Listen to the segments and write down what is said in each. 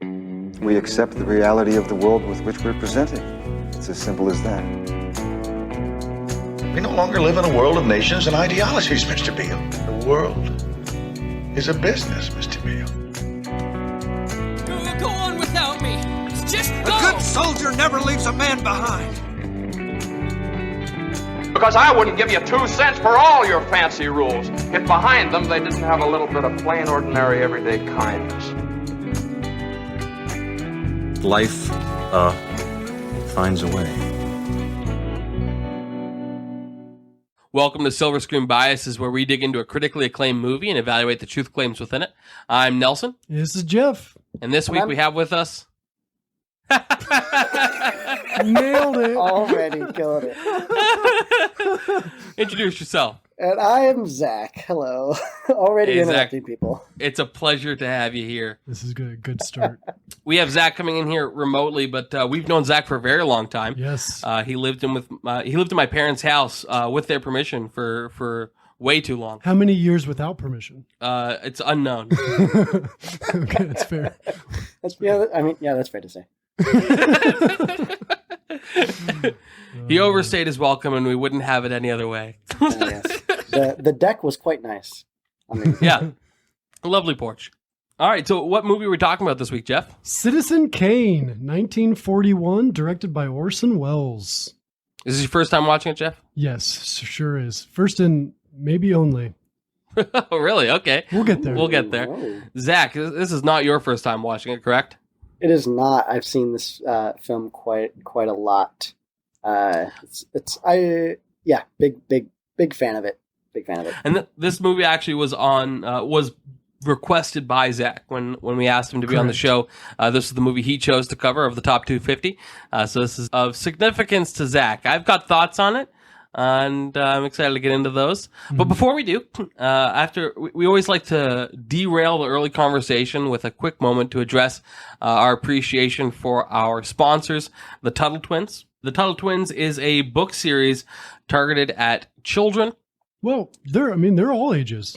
We accept the reality of the world with which we're presented. It's as simple as that. We no longer live in a world of nations and ideologies, Mr. Beale. The world is a business, Mr. Beale. Go on without me. Just go. A good soldier never leaves a man behind. Because I wouldn't give you 2 cents for all your fancy rules if behind them they didn't have a little bit of plain, ordinary, everyday kindness. Life, finds a way. Welcome to Silver Screen Biases, where we dig into a critically acclaimed movie and evaluate the truth claims within it. I'm Nelson. This is Jeff. And this week we have with us... Nailed it. Already killed it. Introduce yourself. And I am Zach. Hello. Already Hey, interrupting Zach. people. It's a pleasure to have you here. This is good. Good start. We have Zach coming in here remotely, but we've known Zach for a very long time. Yes. He lived in my parents' house with their permission for way too long. How many years without permission? It's unknown. Okay, that's fair. That's fair to say. He overstayed his welcome, and we wouldn't have it any other way. Yes. The deck was quite nice. I mean, Yeah, a lovely porch. All right, so what movie are we talking about this week, Jeff? Citizen Kane, 1941, directed by Orson Welles. Is this your first time watching it, Jeff? Yes, sure is. First and maybe only. Oh, really? Okay. We'll get there. We'll get there. Whoa. Zach, this is not your first time watching it, correct? It is not. I've seen this film quite a lot. Big fan of it. Big fan of it. And this movie actually was requested by Zach when we asked him to be on the show. This is the movie he chose to cover of the top 250. So this is of significance to Zach. I've got thoughts on it, and I'm excited to get into those. Mm-hmm. But before we do, we always like to derail the early conversation with a quick moment to address our appreciation for our sponsors, the Tuttle Twins. The Tuttle Twins is a book series targeted at children. Well, they're all ages.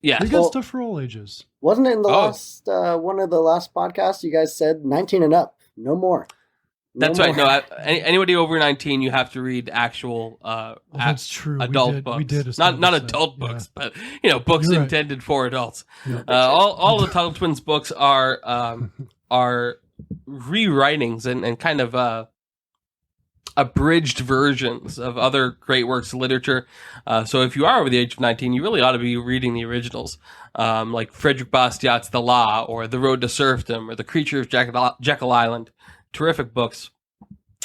They got stuff for all ages. Wasn't it in the last one of the last podcasts you guys said 19 and up, no more? That's right. No, anybody over 19, you have to read actual that's true. Adult books. We did not adult books, but books You're right. intended for adults. Yeah. All the Tuttle Twins books are rewritings and kind of abridged versions of other great works of literature. So if you are over the age of 19, you really ought to be reading the originals, like Frederick Bastiat's The Law, or The Road to Serfdom, or The Creature of Jekyll Island. Terrific books.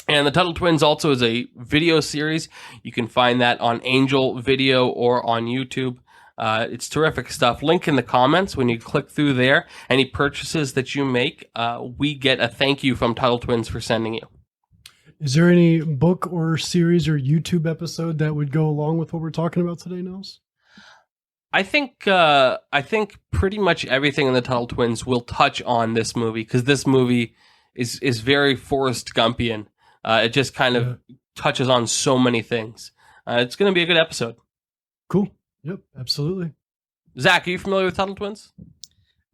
And the Tuttle Twins also is a video series. You can find that on Angel Video or on YouTube. It's terrific stuff. Link in the comments. When you click through there, any purchases that you make, we get a thank you from Tuttle Twins for sending you. Is there any book or series or YouTube episode that would go along with what we're talking about today, Nels? I think pretty much everything in the Tuttle Twins will touch on this movie, because this movie is very Forrest Gumpian. It just kind of touches on so many things. It's going to be a good episode. Cool. Yep, absolutely. Zach, are you familiar with Tuttle Twins?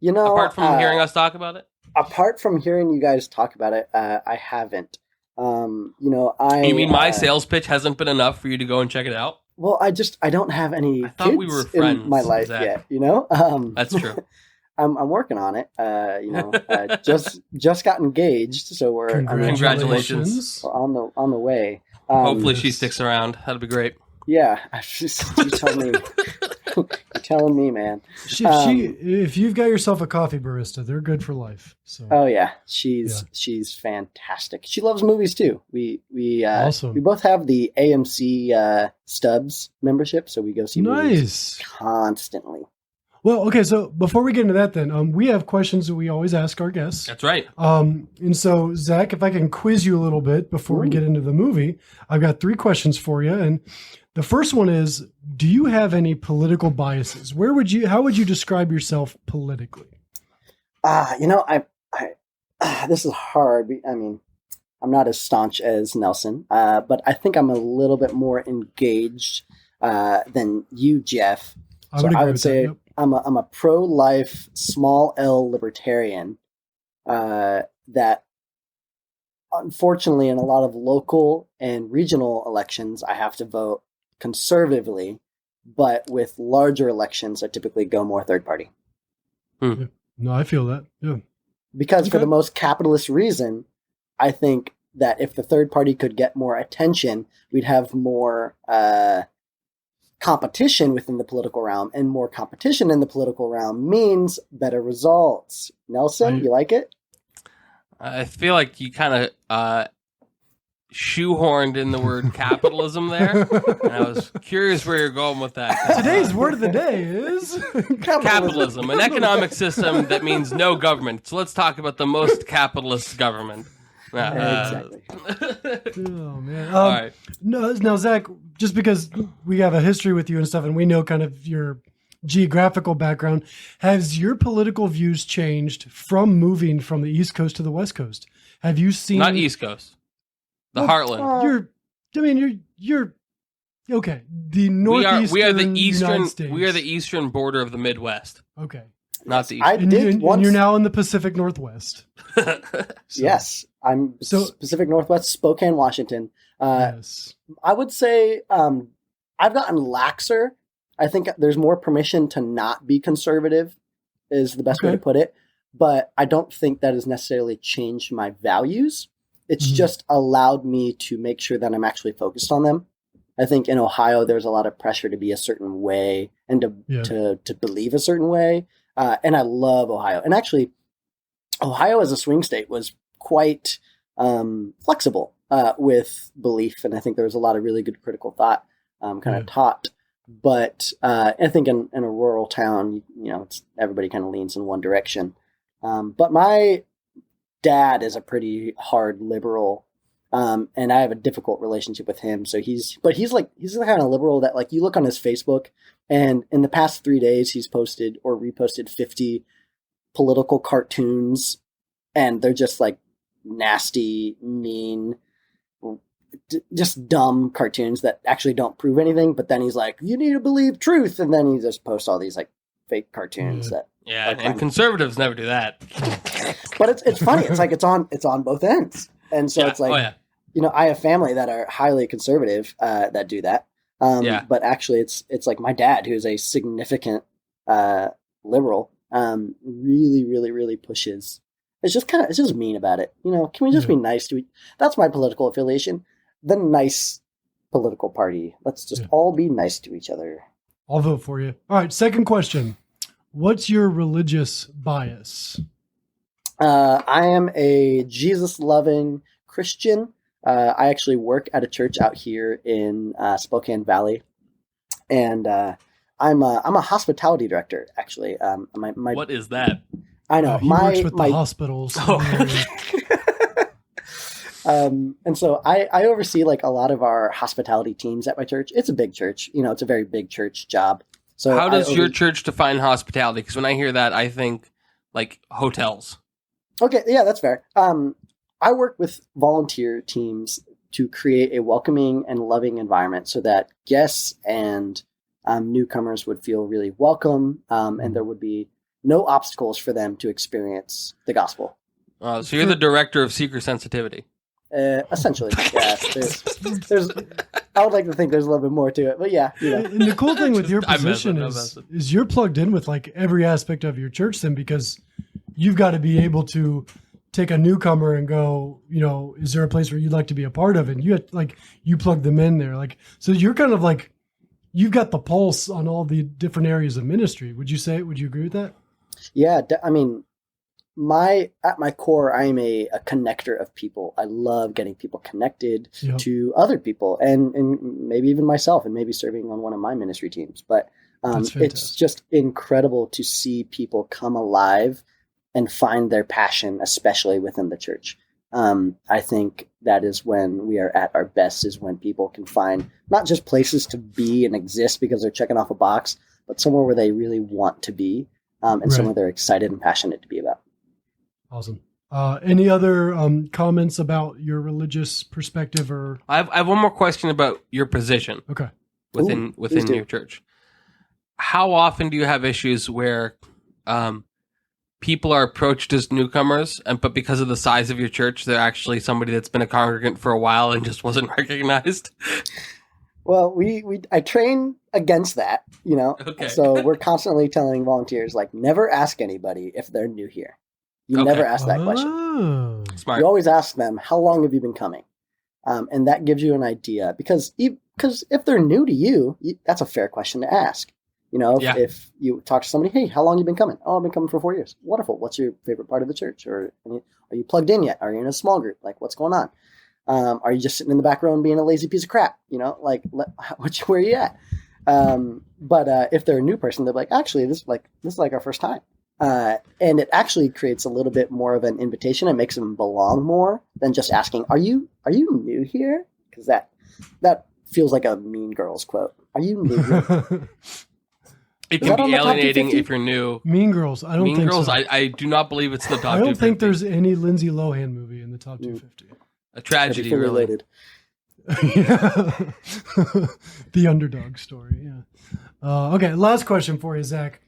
Apart from hearing us talk about it? Apart from hearing you guys talk about it, I haven't. You mean my sales pitch hasn't been enough for you to go and check it out? Well, I don't have any thought we were friends in my life Zach. yet, That's true. I'm working on it. Just got engaged, so we're Congratulations. we're on the way. Hopefully she sticks around. That'd be great. Yeah, you tell me. You're telling me, man. If you've got yourself a coffee barista, they're good for life. So. Oh yeah, she's fantastic. She loves movies too. We awesome. We both have the AMC Stubs membership, so we go see movies constantly. Well, okay, so before we get into that then, we have questions that we always ask our guests. That's right. And so, Zach, if I can quiz you a little bit before we get into the movie, I've got 3 questions for you. And the first one is, do you have any political biases? How would you describe yourself politically? This is hard. I mean, I'm not as staunch as Nelson, but I think I'm a little bit more engaged than you, Jeff. I would say I'm a pro-life, small L libertarian, that unfortunately in a lot of local and regional elections, I have to vote conservatively, but with larger elections, I typically go more third party. Yeah. No, I feel that. Yeah. Because for the most capitalist reason, I think that if the third party could get more attention, we'd have more competition within the political realm, and more competition in the political realm means better results. Nelson, you like it? I feel like you kind of shoehorned in the word capitalism there, and I was curious where you're going with that. Today's word of the day is capitalism, an economic system that means no government. So let's talk about the most capitalist government. Exactly. Oh man! All right. No, now Zach, just because we have a history with you and stuff, and we know kind of your geographical background, has your political views changed from moving from the East Coast to the West Coast? Have you seen not East Coast, the Heartland? You're okay. The northeastern we are the eastern. United States. We are the eastern border of the Midwest. Okay. Not the and you're now in the Pacific Northwest. Yes, I'm Pacific Northwest, Spokane, Washington. Yes. I would say I've gotten laxer. I think there's more permission to not be conservative is the best way to put it. But I don't think that has necessarily changed my values. It's just allowed me to make sure that I'm actually focused on them. I think in Ohio, there's a lot of pressure to be a certain way and to believe a certain way. And I love Ohio. And actually, Ohio as a swing state was quite flexible with belief. And I think there was a lot of really good critical thought kind of taught. But I think in a rural town, it's everybody kind of leans in one direction. But my dad is a pretty hard liberal. And I have a difficult relationship with him. So he's the kind of liberal that, like, you look on his Facebook, and in the past 3 days, he's posted or reposted 50 political cartoons, and they're just like nasty, mean, just dumb cartoons that actually don't prove anything. But then he's like, you need to believe truth. And then he just posts all these like fake cartoons that. Yeah. And conservatives never do that. But it's funny. It's like, it's on both ends. And so it's like, I have family that are highly conservative that do that. But actually it's like my dad, who's a significant liberal, really, really, really pushes. It's just mean about it. Can we just be nice to each? That's my political affiliation. The nice political party. Let's just all be nice to each other. I'll vote for you. All right. Second question. What's your religious bias? I am a Jesus-loving Christian. I actually work at a church out here in Spokane Valley, and I'm a hospitality director. Actually, what is that? I know he works with the hospitals. And so I oversee like a lot of our hospitality teams at my church. It's a big church, it's a very big church job. So how does your church define hospitality? Because when I hear that, I think like hotels. Okay, yeah, that's fair. I work with volunteer teams to create a welcoming and loving environment so that guests and newcomers would feel really welcome, and there would be no obstacles for them to experience the gospel. So you're the director of seeker sensitivity. Essentially, yeah. There's I would like to think there's a little bit more to it, but yeah. And the cool thing with your position is you're plugged in with like every aspect of your church then, because you've got to be able to take a newcomer and go, is there a place where you'd like to be a part of it? And you plug them in there. Like, so you're kind of like, you've got the pulse on all the different areas of ministry. Would you agree with that? Yeah. I mean, at my core, I am a connector of people. I love getting people connected to other people and maybe even myself, and maybe serving on one of my ministry teams. But it's just incredible to see people come alive and find their passion, especially within the church. I think that is when we are at our best, is when people can find not just places to be and exist because they're checking off a box, but somewhere where they really want to be, and somewhere they're excited and passionate to be about. Awesome. Any other comments about your religious perspective? Or I have one more question about your position. Okay. Within your church. How often do you have issues where people are approached as newcomers, but because of the size of your church, they're actually somebody that's been a congregant for a while and just wasn't recognized? Well, I train against that, you know. Okay. So we're constantly telling volunteers, like, never ask anybody if they're new here. You never ask that question. Oh. Smart. You always ask them, how long have you been coming? And that gives you an idea, because if they're new to you, that's a fair question to ask. You know, if you talk to somebody, hey, how long have you been coming? Oh, I've been coming for 4 years. Wonderful. What's your favorite part of the church? Or are you plugged in yet? Are you in a small group? Like, what's going on? Are you just sitting in the back row and being a lazy piece of crap? You know, like, where are you at? But if they're a new person, they're like, actually, this is like our first time. And it actually creates a little bit more of an invitation. It makes them belong more than just asking, are you new here? Because that feels like a Mean Girls quote. Are you new here? It can be alienating if you're new. Mean Girls. I don't think Girls, so. I do not believe it's the top 250. I don't think there's any Lindsay Lohan movie in the top 250. A tragedy, really. The underdog story, yeah. Okay, last question for you, Zach.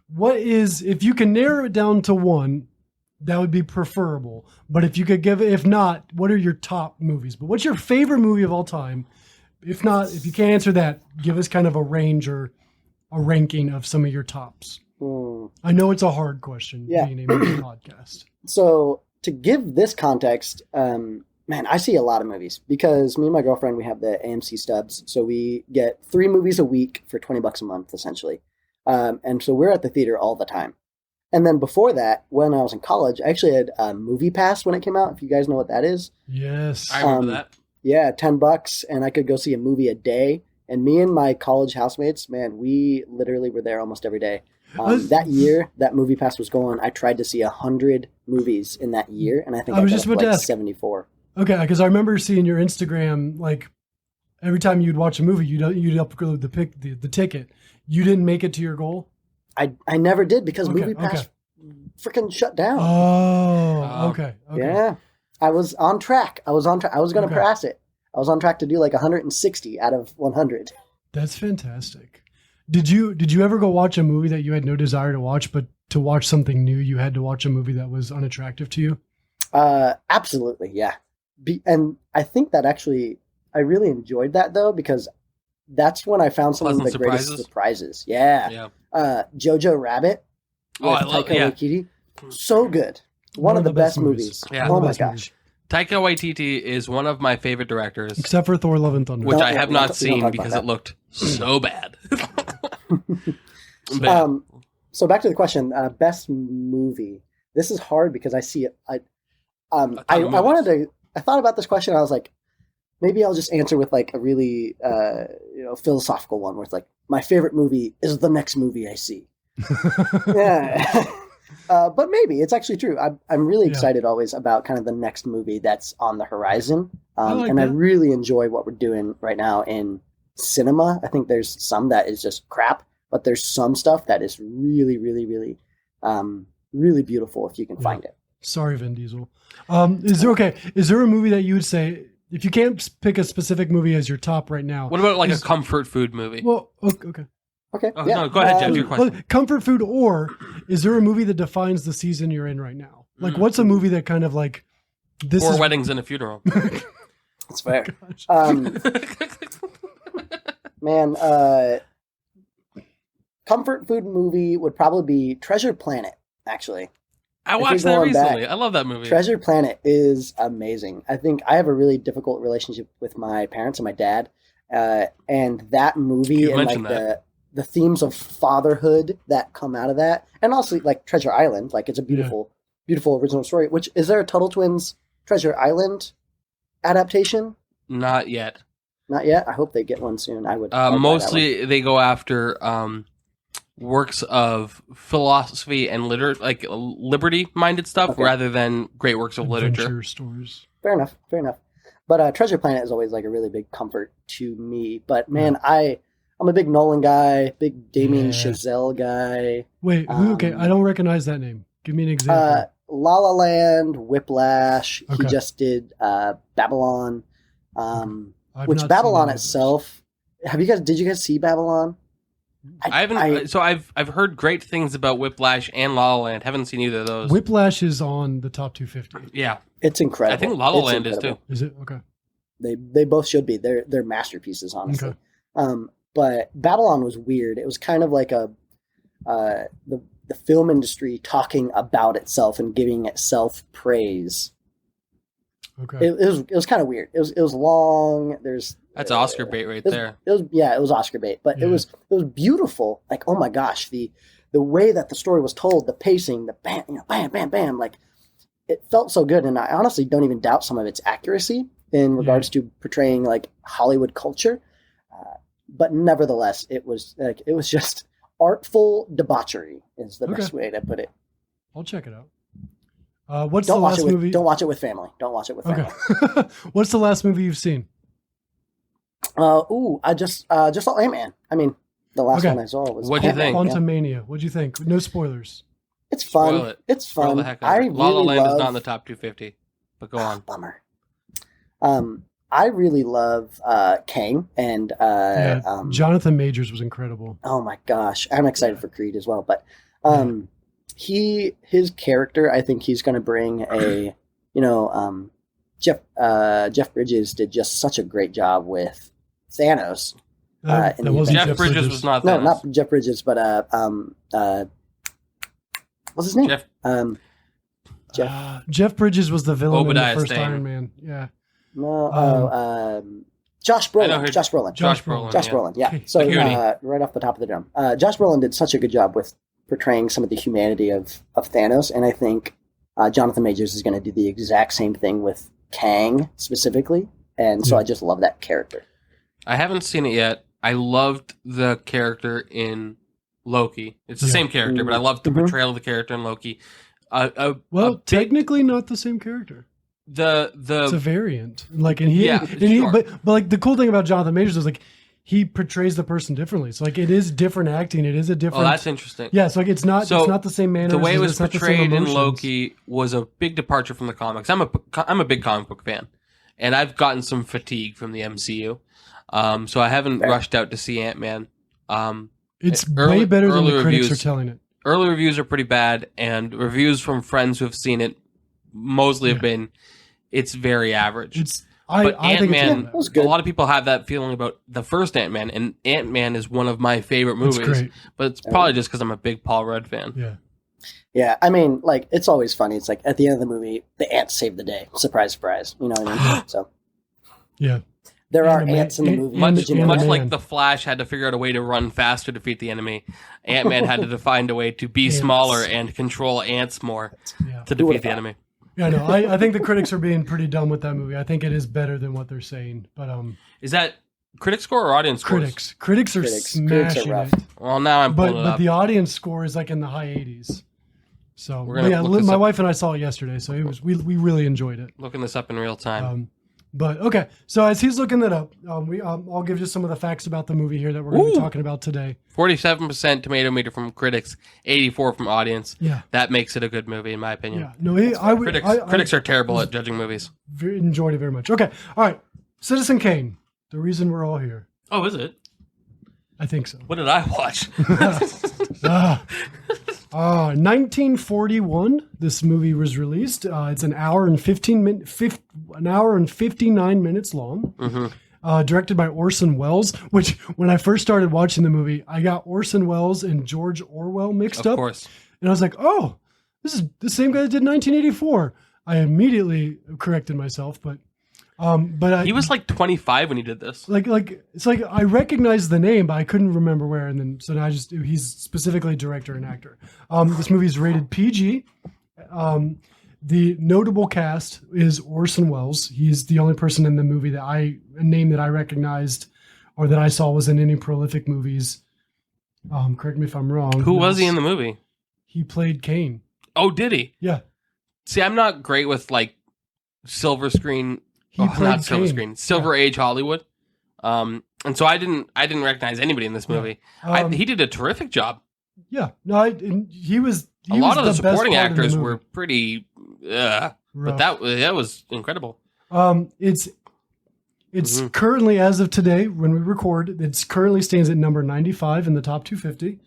What is, if you can narrow it down to one, that would be preferable. But if you could if not, what are your top movies? But what's your favorite movie of all time? If not, if you can't answer that, give us kind of a range or a ranking of some of your tops. I know it's a hard question being a movie podcast. So to give this context, man, I see a lot of movies because me and my girlfriend, we have the AMC stubs. So we get 3 movies a week for $20 a month, essentially. And so we're at the theater all the time. And then before that, when I was in college, I actually had a Movie Pass when it came out, if you guys know what that is. Yes. I remember that. Yeah, $10, and I could go see a movie a day. And me and my college housemates, man, we literally were there almost every day. That year, that Movie Pass was going. I tried to see 100 movies in that year, and I think I was just about to ask 74. Okay, because I remember seeing your Instagram, like every time you'd watch a movie, you'd upload the ticket. You didn't make it to your goal? I never did because Movie Pass freaking shut down. Oh, okay. Yeah. I was on track. I was going to pass it. I was on track to do like 160 out of 100. That's fantastic. Did you ever go watch a movie that you had no desire to watch, but to watch something new, you had to watch a movie that was unattractive to you? Absolutely, yeah. And I think that actually, I really enjoyed that though, because that's when I found some of the greatest surprises. Yeah. Jojo Rabbit with Taika Waititi. So good. One of the best movies. Yeah. Oh my gosh. Taika Waititi is one of my favorite directors. Except for Thor: Love and Thunder. Which I have not seen because it looked so bad. So back to the question, best movie. This is hard because I see it. I thought about this question. I was like, maybe I'll just answer with like a really philosophical one where it's like, my favorite movie is the next movie I see. Yeah. But maybe it's actually true. I'm really excited always about kind of the next movie that's on the horizon. I really enjoy what we're doing right now in cinema. I think there's some that is just crap, but there's some stuff that is really, really, really, really beautiful if you can find it. Sorry, Vin Diesel. Is there a movie that you would say, if you can't pick a specific movie as your top right now? What about like a comfort food movie? Well, okay. Okay. Oh, no, go ahead, Jeff. Your question. Comfort food, or is there a movie that defines the season you're in right now? Like, what's a movie that kind of like this? Or Weddings and a Funeral. That's fair. Man, comfort food movie would probably be Treasure Planet. Actually, I watched that recently. I love that movie. Treasure Planet is amazing. I think I have a really difficult relationship with my parents and my dad, and that movie and like the themes of fatherhood that come out of that, and also like Treasure Island, like it's a beautiful, beautiful original story. Which is there a Tuttle Twins Treasure Island adaptation? Not yet. Not yet. I hope they get one soon. I would. Mostly they go after works of philosophy and liberty-minded stuff rather than great works of literature. Stories. Fair enough. But Treasure Planet is always like a really big comfort to me. But man, I'm a big Nolan guy, big Damien Chazelle guy. Wait, okay, I don't recognize that name. Give me an example. La La Land, Whiplash. He just did Babylon, which Babylon itself. Did you guys see Babylon? I haven't. So I've heard great things about Whiplash and La La Land. Haven't seen either of those. Whiplash is on the top 250. Yeah, it's incredible. I think La La It's Land incredible. is too. Is it okay? They both should be. They're masterpieces, honestly. Okay. But Babylon was weird. It was kind of like the film industry talking about itself and giving itself praise. Okay. It was kind of weird. It was long. That's Oscar bait right there. It was Oscar bait, but Yeah. it was beautiful. Like, oh my gosh, the way that the story was told, the pacing, the bam, bam, bam, bam, like it felt so good. And I honestly don't even doubt some of its accuracy in regards to portraying like Hollywood culture. But nevertheless, it was just artful debauchery is the best way to put it. I'll check it out. What's Don't the watch last it with, movie? Don't watch it with family. Don't watch it with family. Okay. What's the last movie you've seen? I just saw Ant-Man. I mean, the last Okay. one I saw was What'd you Ant-Man, think? yeah. Quantumania. What'd you think? No spoilers. It's fun. Spoil it. It's Spoil fun. the heck out I of it. La La really Land is love. not in the top 250. But go on. Bummer. I really love Kang and Jonathan Majors was incredible. oh my gosh, I'm excited for Creed as well. But his character, I think he's going to bring a Jeff Bridges did just such a great job with Thanos. That in the wasn't Jeff Bridges was not No, Thanos. not Jeff Bridges, but what's his name? Jeff. Jeff Bridges was the villain Obadiah in the first Stane. Iron Man. Yeah. No, Josh I know Brolin. who- Josh Brolin. Josh Brolin. Josh yeah. Brolin, yeah. Okay. So Goonie. right off the top of the dome, Josh Brolin did such a good job with portraying some of the humanity of Thanos, and I think Jonathan Majors is going to do the exact same thing with Kang specifically, and so I just love that character. I haven't seen it yet. I loved the character in Loki. It's the same character, but I loved the portrayal of the character in Loki. Technically not the same character. It's a The variant. Like, and he, Yeah, and he sure. but like the cool thing about Jonathan Majors is like he portrays the person differently. So like it is different acting. It is a different. that's interesting. Yeah, so like it's not the same manner. The way it was it's not the same portrayed in emotions. Loki was a big departure from the comics. I'm a big comic book fan, and I've gotten some fatigue from the MCU. So I haven't rushed out to see Ant-Man. It's early- way better than the early critics reviews. are telling it. Early reviews are pretty bad, and reviews from friends who have seen it mostly have been, it's very average. I think Ant-Man, it's was good. a lot of people have that feeling about the first Ant-Man, and Ant-Man is one of my favorite movies. great. But it's probably just because I'm a big Paul Rudd fan. Yeah. Yeah, I mean, like it's always funny. It's like at the end of the movie, the ants save the day. Surprise, surprise. You know what I mean? So Yeah. there are Ant-Man- ants in the movie. Much, Did you know much that? like the Flash had to figure out a way to run faster to defeat the enemy, Ant-Man had to find a way to be smaller and control ants more Yeah. to Who defeat would've the thought? enemy. Yeah, no, I think the critics are being pretty dumb with that movie. I think it is better than what they're saying. But Is that critic score or audience scores? critics are Critics smashing are rough. it. Well, now I'm pulling But it up. the audience score is like in the high 80s. So We're gonna yeah, look this my up. wife and I saw it yesterday, so it was we really enjoyed it. Looking this up in real time. But okay, so as he's looking that up, I'll give you some of the facts about the movie here that we're going to be talking about today. 47% tomato meter from critics, 84 from audience. Yeah. That makes it a good movie, in my opinion. Yeah, no, Critics are terrible at judging movies. enjoyed it very much. Okay, all right, Citizen Kane, the reason we're all here. Oh, is it? I think so. What did I watch? 1941. This movie was released. It's an hour and 59 minutes long. Directed by Orson Welles. Which, when I first started watching the movie, I got Orson Welles and George Orwell mixed up. Of course. And I was like, "Oh, this is the same guy that did 1984." I immediately corrected myself, but He was like 25 when he did this. like it's like I recognized the name, but I couldn't remember where. And then so now he's specifically director and actor. This movie is rated PG. The notable cast is Orson Welles. He's the only person in the movie a name that I recognized or that I saw was in any prolific movies. Correct me if I'm wrong. Who was he in the movie? He played Kane. Oh, did he? Yeah, See, I'm not great with like silver screen. he played Not silver Kane. screen. Silver Age Hollywood. And so I didn't recognize anybody in this movie. He did a terrific job. Yeah, no, he was. A lot of the best supporting part in the actors movie. were pretty, but Rough. that was incredible. It's It's currently, as of today, when we record, it's currently stands at number 95 in the top 250.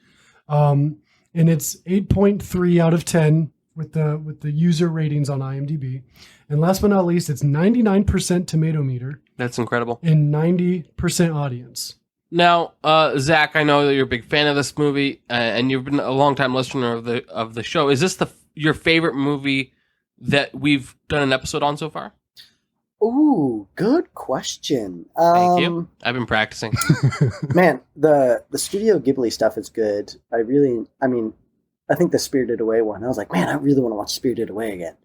And it's 8.3 out of 10 with the user ratings on IMDb. And last but not least, it's 99% tomato meter That's incredible. and 90% audience. Now, Zach, I know that you're a big fan of this movie, and you've been a long-time listener of the show. Is this your favorite movie that we've done an episode on so far? Ooh, good question. Thank you. I've been practicing. Man, the Studio Ghibli stuff is good. I think the Spirited Away one, I was like, man, I really want to watch Spirited Away again.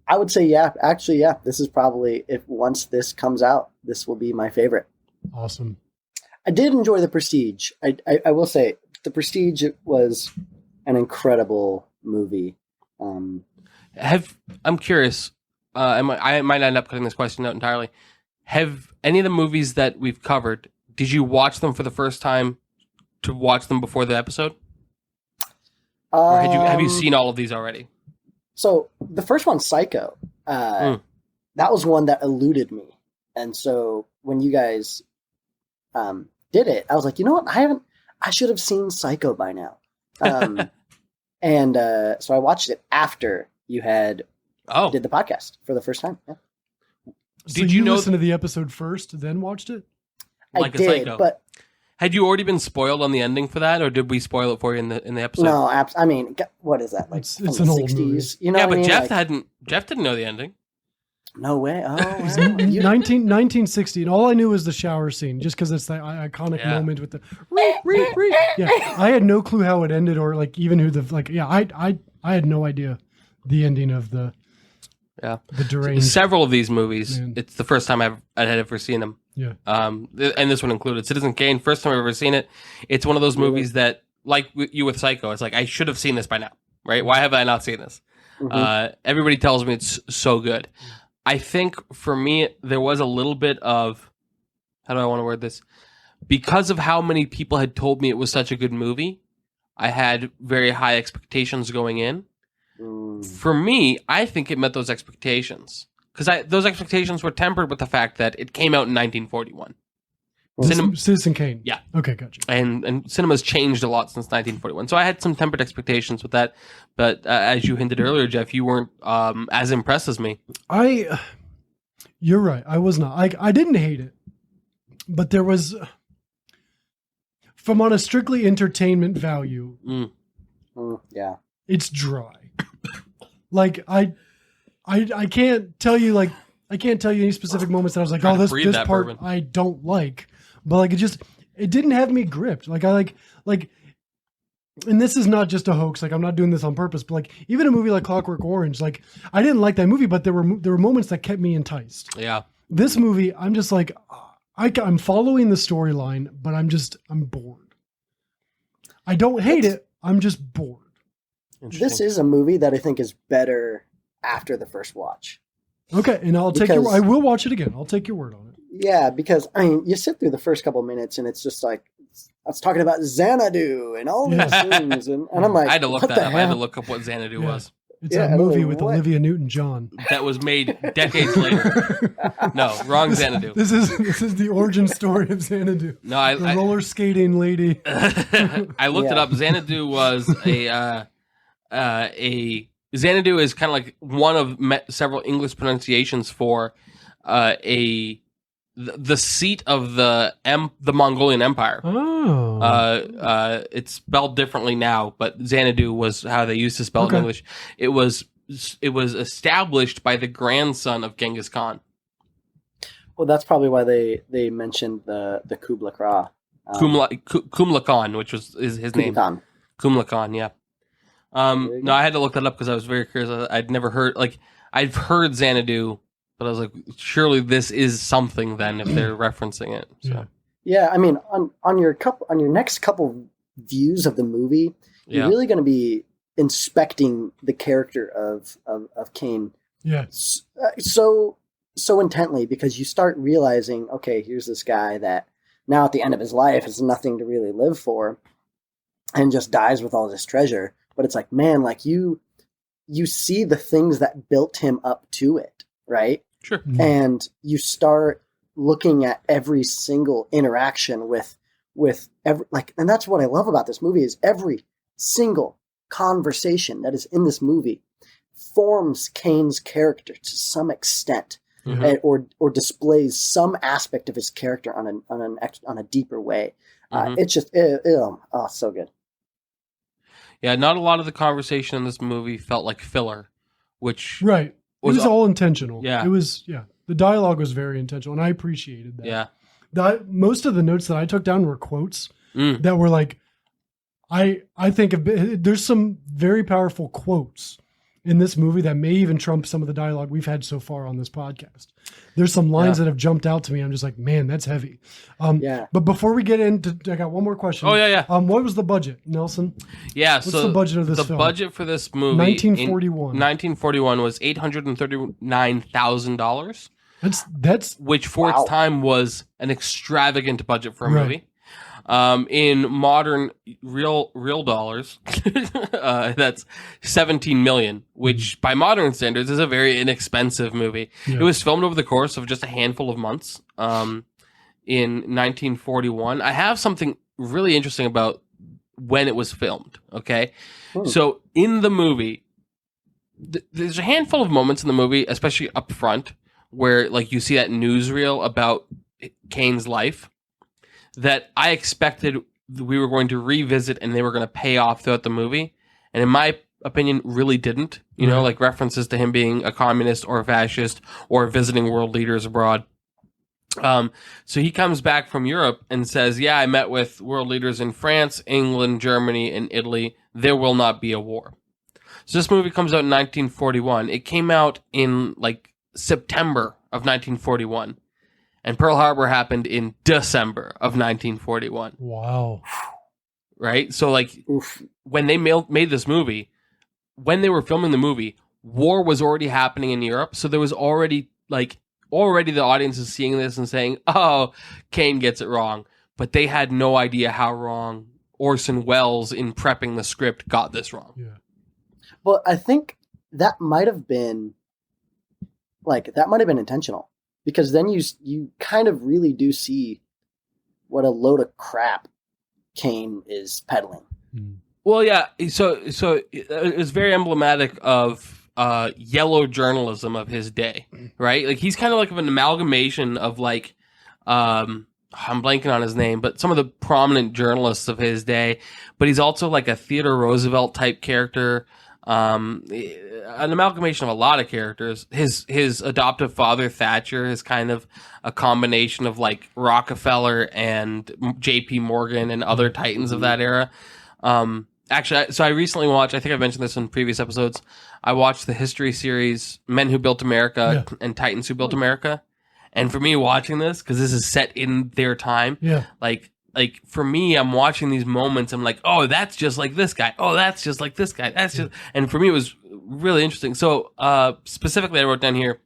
I would say, yeah, this is probably, if once this comes out, this will be my favorite. Awesome. I did enjoy The Prestige. I will say, The Prestige was an incredible movie. I'm curious. I might end up cutting this question out entirely. Have any of the movies that we've covered? Did you watch them for the first time to watch them before the episode, or have you seen all of these already? So the first one, Psycho, that was one that eluded me, and so when you guys did it, I was like, you know what? I should have seen Psycho by now. And so I watched it after you did the podcast for the first time. Yeah. Did you listen to the episode first, then watched it? I did, Psycho. but had you already been spoiled on the ending for that, or did we spoil it for you in the episode? no, I mean, what is that? Like It's from an the old 60s? movie. You know Yeah, what but I mean? Jeff Like, didn't know the ending. no way. Oh, It's wow. You- 1960, and all I knew was the shower scene, just because it's that iconic moment with the reek. Yeah, I had no clue how it ended, or like even who I had no idea the ending of the deranged. Several of these movies, Man. it's the first time I had ever seen them. Yeah. And this one included. Citizen Kane, first time I've ever seen it. It's one of those movies that, like you with Psycho, it's like, I should have seen this by now, right? Why have I not seen this? Everybody tells me it's so good. I think for me, there was a little bit of, how do I want to word this? Because of how many people had told me it was such a good movie, I had very high expectations going in. For me, I think it met those expectations. Because those expectations were tempered with the fact that it came out in 1941. Citizen Kane. Yeah. Okay, gotcha. And cinema's changed a lot since 1941. So I had some tempered expectations with that. But as you hinted earlier, Jeff, you weren't as impressed as me. You're right. I was not. I didn't hate it. But there was, from on a strictly entertainment value, yeah. it's dry. Like I can't tell you any specific moments that I was like, Trying oh, to this breathe that part bourbon. I don't like, but like it didn't have me gripped. Like and this is not just a hoax. Like I'm not doing this on purpose, but like even a movie like Clockwork Orange, like I didn't like that movie, but there were moments that kept me enticed. Yeah. This movie, I'm just like, I'm following the storyline, but I'm bored. I don't hate it. I'm just bored. This is a movie that I think is better after the first watch. Okay, and I will watch it again. I'll take your word on it. Yeah, because I mean, you sit through the first couple minutes and it's just like I was talking about Xanadu and all these things, and I'm like, I had to look what that the up. I had to hell? look up what Xanadu Yeah. was. It's Yeah, a I don't movie know with what- Olivia Newton-John. That was made decades later. No, wrong Xanadu. This is the origin story of Xanadu. No, The roller skating lady. I looked it Yeah. up. Xanadu was Xanadu is kind of like one of several English pronunciations for the seat of the Mongolian Empire. Oh. It's spelled differently now, but Xanadu was how they used to spell it in Okay. English. It was established by the grandson of Genghis Khan. Well, that's probably why they mentioned the Kubla Khan. Kublai Khan, which was his name. Khan. Kublai Khan, yeah. you No, I had to look that up because I was very curious. I'd never heard, I've heard Xanadu, but I was like, surely this is something then if they're referencing it. So. Yeah. Yeah, I mean, on your next couple views of the movie, Yeah. you're really going to be inspecting the character of Kane Yeah. so intently, because you start realizing, okay, here's this guy that now at the end of his life has nothing to really live for and just dies with all this treasure. But it's like, man, like you you see the things that built him up to it, right? Sure. And you start looking at every single interaction with every, like, and that's what I love about this movie is every single conversation that is in this movie forms Kane's character to some extent, or displays some aspect of his character on a deeper way. It's just so good. Yeah, not a lot of the conversation in this movie felt like filler, which Right. It was all intentional. Yeah. It was, the dialogue was very intentional, and I appreciated that. Yeah. Most of the notes that I took down were quotes that were like, I think there's some very powerful quotes in this movie that may even trump some of the dialogue we've had so far on this podcast. There's some lines that have jumped out to me. I'm just like, man, that's heavy. But before we get into, I got one more question. Oh, yeah. What was the budget, Nelson? Yeah. What's the budget of this film? The budget for this movie 1941 was $839,000. That's which for its time was an extravagant budget for a movie. In modern real dollars, that's 17 million, which by modern standards is a very inexpensive movie. It was filmed over the course of just a handful of months. In 1941, I have something really interesting about when it was filmed. Okay, so in the movie, there's a handful of moments in the movie, especially up front, where like you see that newsreel about Kane's life that I expected we were going to revisit and they were going to pay off throughout the movie. And in my opinion, really didn't. You know, like references to him being a communist or a fascist or visiting world leaders abroad. So he comes back from Europe and says, yeah, I met with world leaders in France, England, Germany, and Italy. There will not be a war. So this movie comes out in 1941. It came out in like September of 1941. And Pearl Harbor happened in December of 1941. Wow. Right? So, like, when they made this movie, when they were filming the movie, war was already happening in Europe. So there was already the audience is seeing this and saying, oh, Kane gets it wrong. But they had no idea how wrong Orson Welles, in prepping the script, got this wrong. Yeah. Well, I think that might have been intentional. Because then you kind of really do see what a load of crap Kane is peddling. Well, yeah. So it was very emblematic of yellow journalism of his day, right? Like he's kind of like an amalgamation of like I'm blanking on his name, but some of the prominent journalists of his day. But he's also like a Theodore Roosevelt type character. An amalgamation of a lot of characters. His adoptive father Thatcher is kind of a combination of like Rockefeller and J.P. Morgan and other titans of that era. Actually, so I recently watched, I think I mentioned this in previous episodes, I watched the history series Men Who Built America and Titans Who Built America. And for me watching this, because this is set in their time, like for me, I'm watching these moments. I'm like, oh, that's just like this guy. Oh, that's just like this guy. That's just, and for me, it was really interesting. So, specifically, I wrote down here,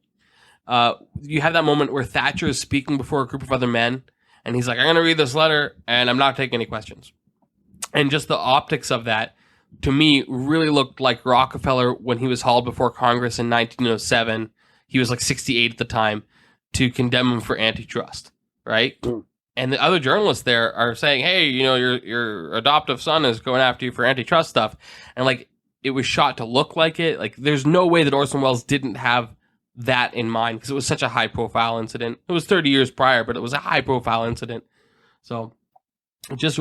you have that moment where Thatcher is speaking before a group of other men, and he's like, I'm going to read this letter, and I'm not taking any questions. And just the optics of that, to me, really looked like Rockefeller when he was hauled before Congress in 1907. He was like 68 at the time, to condemn him for antitrust, right? And the other journalists there are saying, hey, you know, your adoptive son is going after you for antitrust stuff. And like, it was shot to look like it. Like, there's no way that Orson Welles didn't have that in mind, because it was such a high profile incident. It was 30 years prior, but it was a high profile incident. So just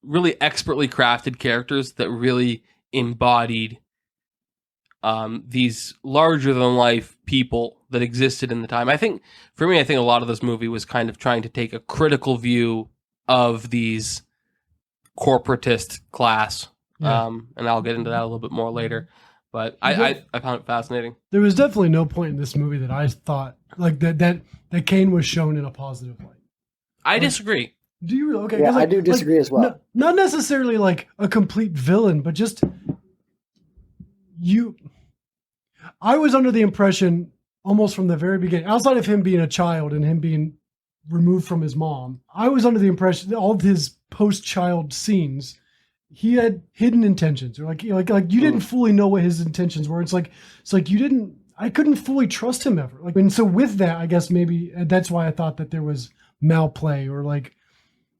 really expertly crafted characters that really embodied these larger than life people that existed in the time. I think a lot of this movie was kind of trying to take a critical view of these corporatist class. And I'll get into that a little bit more later. But I found it fascinating. There was definitely no point in this movie that I thought like that Kane was shown in a positive light. I disagree. Do you? Okay. Yeah, I do disagree as well. Not necessarily like a complete villain, but just I was under the impression almost from the very beginning, outside of him being a child and him being removed from his mom, I was under the impression that all of his post-child scenes, he had hidden intentions, or like you didn't fully know what his intentions were. It's like you didn't. I couldn't fully trust him ever. Like, and so with that, I guess maybe that's why I thought that there was malplay, or like,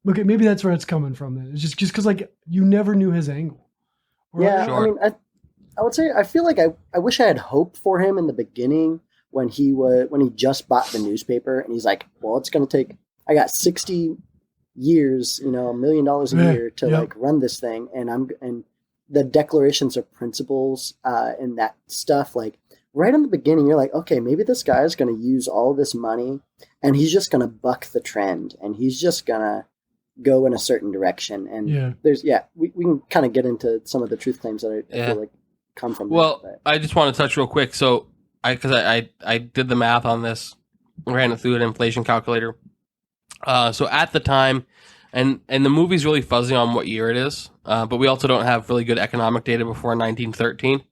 okay, maybe that's where it's coming from. Then it's just because like you never knew his angle. Or, Yeah, Sure. I mean, I would say I feel like I wish I had hope for him in the beginning when he just bought the newspaper and he's like, well, it's going to take. I got 60 years, $1 million a year to like run this thing, and the declarations of principles and that stuff, like right in the beginning, you're like, okay, maybe this guy is going to use all this money and he's just going to buck the trend and he's just going to go in a certain direction. And we can kind of get into some of the truth claims that I feel like come from Well, that. I just want to touch real quick. So because I did the math on this, ran it through an inflation calculator. So at the time, and the movie's really fuzzy on what year it is, but we also don't have really good economic data before 1913.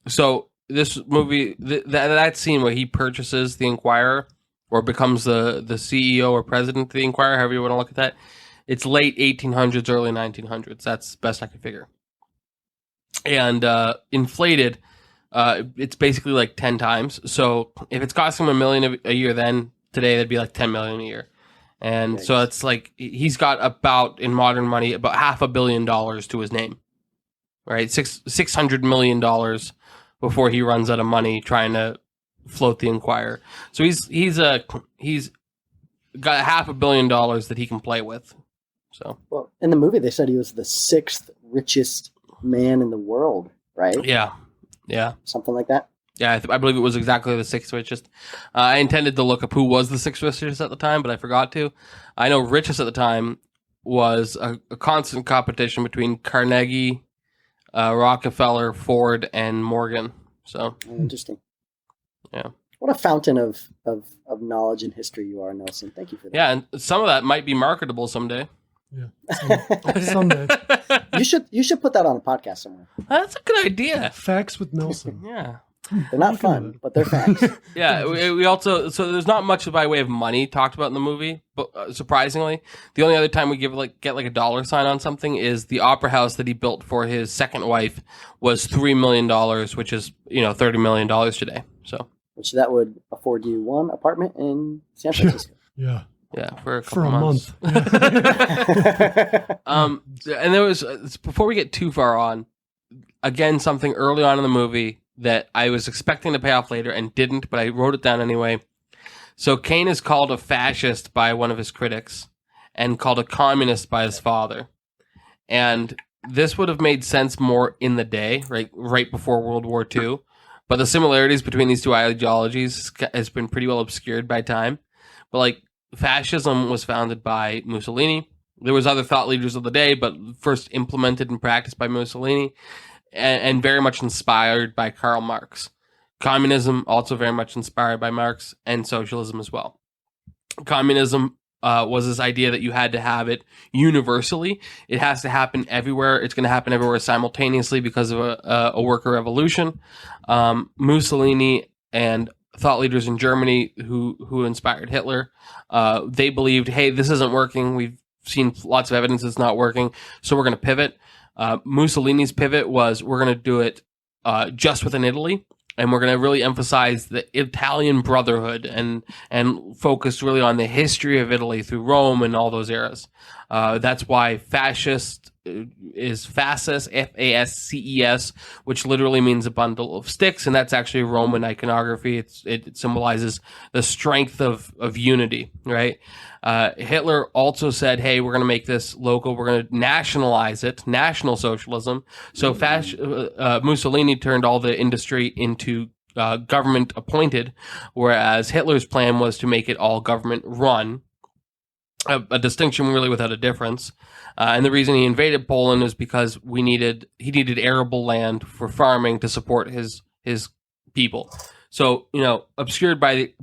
So this movie, that scene where he purchases the Inquirer or becomes the CEO or president of the Inquirer, however you want to look at that, it's late 1800s, early 1900s. That's the best I could figure. And inflated, it's basically like 10 times. So if it's costing him $1 million a year, then today that'd be like 10 million a year. And so it's like he's got about, in modern money, about $500 million to his name, right? $600 million before he runs out of money trying to float the Inquirer. So he's got $500 million that he can play with. So Well, in the movie, they said he was the 6th richest man in the world, right? yeah, Something like that. yeah. I believe it was exactly the 6th richest. I intended to look up who was the 6th richest at the time, but I forgot to. I know richest at the time was a constant competition between Carnegie, Rockefeller, Ford, and Morgan. So Interesting. yeah. What a fountain of knowledge and history you are, Nelson. Thank you for that. Yeah, and some of that might be marketable someday. Yeah, someday. You should put that on a podcast somewhere. That's a good idea. Facts with Nelson. Yeah. They're not fun, but they're facts. Yeah, we also, so there's not much by way of money talked about in the movie, but surprisingly, the only other time we get like a dollar sign on something is the opera house that he built for his second wife was $3 million, which is, $30 million today. So, Which that would afford you one apartment in San Francisco. Yeah. yeah, for a couple month. And there was, before we get too far on, again, something early on in the movie that I was expecting to pay off later and didn't, but I wrote it down anyway. So Kane is called a fascist by one of his critics and called a communist by his father. And this would have made sense more in the day, right before World War II. But the similarities between these two ideologies has been pretty well obscured by time. But like fascism was founded by Mussolini. There was other thought leaders of the day, but first implemented and practiced by Mussolini. And very much inspired by Karl Marx. Communism also very much inspired by Marx, and socialism as well. Communism was this idea that you had to have it universally. It has to happen everywhere. It's going to happen everywhere simultaneously because of a worker revolution. Mussolini and thought leaders in Germany who inspired Hitler, they believed, hey, this isn't working. We've seen lots of evidence it's not working, so we're going to pivot. Mussolini's pivot was we're going to do it just within Italy, and we're going to really emphasize the Italian brotherhood and focus really on the history of Italy through Rome and all those eras. That's why fascist is fasces, F-A-S-C-E-S, which literally means a bundle of sticks, and that's actually Roman iconography. It symbolizes the strength of unity, right? Hitler also said, hey, we're going to make this local. We're going to nationalize it, National Socialism. So Mussolini turned all the industry into government appointed, whereas Hitler's plan was to make it all government run. A distinction really without a difference. And the reason he invaded Poland is because he needed arable land for farming to support his people. So, obscured by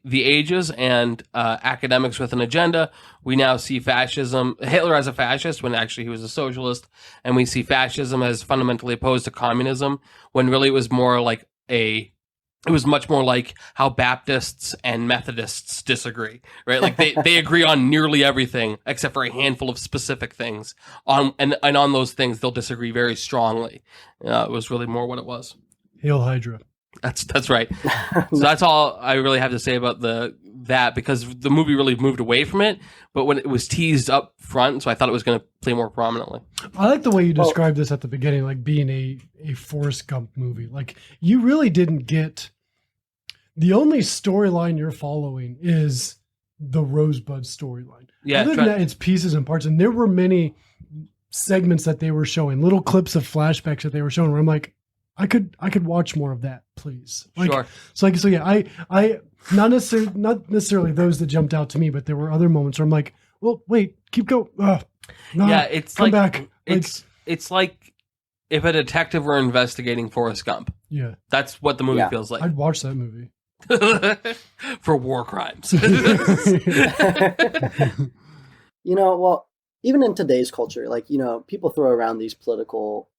the ages and academics with an agenda, we now see fascism, Hitler as a fascist when actually he was a socialist, and we see fascism as fundamentally opposed to communism when really it was more like a it was much more like how Baptists and Methodists disagree, right? Like they agree on nearly everything except for a handful of specific things. And on those things they'll disagree very strongly. It was really more what it was. Hail Hydra. That's right. So that's all I really have to say about that, because the movie really moved away from it, but when it was teased up front, so I thought it was going to play more prominently. I like the way you described this at the beginning, like being a Forrest Gump movie. Like, you really didn't get the only storyline you're following is the Rosebud storyline. Yeah, other than that, it's pieces and parts, and there were many segments that they were showing, little clips of flashbacks that they were showing, where I'm like, I could watch more of that, please. Like, Sure. So yeah, I not necessarily those that jumped out to me, but there were other moments where I'm like, well, wait, keep going. Yeah, it's come like back. It's like if a detective were investigating Forrest Gump. Yeah, that's what the movie feels like. I'd watch that movie for war crimes. Well, even in today's culture, like, people throw around these political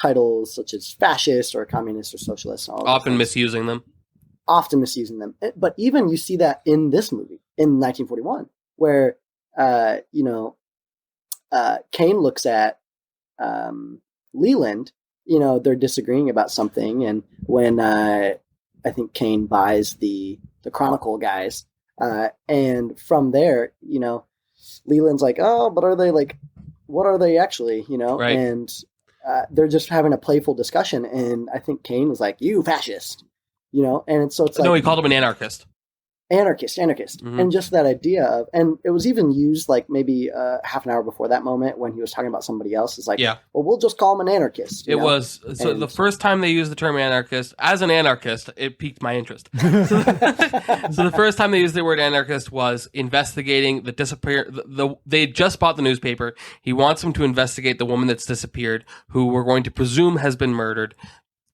titles such as fascist or communist or socialist. Often misusing them. But even you see that in this movie in 1941, where, Kane looks at Leland, they're disagreeing about something. And when I think Kane buys the Chronicle guys, and from there, Leland's like, oh, but are they like, what are they actually, Right. And they're just having a playful discussion, and I think Kane was like, "You fascist," and it's like, no, he called him an anarchist. Anarchist, Mm-hmm. and just that idea of, and it was even used like maybe half an hour before that moment when he was talking about somebody else. It's like, yeah, well, we'll just call him an anarchist. It was so the first time they used the term anarchist as an anarchist, it piqued my interest. So the first time they used the word anarchist was investigating the disappear. They had just bought the newspaper. He wants them to investigate the woman that's disappeared, who we're going to presume has been murdered,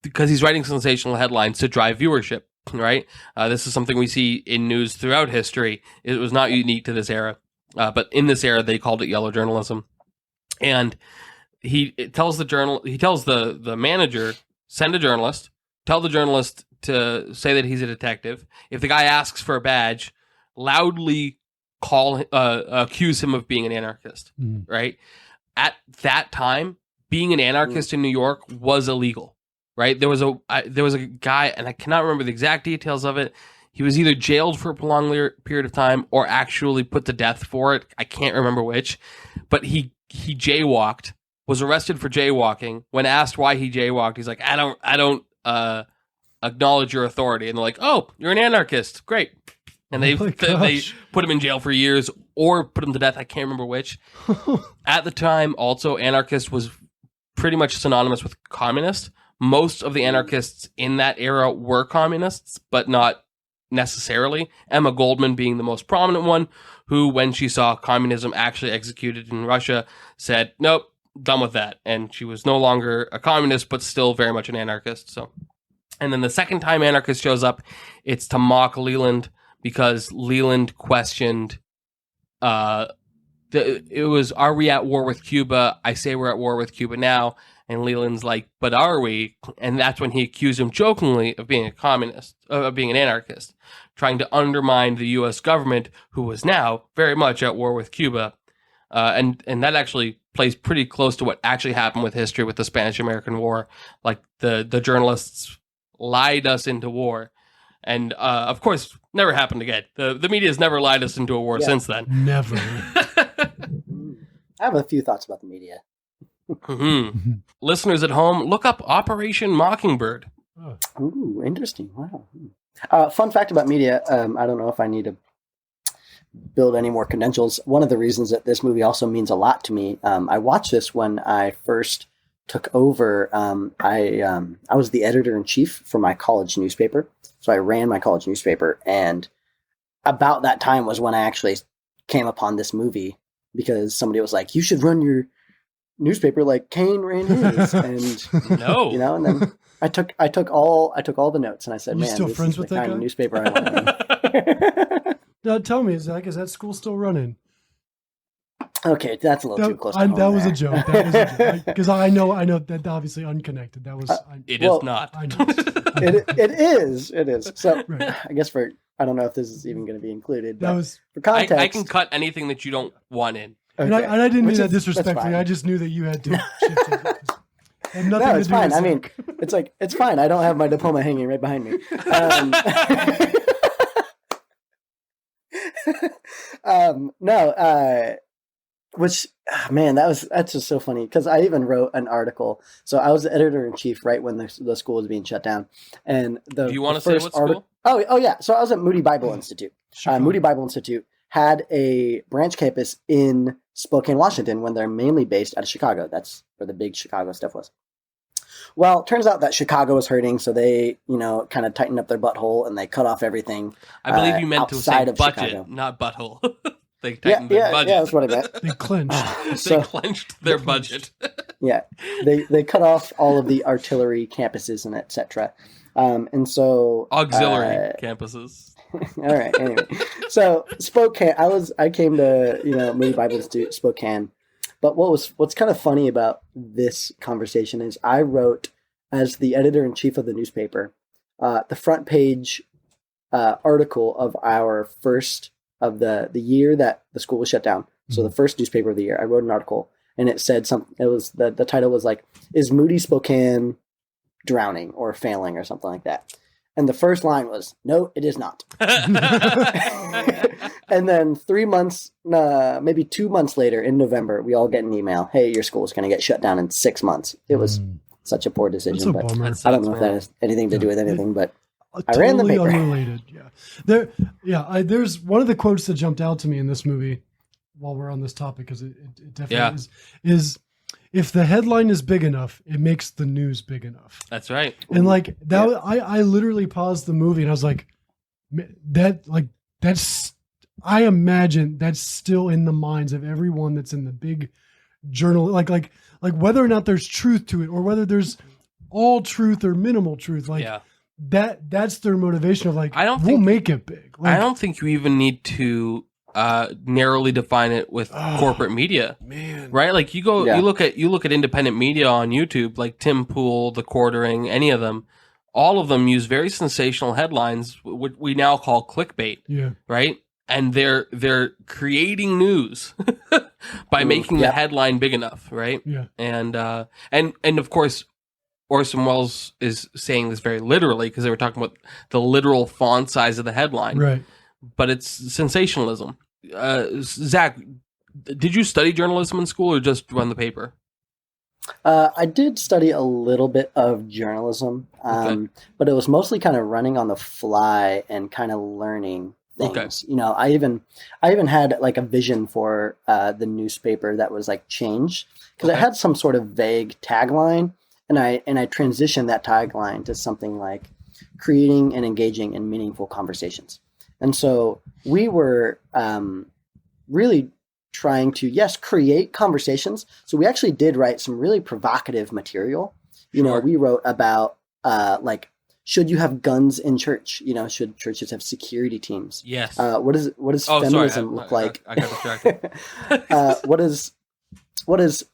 because he's writing sensational headlines to drive viewership. Right. This is something we see in news throughout history. It was not unique to this era, but in this era they called it yellow journalism. And he tells the manager, send a journalist, tell the journalist to say that he's a detective. If the guy asks for a badge, loudly accuse him of being an anarchist. Right. At that time, being an anarchist in New York was illegal. Right, there was a guy, and I cannot remember the exact details of it. He was either jailed for a prolonged period of time or actually put to death for it. I can't remember which, but he jaywalked, was arrested for jaywalking. When asked why he jaywalked, he's like, I don't acknowledge your authority. And they're like, oh, you're an anarchist, great. And they put him in jail for years or put him to death. I can't remember which. At the time, also, anarchist was pretty much synonymous with communist. Most of the anarchists in that era were communists, but not necessarily. Emma Goldman being the most prominent one, who, when she saw communism actually executed in Russia, said, nope, done with that. And she was no longer a communist, but still very much an anarchist. So, and then the second time anarchist shows up, it's to mock Leland, because Leland questioned, it was, are we at war with Cuba? I say we're at war with Cuba now. And Leland's like, but are we? And that's when he accused him jokingly of being a communist, of being an anarchist, trying to undermine the U.S. government, who was now very much at war with Cuba. And that actually plays pretty close to what actually happened with history with the Spanish-American War. Like the journalists lied us into war. And of course, never happened again. The media has never lied us into a war since then. Never. I have a few thoughts about the media. Mm-hmm. Listeners at home, look up Operation Mockingbird. Ooh, interesting. Wow. Fun fact about media. I don't know if I need to build any more credentials. One of the reasons that this movie also means a lot to me. I watched this when I first took over. I was the editor-in-chief for my college newspaper. So I ran my college newspaper. And about that time was when I actually came upon this movie, because somebody was like, you should run your newspaper like Kane ran his. And no, and then I took all the notes, and I said, you man, still this friends is with the that kind guy? of newspaper I want. Now tell me, Zach, is that school still running? Okay, that's a little too close. To home that was there. a joke. That was a joke because I know that obviously unconnected. That was It is not. I know. It is. So Right. I guess I don't know if this is even going to be included. That But was, for context. I can cut anything that you don't want in. and I didn't mean Which that is- that's disrespectfully. fine. I just knew that you had to shift it. Had nothing No, to it's do fine. with I mean, Zach. it's fine. I don't have my diploma hanging right behind me. Which, man, that's just so funny because I even wrote an article. So I was the editor in chief right when the school was being shut down, and Do you want to say what school? Oh yeah. So I was at Moody Bible Institute. Moody Bible Institute had a branch campus in Spokane, Washington, when they're mainly based out of Chicago. That's where the big Chicago stuff was. Well, it turns out that Chicago was hurting, so they, kind of tightened up their butthole and they cut off everything. I believe you meant to say outside of budget, Chicago. not butthole. They Yeah, tightened their budget. that's what I meant. They clinched. They So- clenched their budget. Yeah, they cut off all of the artillery campuses and etc. And so Auxiliary campuses. All right. Anyway, so Spokane. I came to Moody Bible Institute, Spokane. But what's kind of funny about this conversation is I wrote as the editor in chief of the newspaper the front page article of our first of the year that the school was shut down. So the first newspaper of the year, I wrote an article and it said something. It was the title was like, "Is Moody Spokane drowning or failing?" or something like that. And the first line was, "No, it is not." And then 3 months, maybe 2 months later in November, we all get an email. "Hey, your school is going to get shut down in 6 months." It was such a poor decision, That's a but bummer. I don't know if that has anything to do with anything, but I Totally ran the paper. unrelated. Yeah. There's one of the quotes that jumped out to me in this movie while we're on this topic, because it definitely is if the headline is big enough, it makes the news big enough. That's right. And like that, I literally paused the movie and I was like, I imagine that's still in the minds of everyone that's in the big journal, like whether or not there's truth to it or whether there's all truth or minimal truth, that's their motivation of we'll make it big. I don't think you even need to narrowly define it with corporate media, man, right? Like you look at independent media on YouTube, like Tim Pool, The Quartering, any of them. All of them use very sensational headlines, what we now call clickbait. Yeah. Right. And they're creating news by making the headline big enough, right? Yeah. And of course, Orson Welles is saying this very literally because they were talking about the literal font size of the headline, right? But it's sensationalism. Zach, did you study journalism in school or just run the paper? I did study a little bit of journalism, but it was mostly kind of running on the fly and kind of learning things. Okay. I even had like a vision for the newspaper that was like changed because it had some sort of vague tagline, and I transitioned that tagline to something like creating and engaging in meaningful conversations. And so we were really trying to, create conversations. So we actually did write some really provocative material. We wrote about should you have guns in church? Should churches have security teams? Yes. What does feminism look like? I got distracted. What does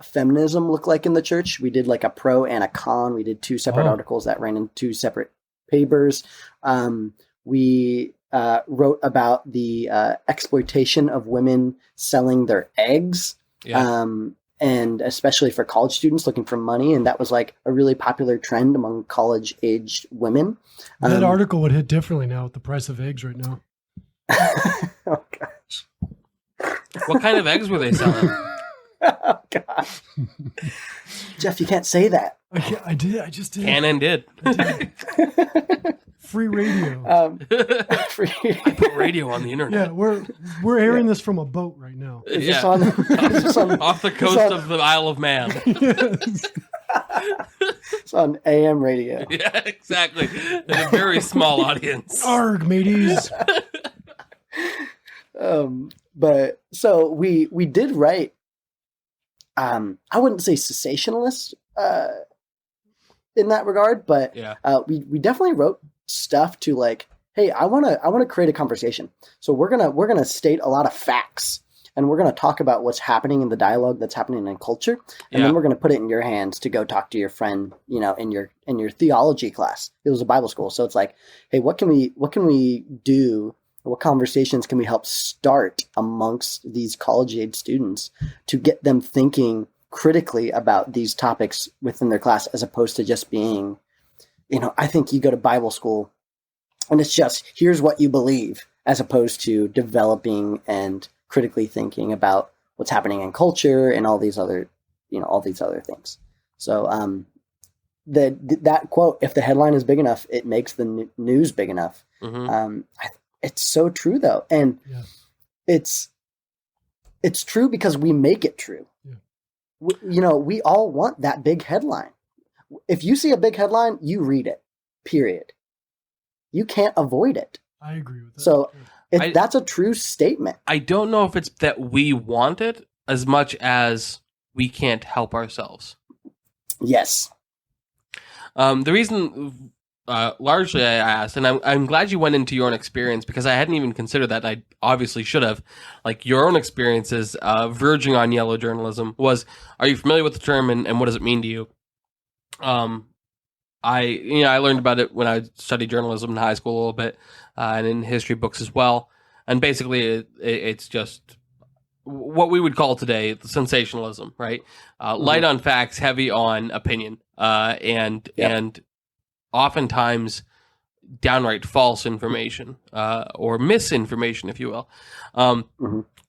feminism look like in the church? We did like a pro and a con. We did 2 separate articles that ran in 2 separate papers. We wrote about the exploitation of women selling their eggs, and especially for college students looking for money. And that was like a really popular trend among college-aged women. That article would hit differently now with the price of eggs right now. Oh, gosh. What kind of eggs were they selling? Oh, gosh. Jeff, you can't say that. I did. I just did. Cannon did. Free radio. I put radio on the internet. Yeah, we're airing this from a boat right now. Is this on off the coast of the Isle of Man. Yes. It's on AM radio. Yeah, exactly. And a very small audience. Arg, mateys. But so we did write. I wouldn't say sensationalist in that regard, but we definitely wrote stuff to like, hey, I want to create a conversation. So we're gonna state a lot of facts, and we're going to talk about what's happening in the dialogue that's happening in culture, and then we're going to put it in your hands to go talk to your friend, you know, in your theology class. It was a Bible school, so it's like, hey, what can we do? What conversations can we help start amongst these college-age students to get them thinking critically about these topics within their class, as opposed to just being, you know, I think you go to Bible school and it's just, here's what you believe, as opposed to developing and critically thinking about what's happening in culture and all these other things. So that quote, if the headline is big enough, it makes the news big enough. Mm-hmm. It's so true though. And it's true because we make it true. Yeah. You know, we all want that big headline. If you see a big headline, you read it, period. You can't avoid it. I agree with that. So that's a true statement. I don't know if it's that we want it as much as we can't help ourselves. Yes. The reason, largely, I asked, and I'm glad you went into your own experience, because I hadn't even considered that. I obviously should have. Like, your own experiences verging on yellow journalism was, are you familiar with the term, and what does it mean to you? I learned about it when I studied journalism in high school a little bit, and in history books as well. And basically, it's just what we would call today sensationalism, right? Light on facts, heavy on opinion, and oftentimes downright false information or misinformation, if you will.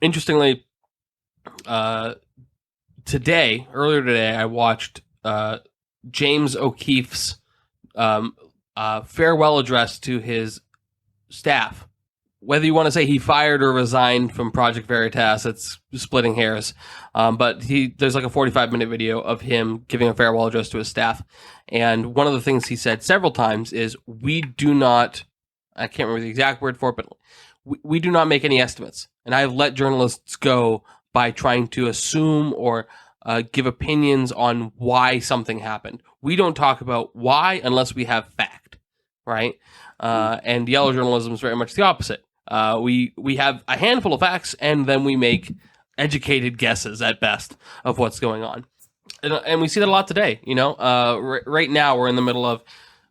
Interestingly, earlier today, I watched James O'Keefe's farewell address to his staff. Whether you want to say he fired or resigned from Project Veritas, it's splitting hairs. But there's like a 45-minute video of him giving a farewell address to his staff. And one of the things he said several times is, we do not, I can't remember the exact word for it, but we do not make any estimates. And I have let journalists go by trying to assume or give opinions on why something happened. We don't talk about why unless we have fact, right? And yellow journalism is very much the opposite. We have a handful of facts, and then we make educated guesses at best of what's going on. And we see that a lot today, you know. Right now we're in the middle of,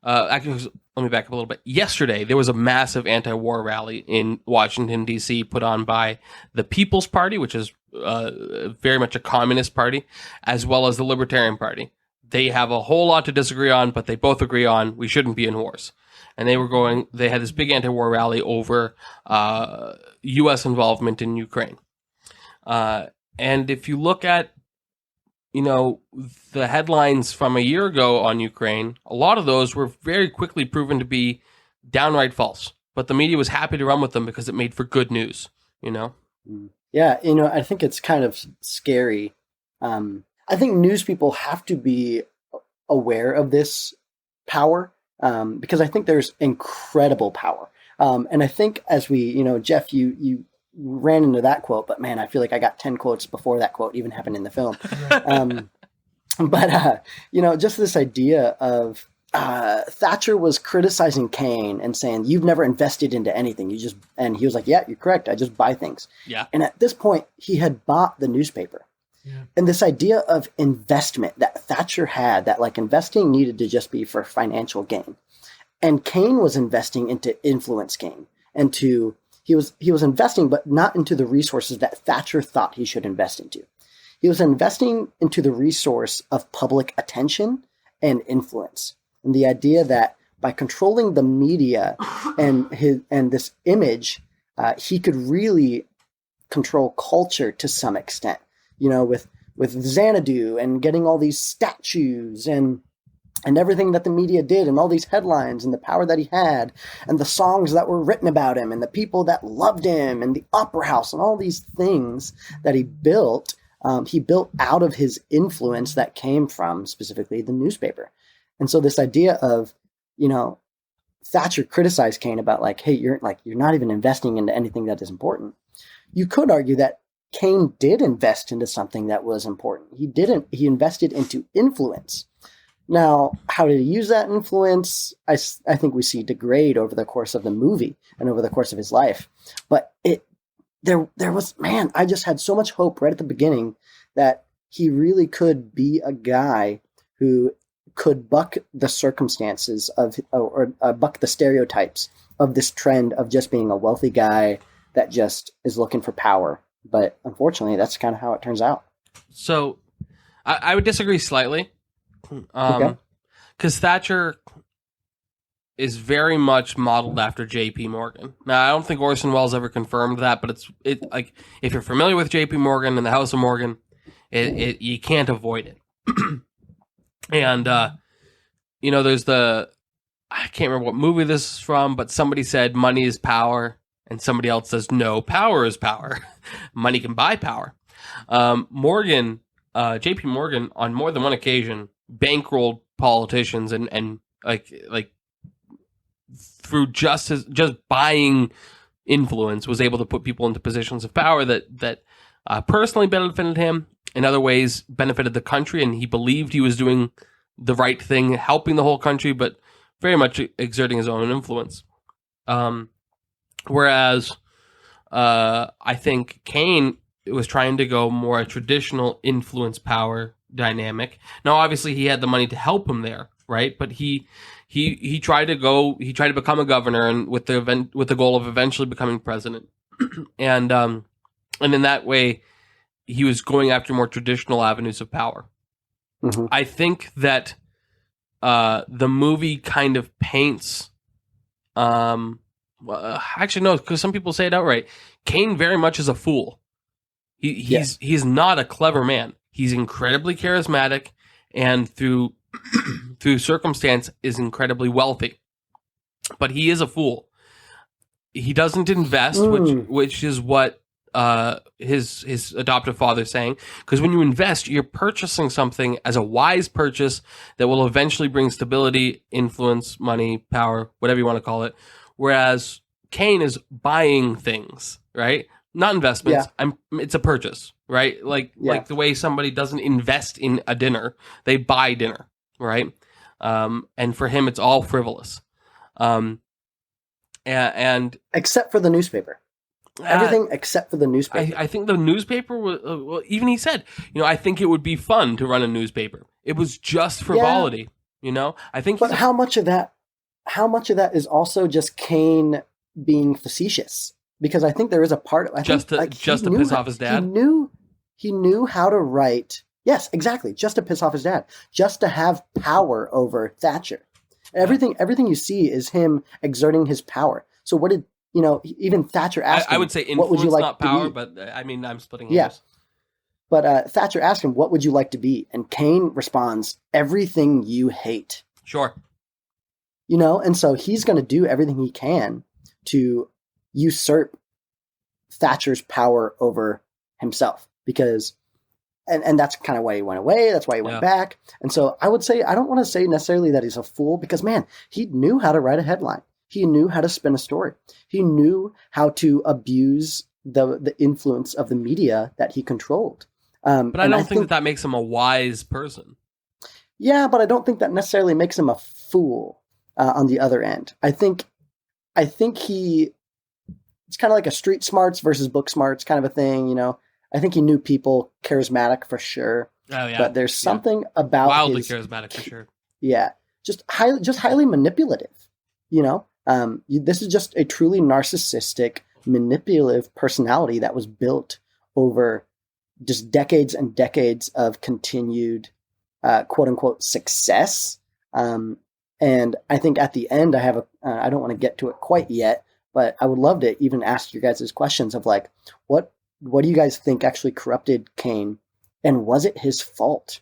actually, let me back up a little bit. Yesterday, there was a massive anti-war rally in Washington, D.C., put on by the People's Party, which is very much a communist party, as well as the Libertarian Party. They have a whole lot to disagree on, but they both agree on we shouldn't be in wars. And they had this big anti-war rally over U.S. involvement in Ukraine. And if you look at, you know, the headlines from a year ago on Ukraine, a lot of those were very quickly proven to be downright false. But the media was happy to run with them because it made for good news, you know? Yeah, you know, I think it's kind of scary. I think news people have to be aware of this power, because I think there's incredible power. And I think as we, you know, Jeff, you ran into that quote, but man, I feel like I got 10 quotes before that quote even happened in the film. But you know, just this idea of Thatcher was criticizing Kane and saying, you've never invested into anything. And he was like, yeah, you're correct. I just buy things. Yeah. And at this point he had bought the newspaper. Yeah. And this idea of investment that Thatcher had, that like investing needed to just be for financial gain. And Kane was investing into influence gain. He was investing, but not into the resources that Thatcher thought he should invest into. He was investing into the resource of public attention and influence. And the idea that by controlling the media and this image, he could really control culture to some extent. You know, with Xanadu and getting all these statues and everything that the media did and all these headlines and the power that he had and the songs that were written about him and the people that loved him and the opera house and all these things that he built out of his influence that came from specifically the newspaper. And so this idea of, you know, Thatcher criticized Kane about like, hey, you're not even investing into anything that is important. You could argue that Kane did invest into something that was important. He invested into influence. Now, how did he use that influence? I think we see degrade over the course of the movie and over the course of his life. But there was, man, I just had so much hope right at the beginning that he really could be a guy who could buck the circumstances or buck the stereotypes of this trend of just being a wealthy guy that just is looking for power. But unfortunately, that's kind of how it turns out. So I would disagree slightly. Okay. Because Thatcher is very much modeled after J.P. Morgan. Now, I don't think Orson Welles ever confirmed that, but it's like, if you're familiar with J.P. Morgan and the House of Morgan, you can't avoid it. And there's I can't remember what movie this is from, but somebody said money is power, and somebody else says no, power is power. Money can buy power. J.P. Morgan, on more than one occasion, bankrolled politicians and like through just buying influence, was able to put people into positions of power that personally benefited him, in other ways benefited the country, and he believed he was doing the right thing, helping the whole country, but very much exerting his own influence. Whereas I think Kane was trying to go more a traditional influence power dynamic. Now, obviously, he had the money to help him there, right? But he tried to become a governor, and with the goal of eventually becoming president. And in that way, he was going after more traditional avenues of power. Mm-hmm. I think that the movie kind of paints. Actually, no, because some people say it outright. Kane very much is a fool. He's not a clever man. He's incredibly charismatic, and through circumstance is incredibly wealthy. But he is a fool. He doesn't invest, which is what his adoptive father's saying. Because when you invest, you're purchasing something as a wise purchase that will eventually bring stability, influence, money, power, whatever you want to call it. Whereas Kane is buying things, right? Not investments. Yeah. It's a purchase, right? Like the way somebody doesn't invest in a dinner, they buy dinner, right? And for him, it's all frivolous. And except for the newspaper. Everything except for the newspaper. I think the newspaper was, well, even he said, I think it would be fun to run a newspaper. It was just frivolity, I think. But how much of that is also just Kane being facetious? Because I think there is a part of just to piss off his dad. He knew how to write. Yes, exactly. Just to piss off his dad. Just to have power over Thatcher. Everything you see is him exerting his power. So what did even Thatcher asked him, I would say influence, what would you like not to power, be? but I'm splitting Yeah. hairs. But Thatcher asked him, what would you like to be? And Kane responds, everything you hate. Sure. And so he's going to do everything he can to usurp Thatcher's power over himself, because and that's kind of why he went away. That's why he went back. And so I would say, I don't want to say necessarily that he's a fool, because man, he knew how to write a headline. He knew how to spin a story. He knew how to abuse the influence of the media that he controlled. But I don't think that makes him a wise person. Yeah, but I don't think that necessarily makes him a fool on the other end. I think it's kind of like a street smarts versus book smarts kind of a thing, I think he knew people, charismatic for sure. Oh yeah. But there's something about wildly charismatic for sure. Yeah. Just highly manipulative, this is just a truly narcissistic, manipulative personality that was built over just decades and decades of continued, quote unquote, success. And I think at the end, I have I don't want to get to it quite yet, but I would love to even ask you guys questions of like, what do you guys think actually corrupted Kane, and was it his fault?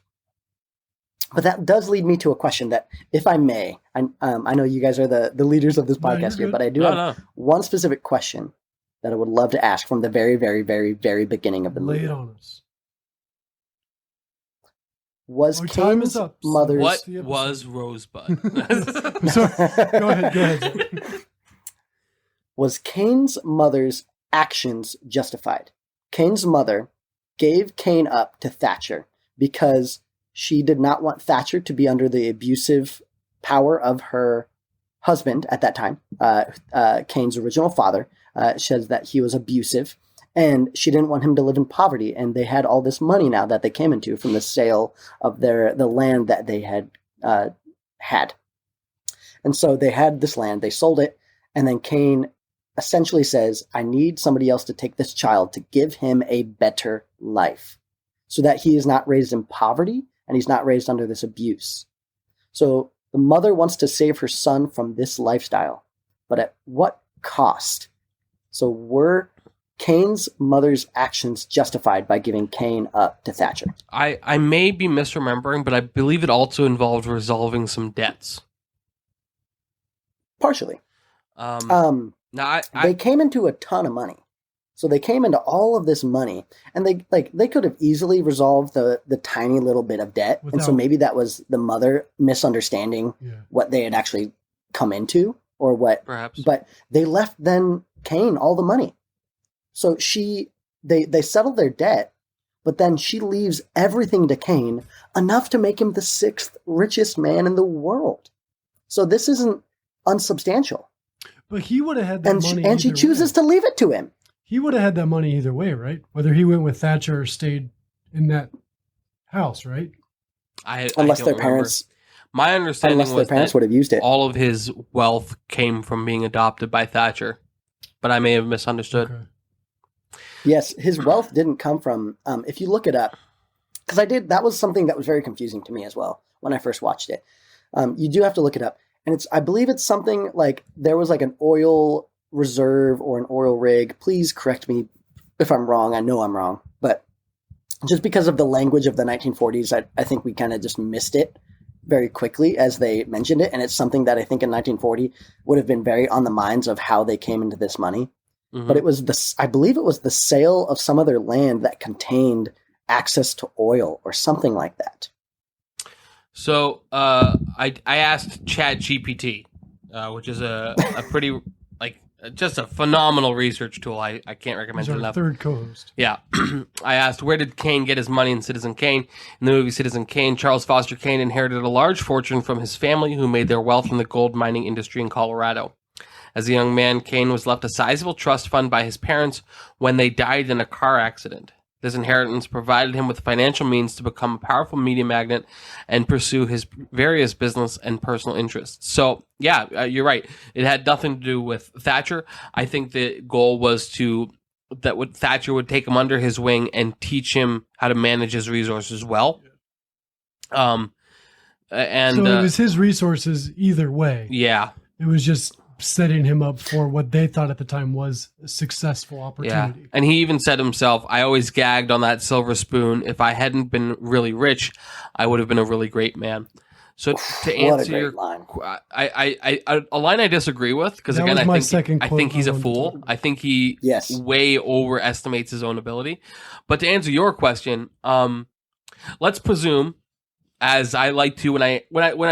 But that does lead me to a question that, if I may, I know you guys are the leaders of this podcast here, but I do have one specific question that I would love to ask from the very, very, very, very beginning of the movie. Lay it on us. Was Kane's mother's... What was Rosebud? I'm sorry. Go ahead. Was Kane's mother's actions justified? Kane's mother gave Kane up to Thatcher because she did not want Thatcher to be under the abusive power of her husband at that time. Kane's original father says that he was abusive, And she didn't want him to live in poverty. And they had all this money now that they came into from the sale of the land that they had had. And so they had this land, they sold it, and then Cain essentially says, I need somebody else to take this child to give him a better life so that he is not raised in poverty and he's not raised under this abuse. So the mother wants to save her son from this lifestyle, but at what cost? So were Cain's mother's actions justified by giving Cain up to Thatcher? I may be misremembering, but I believe it also involved resolving some debts. Partially. Now they came into a ton of money. So they came into all of this money, and they could have easily resolved the tiny little bit of debt. And so maybe that was the mother misunderstanding what they had actually come into, or what. Perhaps. But they left then Cain all the money. So they settled their debt, but then she leaves everything to Cain, enough to make him the 6th richest man in the world. So this isn't unsubstantial. But he would have had that money. And she chooses to leave it to him. He would have had that money either way, right? Whether he went with Thatcher or stayed in that house, right? Unless their parents. My understanding was their parents would have used it. All of his wealth came from being adopted by Thatcher, but I may have misunderstood. Okay. Yes, his wealth didn't come from. If you look it up, because that was something that was very confusing to me as well when I first watched it. You do have to look it up, and I believe it's something like there was like an oil reserve or an oil rig. Please correct me if I'm wrong. I know I'm wrong, but just because of the language of the 1940s, I think we kind of just missed it very quickly as they mentioned it, and it's something that I think in 1940 would have been very on the minds of how they came into this money. Mm-hmm. But it was I believe it was the sale of some of their land that contained access to oil or something like that. So I asked ChatGPT, which is a pretty just a phenomenal research tool. I can't recommend He's it our enough. third co-host. Yeah. I asked, where did Kane get his money in Citizen Kane? In the movie Citizen Kane, Charles Foster Kane inherited a large fortune from his family, who made their wealth in the gold mining industry in Colorado. As a young man, Kane was left a sizable trust fund by his parents when they died in a car accident. This inheritance provided him with financial means to become a powerful media magnate and pursue his various business and personal interests. So, yeah, you're right. It had nothing to do with Thatcher. I think the goal was Thatcher would take him under his wing and teach him how to manage his resources well. So it was his resources either way. Yeah. It was just setting him up for what they thought at the time was a successful opportunity. Yeah. And he even said himself, I always gagged on that silver spoon. If I hadn't been really rich, I would have been a really great man. So to answer your line, a line I disagree with, because again, I think he's a fool. I think he way overestimates his own ability. But to answer your question, let's presume, as I like to when I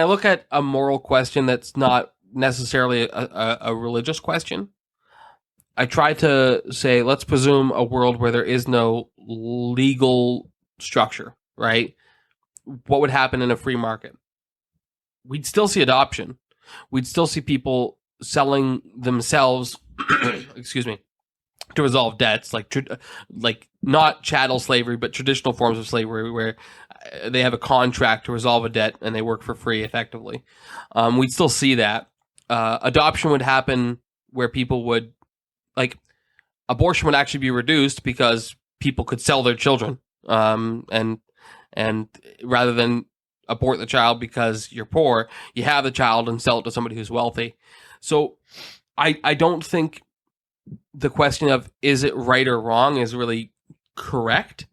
look at a moral question that's not necessarily a religious question, I try to say, let's presume a world where there is no legal structure, right? What would happen in a free market? We'd still see adoption. We'd still see people selling themselves, excuse me, to resolve debts, like not chattel slavery, but traditional forms of slavery where they have a contract to resolve a debt and they work for free effectively. We'd still see that. Adoption would happen where people would, abortion would actually be reduced because people could sell their children, and rather than abort the child because you're poor, you have the child and sell it to somebody who's wealthy. So I don't think the question of is it right or wrong is really correct.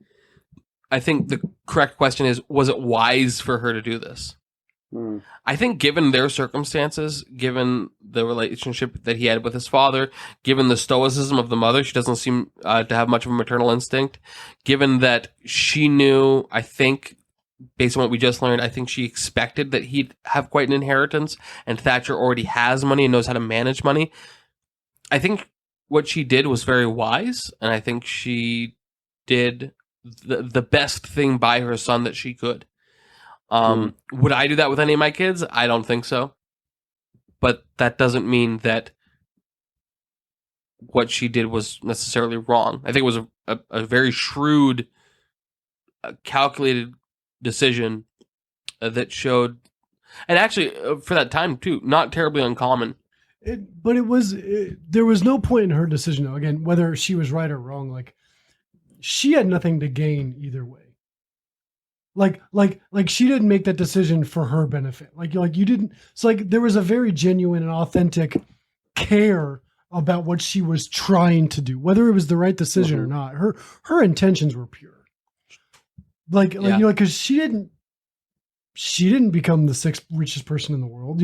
I think the correct question is, was it wise for her to do this? I think given their circumstances, given the relationship that he had with his father, given the stoicism of the mother, she doesn't seem to have much of a maternal instinct, given that she knew, I think, based on what we just learned, I think she expected that he'd have quite an inheritance, and Thatcher already has money and knows how to manage money. I think what she did was very wise, and I think she did the best thing by her son that she could. Would I do that with any of my kids? I don't think so. But that doesn't mean that what she did was necessarily wrong. I think it was a very shrewd, calculated decision that showed, and actually for that time too, not terribly uncommon. But there was no point in her decision though. Again, whether she was right or wrong, like she had nothing to gain either way. Like she didn't make that decision for her benefit. Like you didn't. It's like there was a very genuine and authentic care about what she was trying to do, whether it was the right decision or not. Her intentions were pure. Like because she didn't become the sixth richest person in the world.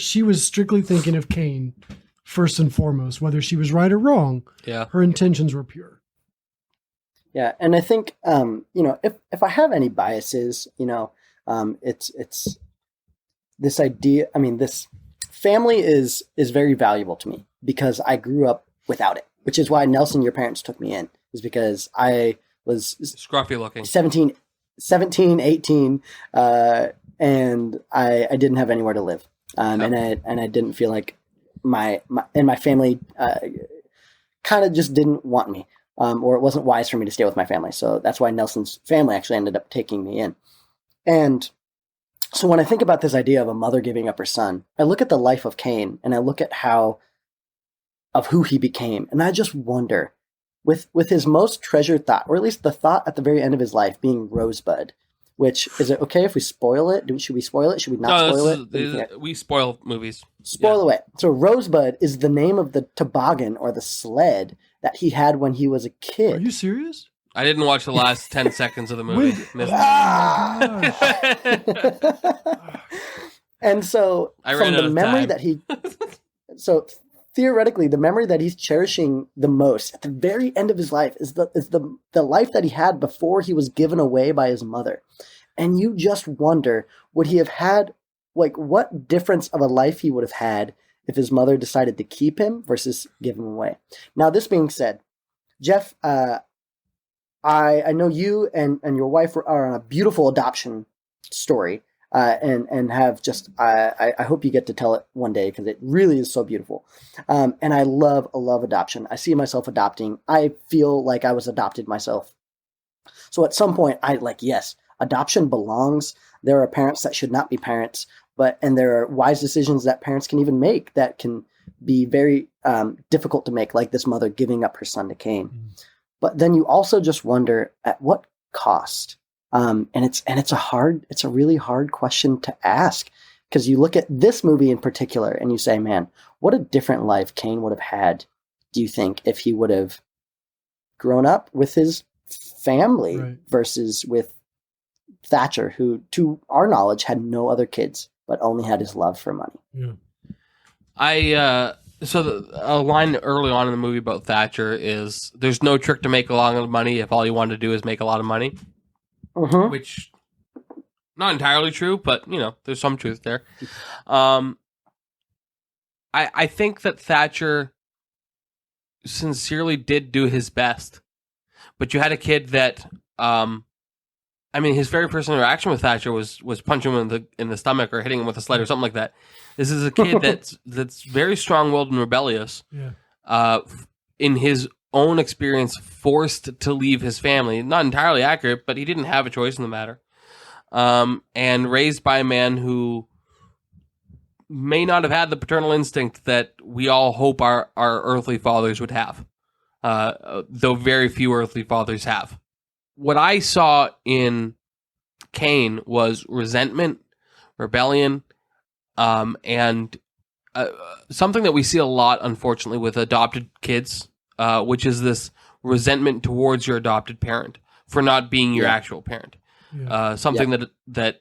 She was strictly thinking of Kane first and foremost, whether she was right or wrong. Yeah, her intentions were pure. Yeah, and I think if I have any biases, it's this idea. I mean, this family is very valuable to me because I grew up without it, which is why Nelson, your parents took me in, is because I was scruffy looking, 17, 18, and I didn't have anywhere to live, and I didn't feel like my family kind of just didn't want me. Or it wasn't wise for me to stay with my family. So that's why Nelson's family actually ended up taking me in. And so when I think about this idea of a mother giving up her son, I look at the life of Kane and I look at of who he became. And I just wonder, with his most treasured thought, or at least the thought at the very end of his life being Rosebud, which, is it okay if we spoil it? Should we spoil it? Should we not spoil it? We spoil movies. Spoil away. So Rosebud is the name of the toboggan or the sled that he had when he was a kid. Are you serious? I didn't watch the last 10 seconds of the movie. And so from the memory that so theoretically, the memory that he's cherishing the most at the very end of his life is the life that he had before he was given away by his mother. And you just wonder, would he have had, like, what difference of a life he would have had if his mother decided to keep him versus give him away. Now, this being said, Jeff, I know you and your wife are on a beautiful adoption story, and have just, I hope you get to tell it one day because it really is so beautiful. And I love adoption. I see myself adopting. I feel like I was adopted myself. So at some point, yes, adoption belongs. There are parents that should not be parents. And there are wise decisions that parents can even make that can be very difficult to make, like this mother giving up her son to Kane. But then you also just wonder at what cost. And it's a really hard question to ask, because you look at this movie in particular and you say, man, what a different life Kane would have had, do you think, if he would have grown up with his family versus with Thatcher, who, to our knowledge, had no other kids, but only had his love for money. Yeah. A line early on in the movie about Thatcher is, there's no trick to make a lot of money if all you want to do is make a lot of money. Which, not entirely true, but, there's some truth there. I think that Thatcher sincerely did do his best. But you had a kid that... his very first interaction with Thatcher was punching him in the stomach or hitting him with a sled or something like that. This is a kid that's very strong-willed and rebellious. Yeah. In his own experience, forced to leave his family. Not entirely accurate, but he didn't have a choice in the matter. And raised by a man who may not have had the paternal instinct that we all hope our earthly fathers would have. Though very few earthly fathers have. What I saw in Kane was resentment, rebellion, and something that we see a lot, unfortunately, with adopted kids, which is this resentment towards your adopted parent for not being your actual parent. Something that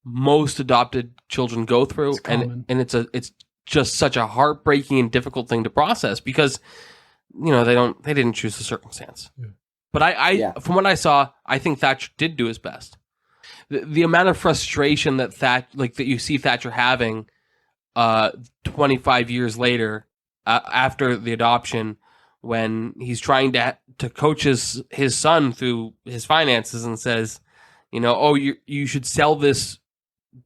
most adopted children go through, and it's just such a heartbreaking and difficult thing to process because they didn't choose the circumstance. Yeah. But from what I saw, I think Thatcher did do his best. The amount of frustration that you see Thatcher having 25 years later after the adoption, when he's trying to coach his son through his finances and says, you should sell this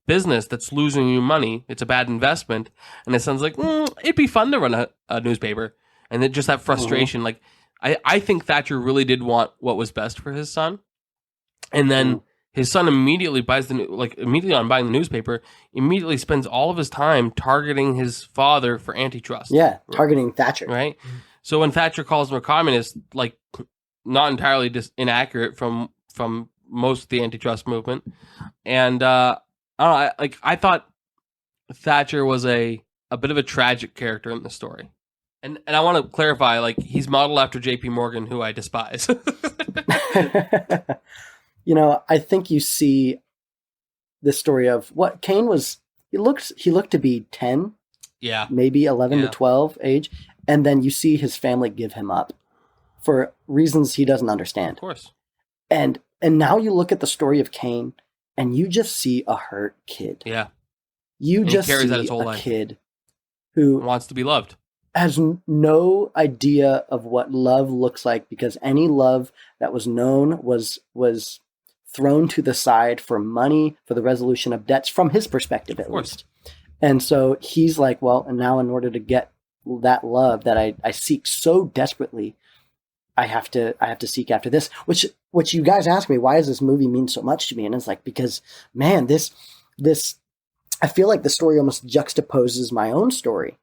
business that's losing you money. It's a bad investment. And his son's like, it'd be fun to run a newspaper. And then just that frustration. Like, I think Thatcher really did want what was best for his son. And then his son immediately immediately on buying the newspaper, immediately spends all of his time targeting his father for antitrust. Yeah, targeting Thatcher. Right? So when Thatcher calls him a communist, like, not entirely just inaccurate from most of the antitrust movement. And I thought Thatcher was a bit of a tragic character in the story. And I want to clarify, like, he's modeled after J.P. Morgan, who I despise. You know, I think you see the story of what Kane was. He looked to be 10, maybe 11 to 12 age, and then you see his family give him up for reasons he doesn't understand. Of course. And now you look at the story of Kane, and you just see a hurt kid. Yeah. You And just he carries see that his whole a life. kid who Wants to be loved. has no idea of what love looks like, because any love that was known was thrown to the side for money, for the resolution of debts, from his perspective at least. And so he's like, well, and now in order to get that love that I seek so desperately, I have to seek after this, which you guys ask me, why does this movie mean so much to me? And it's like, because, man, this I feel like the story almost juxtaposes my own story.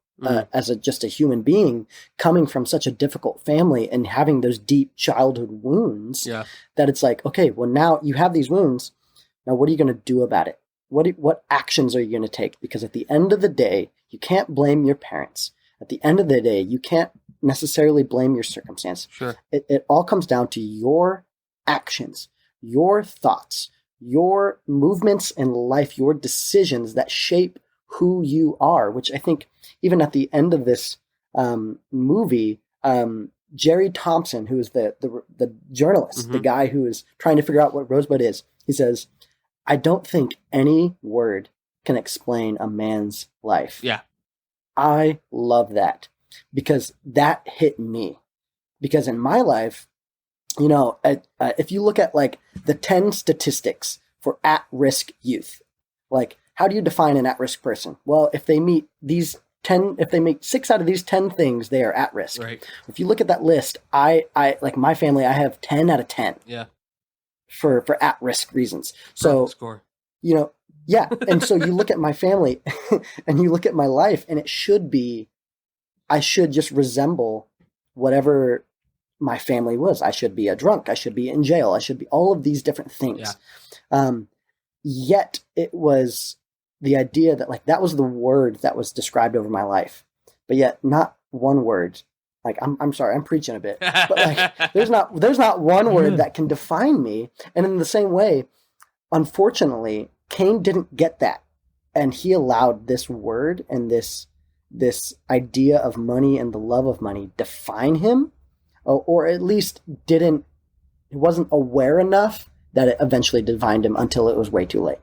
As just a human being coming from such a difficult family and having those deep childhood wounds, that it's like, okay, well, now you have these wounds. Now, what are you going to do about it? What actions are you going to take? Because at the end of the day, you can't blame your parents. At the end of the day, you can't necessarily blame your circumstance. Sure. It all comes down to your actions, your thoughts, your movements in life, your decisions that shape who you are, which I think even at the end of this movie, Jerry Thompson, who is the journalist, the guy who is trying to figure out what Rosebud is, he says, I don't think any word can explain a man's life. Yeah. I love that, because that hit me. Because in my life, you know, if you look at like the 10 statistics for at-risk youth, like, how do you define an at-risk person? Well, if they meet these 10, if they make 6 out of these 10 things, they are at risk. Right. If you look at that list, I like my family, I have 10 out of 10. Yeah. For at-risk reasons. So, Perfect score. You know, yeah. And so you look at my family and you look at my life, and it should be, I should just resemble whatever my family was. I should be a drunk. I should be in jail. I should be all of these different things. Yeah. Yet it was the idea that, like, that was the word that was described over my life, but yet not one word. Like, I'm sorry, I'm preaching a bit, but like, there's not one word that can define me. And in the same way, unfortunately, Kane didn't get that. And he allowed this word and this idea of money and the love of money define him, or at least he wasn't aware enough that it eventually defined him until it was way too late.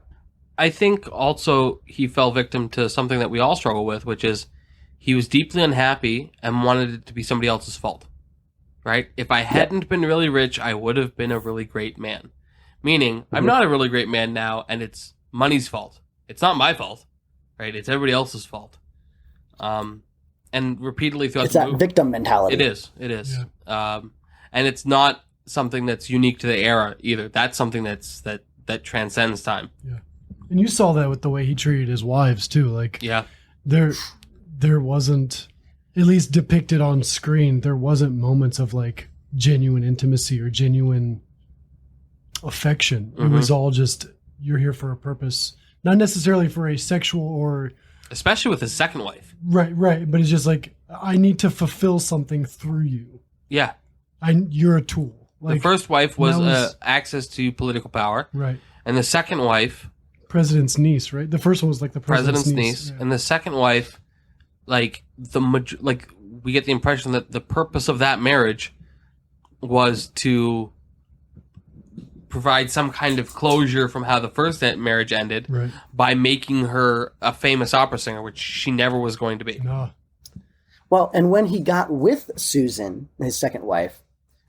I think also he fell victim to something that we all struggle with, which is he was deeply unhappy and wanted it to be somebody else's fault, right? If I hadn't been really rich, I would have been a really great man. Meaning, I'm not a really great man now, and it's money's fault. It's not my fault, right? It's everybody else's fault. And repeatedly throughout it's the that movie, victim mentality. It is. Yeah. And it's not something that's unique to the era either. That's something that transcends time. Yeah. And you saw that with the way he treated his wives too. Like, yeah, there wasn't, at least depicted on screen, there wasn't moments of like genuine intimacy or genuine affection. It was all just, you're here for a purpose, not necessarily for a sexual or, especially with his second wife. Right. But it's just like, I need to fulfill something through you. Yeah. You're a tool. Like, the first wife was access to political power. Right. And the second wife, president's niece, right? The first one was like the president's niece. Yeah. And the second wife, like we get the impression that the purpose of that marriage was to provide some kind of closure from how the first marriage ended, right, by making her a famous opera singer, which she never was going to be. No. Well, and when he got with Susan, his second wife,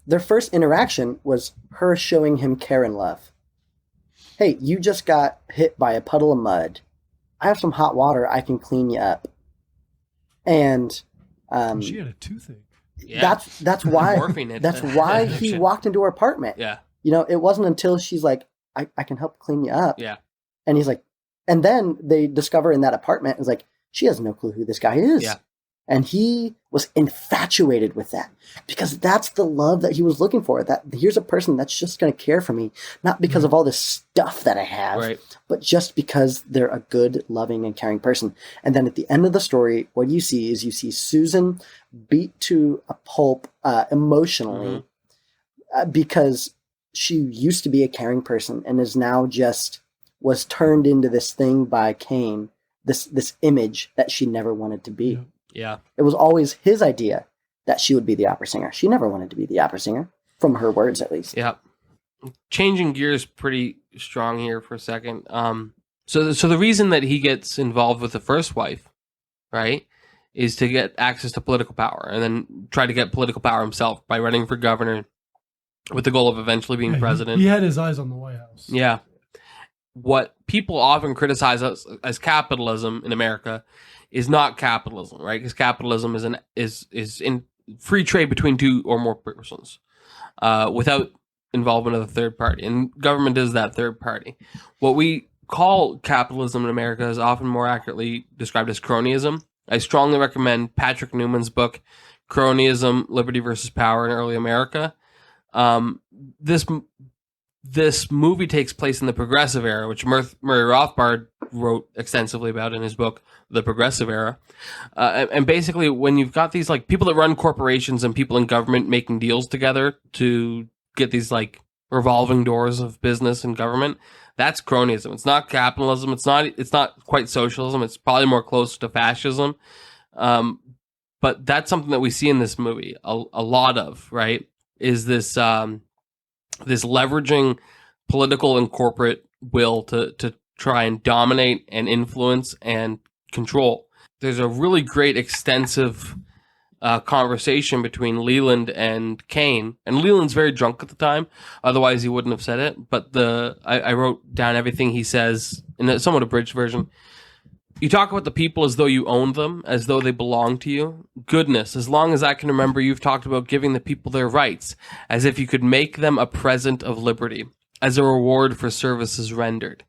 their first interaction was her showing him care and love. hey, you just got hit by a puddle of mud. I have some hot water. I can clean you up. And she had a toothache. Yeah. that's why Morphine that's why he walked into her apartment. Yeah. It wasn't until she's like, I can help clean you up. Yeah. And he's like, and then they discover in that apartment, it's like, she has no clue who this guy is. Yeah. And he was infatuated with that because that's the love that he was looking for. That here's a person that's just going to care for me, not because of all this stuff that I have, Right. but just because they're a good, loving, and caring person. And then at the end of the story, what you see is Susan beat to a pulp emotionally because she used to be a caring person and is now was turned into this thing by Kane, this image that she never wanted to be. Yeah. It was always his idea that she would be the opera singer. She never wanted to be the opera singer, from her words at least. Yeah. Changing gears pretty strong here for a second. So the reason that he gets involved with the first wife, right, is to get access to political power and then try to get political power himself by running for governor with the goal of eventually being president. He had his eyes on the White House. Yeah. What people often criticize as capitalism in America is not capitalism, right? Because capitalism is in free trade between two or more persons, without involvement of the third party, and government is that third party. What we call capitalism in America is often more accurately described as cronyism. I strongly recommend Patrick Newman's book, Cronyism: Liberty versus Power in Early America. This movie takes place in the Progressive Era, which Murray Rothbard wrote extensively about in his book, The Progressive Era. And basically, when you've got these like people that run corporations and people in government making deals together to get these like revolving doors of business and government, that's cronyism. It's not capitalism. It's not quite socialism. It's probably more close to fascism. But that's something that we see in this movie a lot of, right? Is this this leveraging political and corporate will to try and dominate and influence and control. There's a really great extensive conversation between Leland and Kane, and Leland's very drunk at the time, otherwise he wouldn't have said it, but I wrote down everything he says in a somewhat abridged version. You talk about the people as though you own them, as though they belong to you. Goodness, as long as I can remember, you've talked about giving the people their rights, as if you could make them a present of liberty, as a reward for services rendered.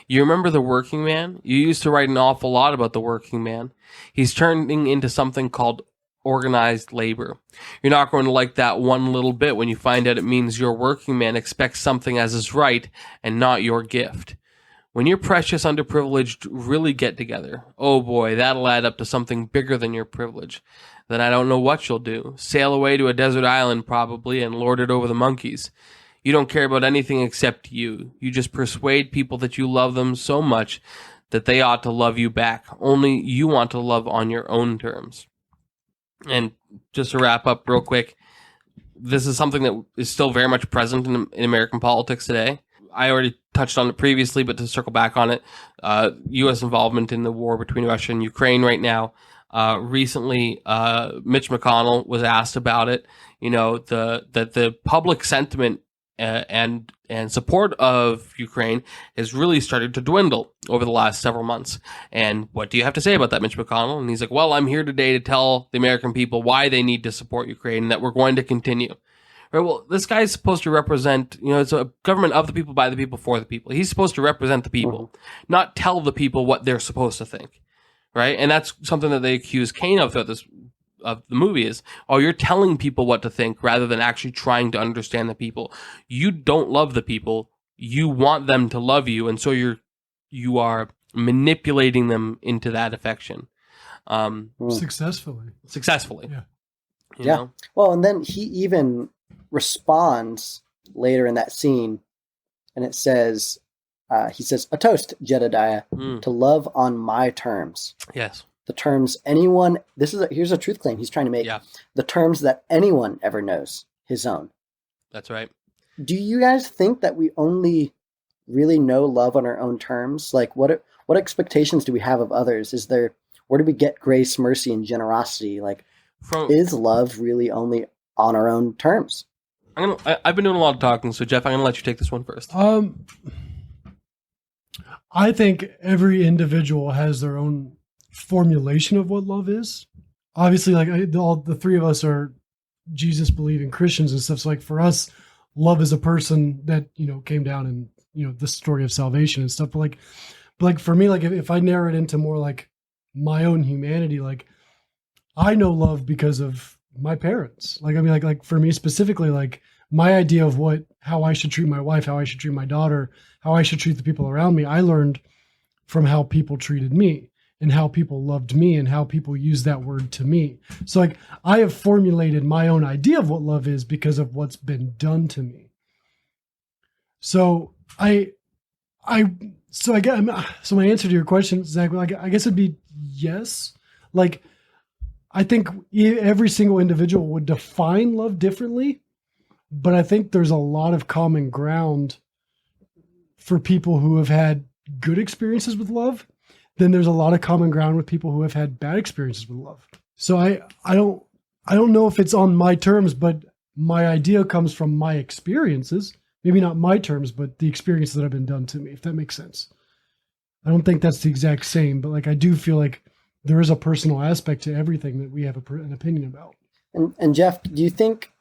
You remember the working man? You used to write an awful lot about the working man. He's turning into something called organized labor. You're not going to like that one little bit when you find out it means your working man expects something as his right and not your gift. When your precious underprivileged really get together, oh boy, that'll add up to something bigger than your privilege. Then I don't know what you'll do. Sail away to a desert island probably and lord it over the monkeys. You don't care about anything except you. You just persuade people that you love them so much that they ought to love you back. Only you want to love on your own terms. And just to wrap up real quick, this is something that is still very much present in American politics today. I already touched on it previously, but to circle back on it, U.S. involvement in the war between Russia and Ukraine right now. Recently, Mitch McConnell was asked about it. You know, the public sentiment and support of Ukraine has really started to dwindle over the last several months. And what do you have to say about that, Mitch McConnell? And he's like, well, I'm here today to tell the American people why they need to support Ukraine and that we're going to continue. Right, well, this guy's supposed to represent, it's a government of the people, by the people, for the people. He's supposed to represent the people, not tell the people what they're supposed to think, right? And that's something that they accuse Kane of throughout of the movie is, you're telling people what to think rather than actually trying to understand the people. You don't love the people. You want them to love you, and so you are manipulating them into that affection. Successfully. Yeah. You Yeah. know? Well, and then he even responds later in that scene, and it says, he says, "A toast, Jedediah, to love on my terms." Yes. The terms anyone, here's a truth claim he's trying to make. Yeah. The terms that anyone ever knows, his own. That's right. Do you guys think that we only really know love on our own terms? Like, what expectations do we have of others? Where do we get grace, mercy, and generosity? Like, is love really only on our own terms? I've been doing a lot of talking, so Jeff, I'm going to let you take this one first. I think every individual has their own formulation of what love is. Obviously, like all the three of us are Jesus believing Christians and stuff. So like for us, love is a person that, came down and, the story of salvation and stuff. But like for me, like if I narrow it into more like my own humanity, like I know love because of my parents. Like, I mean, like for me specifically, like my idea of how I should treat my wife, how I should treat my daughter, how I should treat the people around me, I learned from how people treated me and how people loved me and how people use that word to me. So like I have formulated my own idea of what love is because of what's been done to me. So so my answer to your question, Zach, like, I guess it'd be yes. Like, I think every single individual would define love differently, but I think there's a lot of common ground for people who have had good experiences with love. Then there's a lot of common ground with people who have had bad experiences with love. So I don't know if it's on my terms, but my idea comes from my experiences. Maybe not my terms, but the experiences that have been done to me, if that makes sense. I don't think that's the exact same, but like I do feel like there is a personal aspect to everything that we have an opinion about. And Jeff, do you think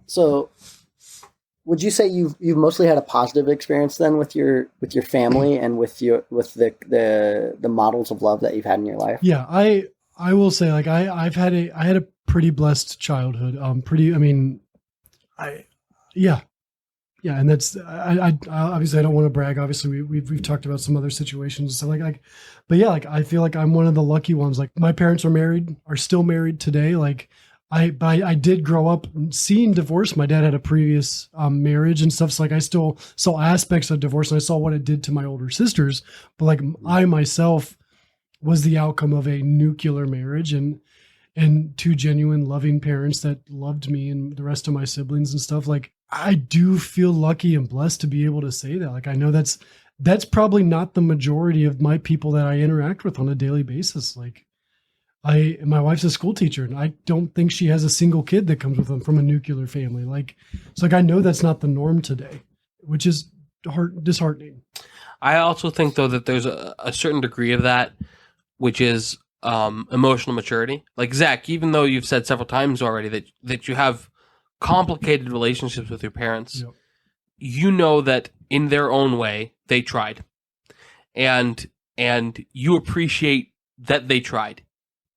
so? Would you say you've mostly had a positive experience then with your family and with the models of love that you've had in your life? Yeah, I will say like I had a pretty blessed childhood. Yeah, and that's I obviously I don't want to brag. Obviously, we've talked about some other situations, so but yeah, like I feel like I'm one of the lucky ones. Like my parents are still married today. Like I did grow up seeing divorce. My dad had a previous marriage and stuff. So like I still saw aspects of divorce, and I saw what it did to my older sisters. But like I myself was the outcome of a nuclear marriage and two genuine loving parents that loved me and the rest of my siblings and stuff. Like I do feel lucky and blessed to be able to say that. Like I know that's probably not the majority of my people that I interact with on a daily basis. Like my wife's a school teacher and I don't think she has a single kid that comes with them from a nuclear family. Like, it's like, I know that's not the norm today, which is disheartening. I also think though that there's a certain degree of that, which is emotional maturity. Like Zach, even though you've said several times already that you have complicated relationships with your parents, Yep. You know that in their own way they tried, and you appreciate that they tried.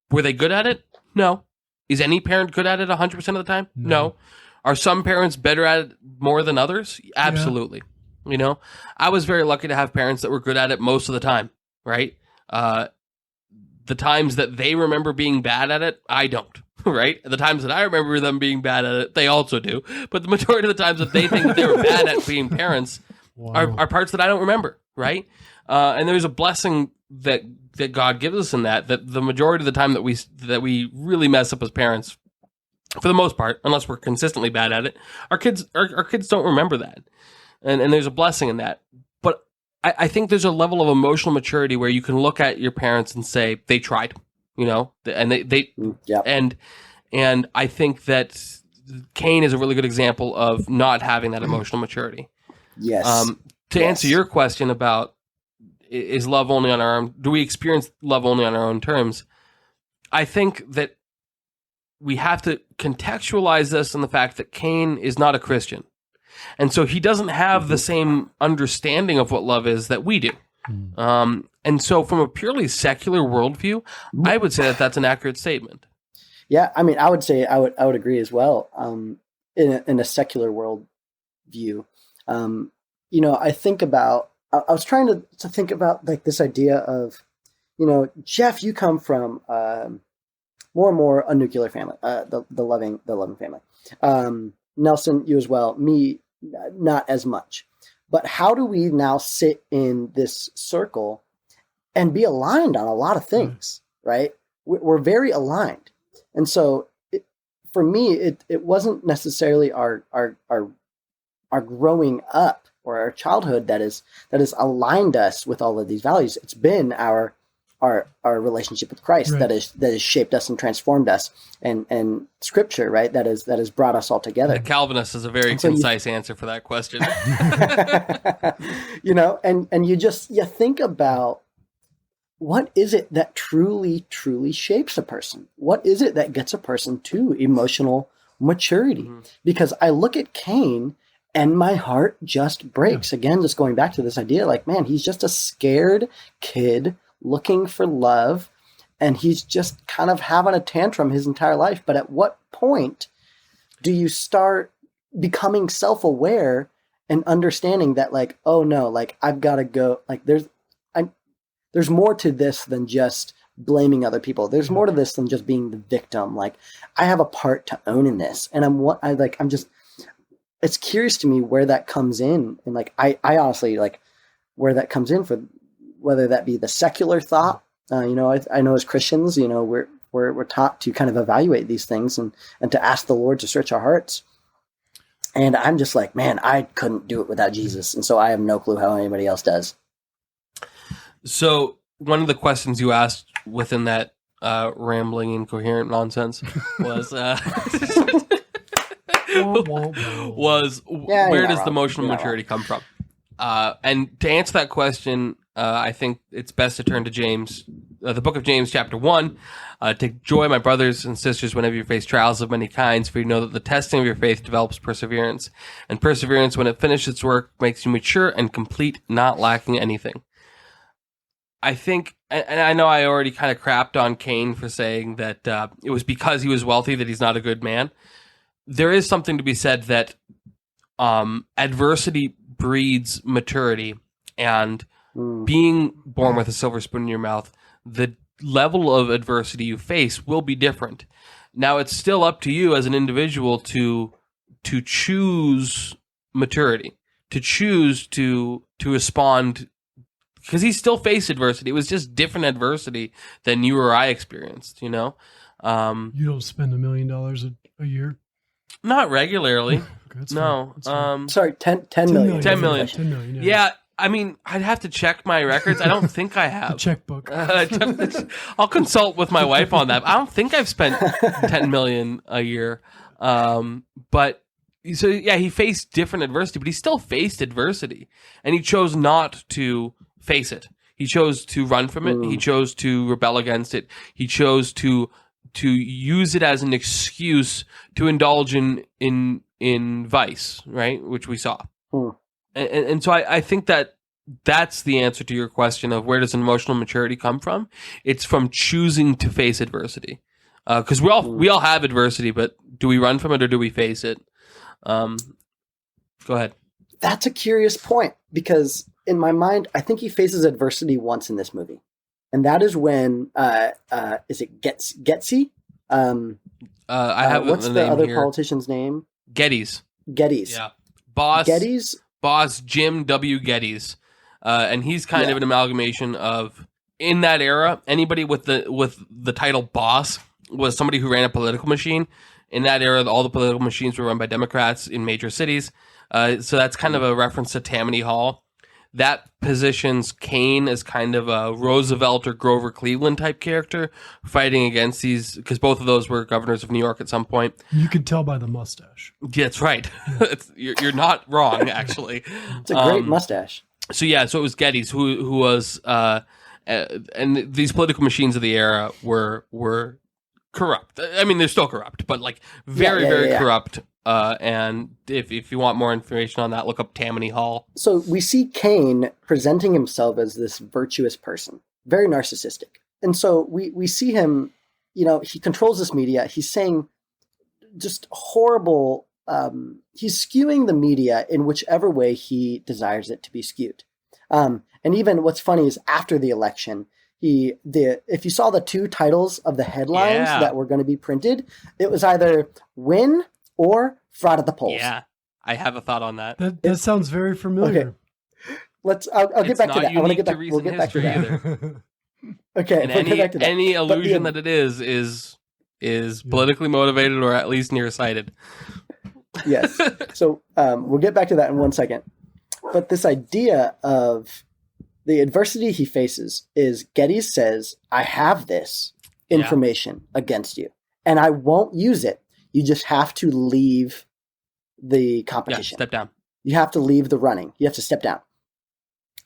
Were they good at it? No. Is any parent good at it 100% of the time? No. Are some parents better at it more than others? Absolutely. Yeah. You know, I was very lucky to have parents that were good at it most of the time, right? The times that they remember being bad at it, I don't, right? The times that I remember them being bad at it, they also do. But the majority of the times that they think that they were bad at being parents are parts that I don't remember, right? And there's a blessing that God gives us in that the majority of the time that we really mess up as parents, for the most part, unless we're consistently bad at it, our kids don't remember that. And there's a blessing in that. But I think there's a level of emotional maturity where you can look at your parents and say, they tried, you know, and they Yep. and I think that Kane is a really good example of not having that emotional maturity. Yes. To answer your question about is love only on our own, do we experience love only on our own terms? I think that we have to contextualize this in the fact that Kane is not a Christian. And so he doesn't have the same understanding of what love is that we do. And so from a purely secular worldview, I would say that that's an accurate statement. Yeah, I mean, I would say I would agree as well. In a secular world view, you know, I think about. I was trying to think about like this idea of, you know, Jeff, you come from more and more a nuclear family, the loving family. Nelson, you as well. Me, not as much. But how do we now sit in this circle and be aligned on a lot of things, right? We're very aligned. And so for me, it wasn't necessarily our growing up or our childhood that has aligned us with all of these values. It's been our our relationship with Christ Right. that has shaped us and transformed us, and Scripture, right, that has brought us all together. The Calvinist is a very so concise answer for that question. And you think about, what is it that truly shapes a person? What is it that gets a person to emotional maturity? Because I look at Cain and my heart just breaks. Again, just going back to this idea, like, man, he's just a scared kid looking for love, and he's just kind of having a tantrum his entire life. But at what point do you start becoming self-aware and understanding that, like, oh no, like, I've got to go, like, there's more to this than just blaming other people. There's more to this than just being the victim. Like, I have a part to own in this, and it's curious to me where that comes in. And like, I honestly, like, where that comes in, for whether that be the secular thought, I know as Christians, we're taught to kind of evaluate these things and to ask the Lord to search our hearts. And I'm just like, man, I couldn't do it without Jesus. And so I have no clue how anybody else does. So one of the questions you asked within that rambling, incoherent nonsense was where does the emotional maturity come from? And to answer that question, I think it's best to turn to James, the book of James, chapter 1. Take joy, my brothers and sisters, whenever you face trials of many kinds, for you know that the testing of your faith develops perseverance. And perseverance, when it finishes its work, makes you mature and complete, not lacking anything. I think, and I know I already kind of crapped on Cain for saying that it was because he was wealthy that he's not a good man. There is something to be said that adversity breeds maturity, and being born with a silver spoon in your mouth, the level of adversity you face will be different. Now, it's still up to you as an individual to choose maturity, to choose to respond, because he still faced adversity. It was just different adversity than you or I experienced, You don't spend $1 million a year? Not regularly. Okay, no. Sorry, 10 million. 10 million. 10 million, Yeah, I mean, I'd have to check my records. I don't think I have. The checkbook. I'll consult with my wife on that. I don't think I've spent 10 million a year. But so yeah, he faced different adversity, but he still faced adversity, and he chose not to face it. He chose to run from it. He chose to rebel against it. He chose to use it as an excuse to indulge in vice, right? Which we saw. And so I think that that's the answer to your question of where does emotional maturity come from? It's from choosing to face adversity. Because we all have adversity, but do we run from it or do we face it? Go ahead. That's a curious point, because in my mind, I think he faces adversity once in this movie. And that is when, is it Getzy? I have what's the the name other here. politician's name? Geddes. Yeah. Boss Jim W. Geddes. And he's kind of an amalgamation of, in that era, anybody with the title boss was somebody who ran a political machine. In that era, all the political machines were run by Democrats in major cities. So that's kind of a reference to Tammany Hall. That positions Cain as kind of a Roosevelt or Grover Cleveland type character fighting against these, because both of those were governors of New York at some point. You could tell by the mustache. Yeah, that's right. You're not wrong, actually. It's a great mustache. So it was Geddes who was, and these political machines of the era were corrupt. I mean, they're still corrupt, but like very corrupt. And if you want more information on that, look up Tammany Hall. So we see Cain presenting himself as this virtuous person, very narcissistic. And so we see him, he controls this media. He's saying just horrible, he's skewing the media in whichever way he desires it to be skewed. And even what's funny is after the election, if you saw the two titles of the headlines that were going to be printed, it was either win or fraud at the polls. Yeah, I have a thought on that. That sounds very familiar. Okay. I'll get back to that. I want to get back. We'll get back to that. Either. Okay. And we'll get back to that. any illusion that it is politically motivated or at least nearsighted. Yes. So we'll get back to that in 1 second. But this idea of the adversity he faces is Geddes says, I have this information against you, and I won't use it. You just have to leave the competition. Step down. You have to leave the running. You have to step down.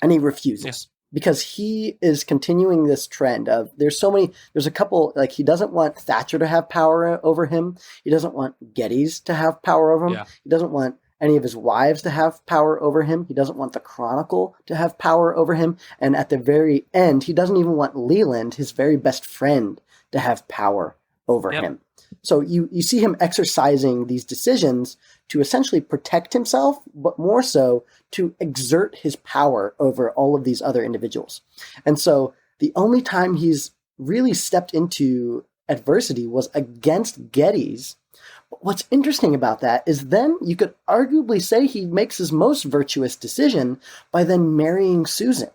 And he refuses because he is continuing this trend of there's a couple, like he doesn't want Thatcher to have power over him. He doesn't want Geddes to have power over him. Yeah. He doesn't want any of his wives to have power over him. He doesn't want the Chronicle to have power over him. And at the very end, he doesn't even want Leland, his very best friend, to have power over him. So you see him exercising these decisions to essentially protect himself, but more so to exert his power over all of these other individuals. And so the only time he's really stepped into adversity was against Geddes. But what's interesting about that is then you could arguably say he makes his most virtuous decision by then marrying Susan.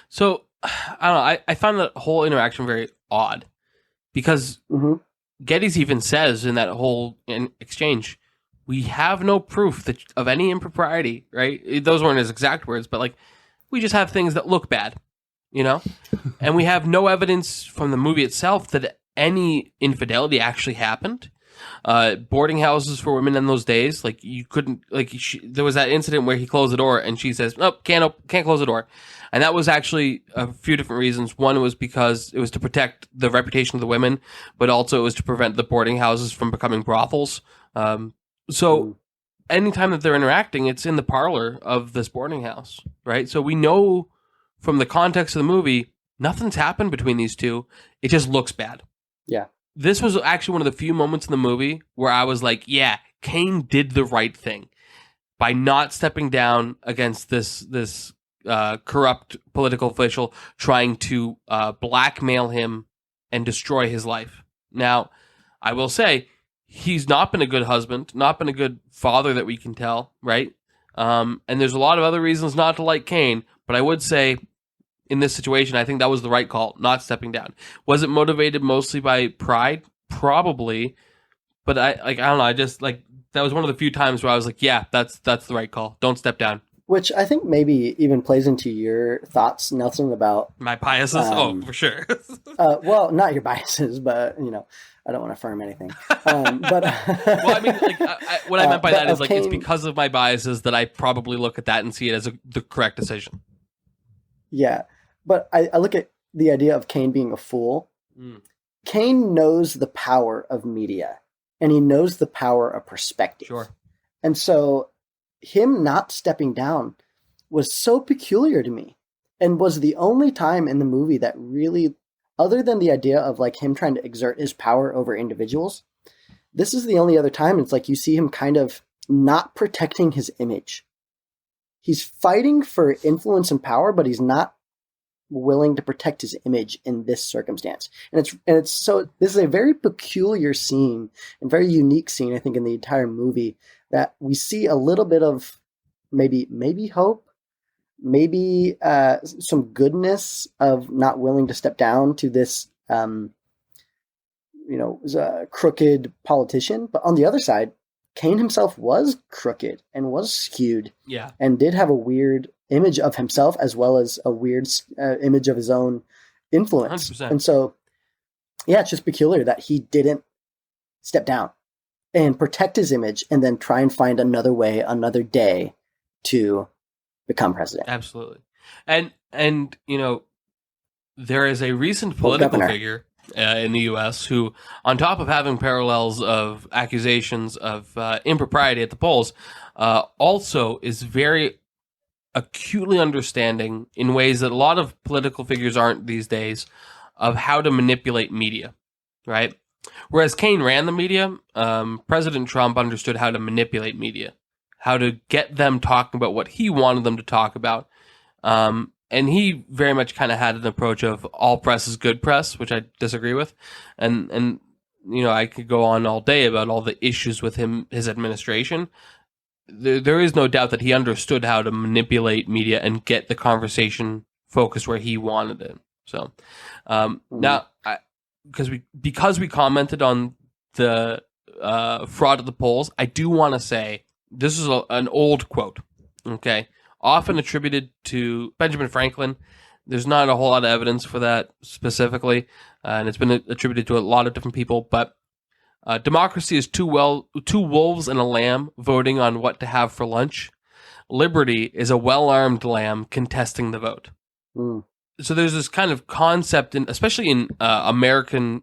So, I don't know, I found that whole interaction very odd because Geddes even says in that whole exchange, we have no proof of any impropriety, right? Those weren't his exact words, but like, we just have things that look bad, you know? And we have no evidence from the movie itself that any infidelity actually happened. Boarding houses for women in those days, like you couldn't, like there was that incident where he closed the door and she says, nope, can't close the door. And that was actually a few different reasons. One was because it was to protect the reputation of the women, but also it was to prevent the boarding houses from becoming brothels. So anytime that they're interacting, it's in the parlor of this boarding house, right? So we know from the context of the movie, nothing's happened between these two. It just looks bad. Yeah. This was actually one of the few moments in the movie where I was like, yeah, Kane did the right thing by not stepping down against this corrupt political official trying to blackmail him and destroy his life. Now, I will say, he's not been a good husband, not been a good father that we can tell, right? And there's a lot of other reasons not to like Kane, but I would say in this situation, I think that was the right call, not stepping down. Was it motivated mostly by pride? Probably. But I don't know, I just like, that was one of the few times where I was like, yeah, that's the right call. Don't step down. Which I think maybe even plays into your thoughts, Nelson, about my biases. For sure. Well, not your biases, but I don't want to affirm anything. But well, I mean, like, what I meant by that is like Kane, it's because of my biases that I probably look at that and see it as the correct decision. Yeah, but I look at the idea of Kane being a fool. Kane knows the power of media, and he knows the power of perspective. Sure. And so him not stepping down was so peculiar to me, and was the only time in the movie that really, other than the idea of like him trying to exert his power over individuals, this is the only other time it's like you see him kind of not protecting his image. He's fighting for influence and power, but he's not willing to protect his image in this circumstance. And it's so, this is a very peculiar scene and very unique scene, I think, in the entire movie, that we see a little bit of maybe hope, maybe some goodness of not willing to step down to this, crooked politician. But on the other side, Kane himself was crooked and was skewed, and did have a weird image of himself as well as a weird image of his own influence. 100%. And so, yeah, it's just peculiar that he didn't step down and protect his image and then try and find another way, another day to become president. Absolutely. And there is a recent political figure in the U.S. who, on top of having parallels of accusations of impropriety at the polls, also is very acutely understanding in ways that a lot of political figures aren't these days of how to manipulate media, right? Whereas Kane ran the media, President Trump understood how to manipulate media, how to get them talking about what he wanted them to talk about. And he very much kind of had an approach of all press is good press, which I disagree with. And I could go on all day about all the issues with his administration. There is no doubt that he understood how to manipulate media and get the conversation focused where he wanted it. So now, because we commented on the fraud at the polls, I do want to say this is an old quote. Okay, often attributed to Benjamin Franklin. There's not a whole lot of evidence for that specifically, and it's been attributed to a lot of different people. But democracy is two wolves and a lamb voting on what to have for lunch. Liberty is a well-armed lamb contesting the vote. Mm. So there's this kind of concept, especially in American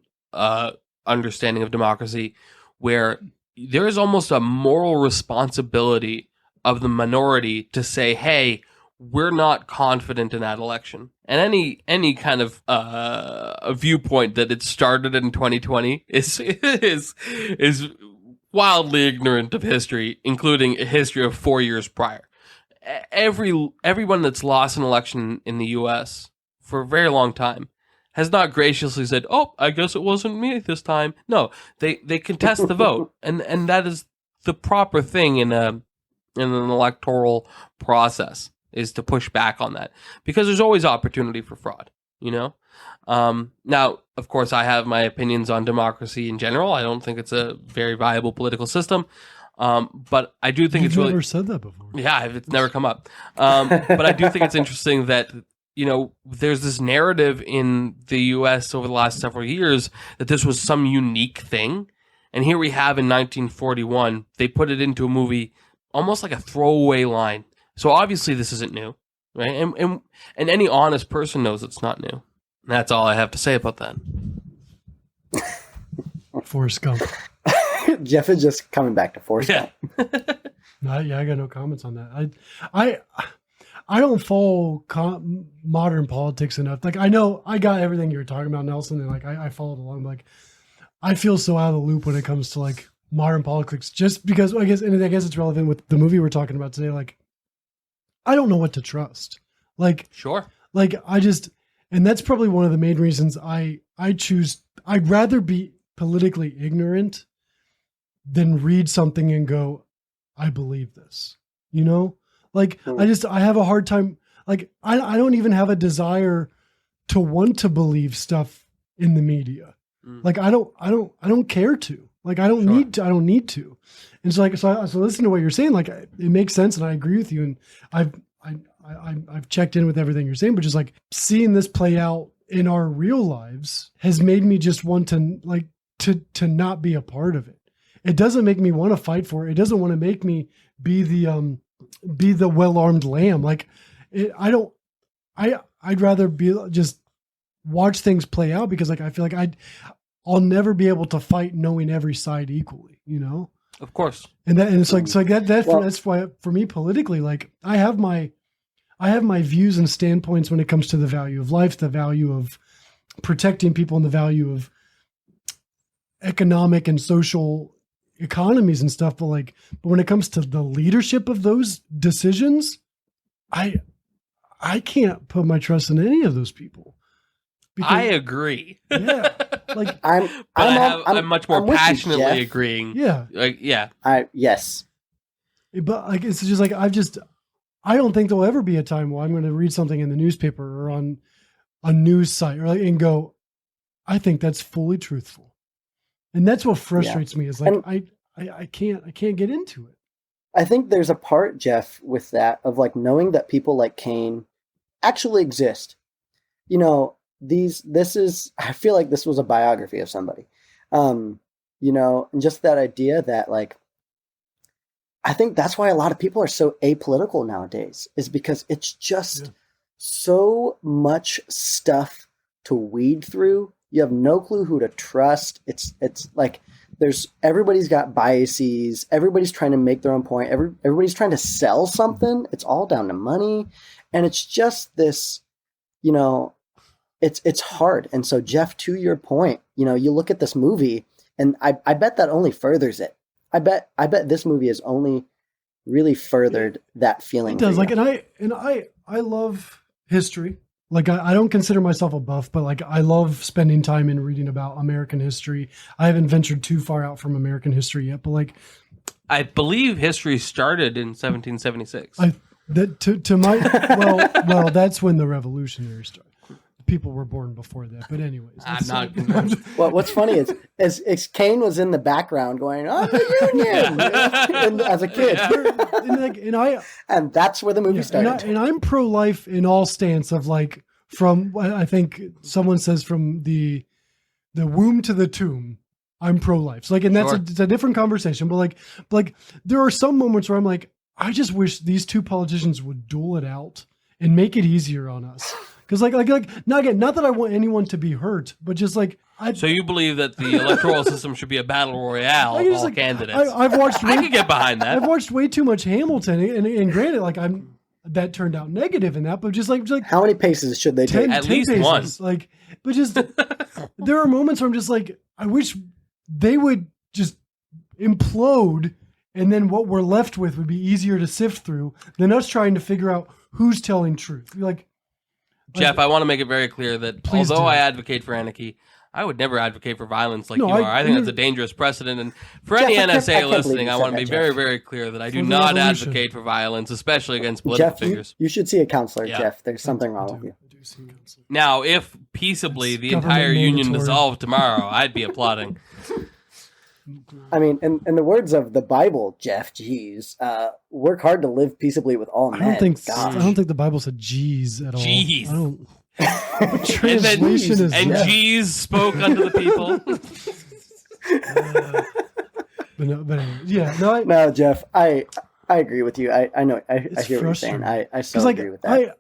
understanding of democracy, where there is almost a moral responsibility of the minority to say, hey, we're not confident in that election. And any kind of a viewpoint that it started in 2020 is wildly ignorant of history, including a history of 4 years prior. Everyone that's lost an election in the U.S. for a very long time has not graciously said, "Oh, I guess it wasn't me this time." No, they contest the vote, and that is the proper thing in an electoral process, is to push back on that, because there's always opportunity for fraud. Now, of course, I have my opinions on democracy in general. I don't think it's a very viable political system. But I do think You've it's really... never said that before. Yeah, it's never come up. But I do think it's interesting that, there's this narrative in the U.S. over the last several years that this was some unique thing. And here we have in 1941, they put it into a movie almost like a throwaway line. So obviously this isn't new, right? And any honest person knows it's not new. And that's all I have to say about that. Forrest Gump. Jeff is just coming back to Forrest Gump. I got no comments on that. I don't follow modern politics enough. Like, I know I got everything you were talking about, Nelson, and like I followed along. Like, I feel so out of the loop when it comes to like modern politics, just because I guess it's relevant with the movie we're talking about today. Like, I don't know what to trust. Like, sure. Like, and that's probably one of the main reasons I'd rather be politically ignorant than read something and go, I believe this, like, I have a hard time. Like, I don't even have a desire to want to believe stuff in the media. Like, I don't care to, like, I don't need to. And so like, so listen to what you're saying. Like, it makes sense. And I agree with you. And I've checked in with everything you're saying, but just like seeing this play out in our real lives has made me just want to like, to not be a part of it. It doesn't make me want to fight for it. It doesn't want to make me be the well-armed lamb. Like, I'd rather just watch things play out, because like, I feel like I'll never be able to fight knowing every side equally, Of course. And it's like, so like that's why for me politically, like I have my views and standpoints when it comes to the value of life, the value of protecting people, and the value of economic and social economies and stuff. But when it comes to the leadership of those decisions, I can't put my trust in any of those people. I agree. Yeah. Like, I'm much more passionately agreeing. Yeah. Like, yeah. Yes. But like, it's just like, I don't think there'll ever be a time where I'm going to read something in the newspaper or on a news site and go, I think that's fully truthful. And that's what frustrates me, is like, I can't get into it. I think there's a part, Jeff, with that of like knowing that people like Kane actually exist. I feel like this was a biography of somebody, and just that idea that like, I think that's why a lot of people are so apolitical nowadays, is because it's just so much stuff to weed through. You have no clue who to trust. It's like everybody's got biases. Everybody's trying to make their own point. Everybody's trying to sell something. It's all down to money. And it's just this, it's hard. And so, Jeff, to your point, you look at this movie, and I bet that only furthers it. I bet this movie has only really furthered that feeling. It does. Like, and I love history. Like, I don't consider myself a buff, but like, I love spending time in reading about American history. I haven't ventured too far out from American history yet, but like, I believe history started in 1776. Well, that's when the Revolutionary started. people were born before that. But anyways, I'm not convinced. Well, what's funny is Kane was in the background going, "I'm the Union," and as a kid, and that's where the movie started. And I'm pro-life in all stance of like from I think someone says from the womb to the tomb. I'm pro-life. So like, and that's it's a different conversation. But like there are some moments where I'm like, I just wish these two politicians would duel it out and make it easier on us. Because like not that I want anyone to be hurt, but just like So you believe that the electoral system should be a battle royale of all candidates? I've watched. I could get behind that. I've watched way too much Hamilton, and granted, like that turned out negative in that, but just like how many paces should they take? At least paces. one. Like, but just there are moments where I'm just like, I wish they would just implode, and then what we're left with would be easier to sift through than us trying to figure out who's telling truth. Like. Jeff, I want to make it very clear that although I advocate for anarchy, I would never advocate for violence like you are. I think that's a dangerous precedent. And for any NSA listening, I want to be very, very clear that I do not advocate for violence, especially against political figures. You should see a counselor, Jeff. There's something wrong with you. Now, if peacefully the entire union dissolved tomorrow, I'd be applauding. I mean, in the words of the Bible, Jeff, geez, work hard to live peaceably with all men. I don't think the Bible said "geez" at all. Jeez. I don't. What translation is and that? Jeez spoke unto the people. No, Jeff, I agree with you. I know. I hear what you're saying. I so agree with that.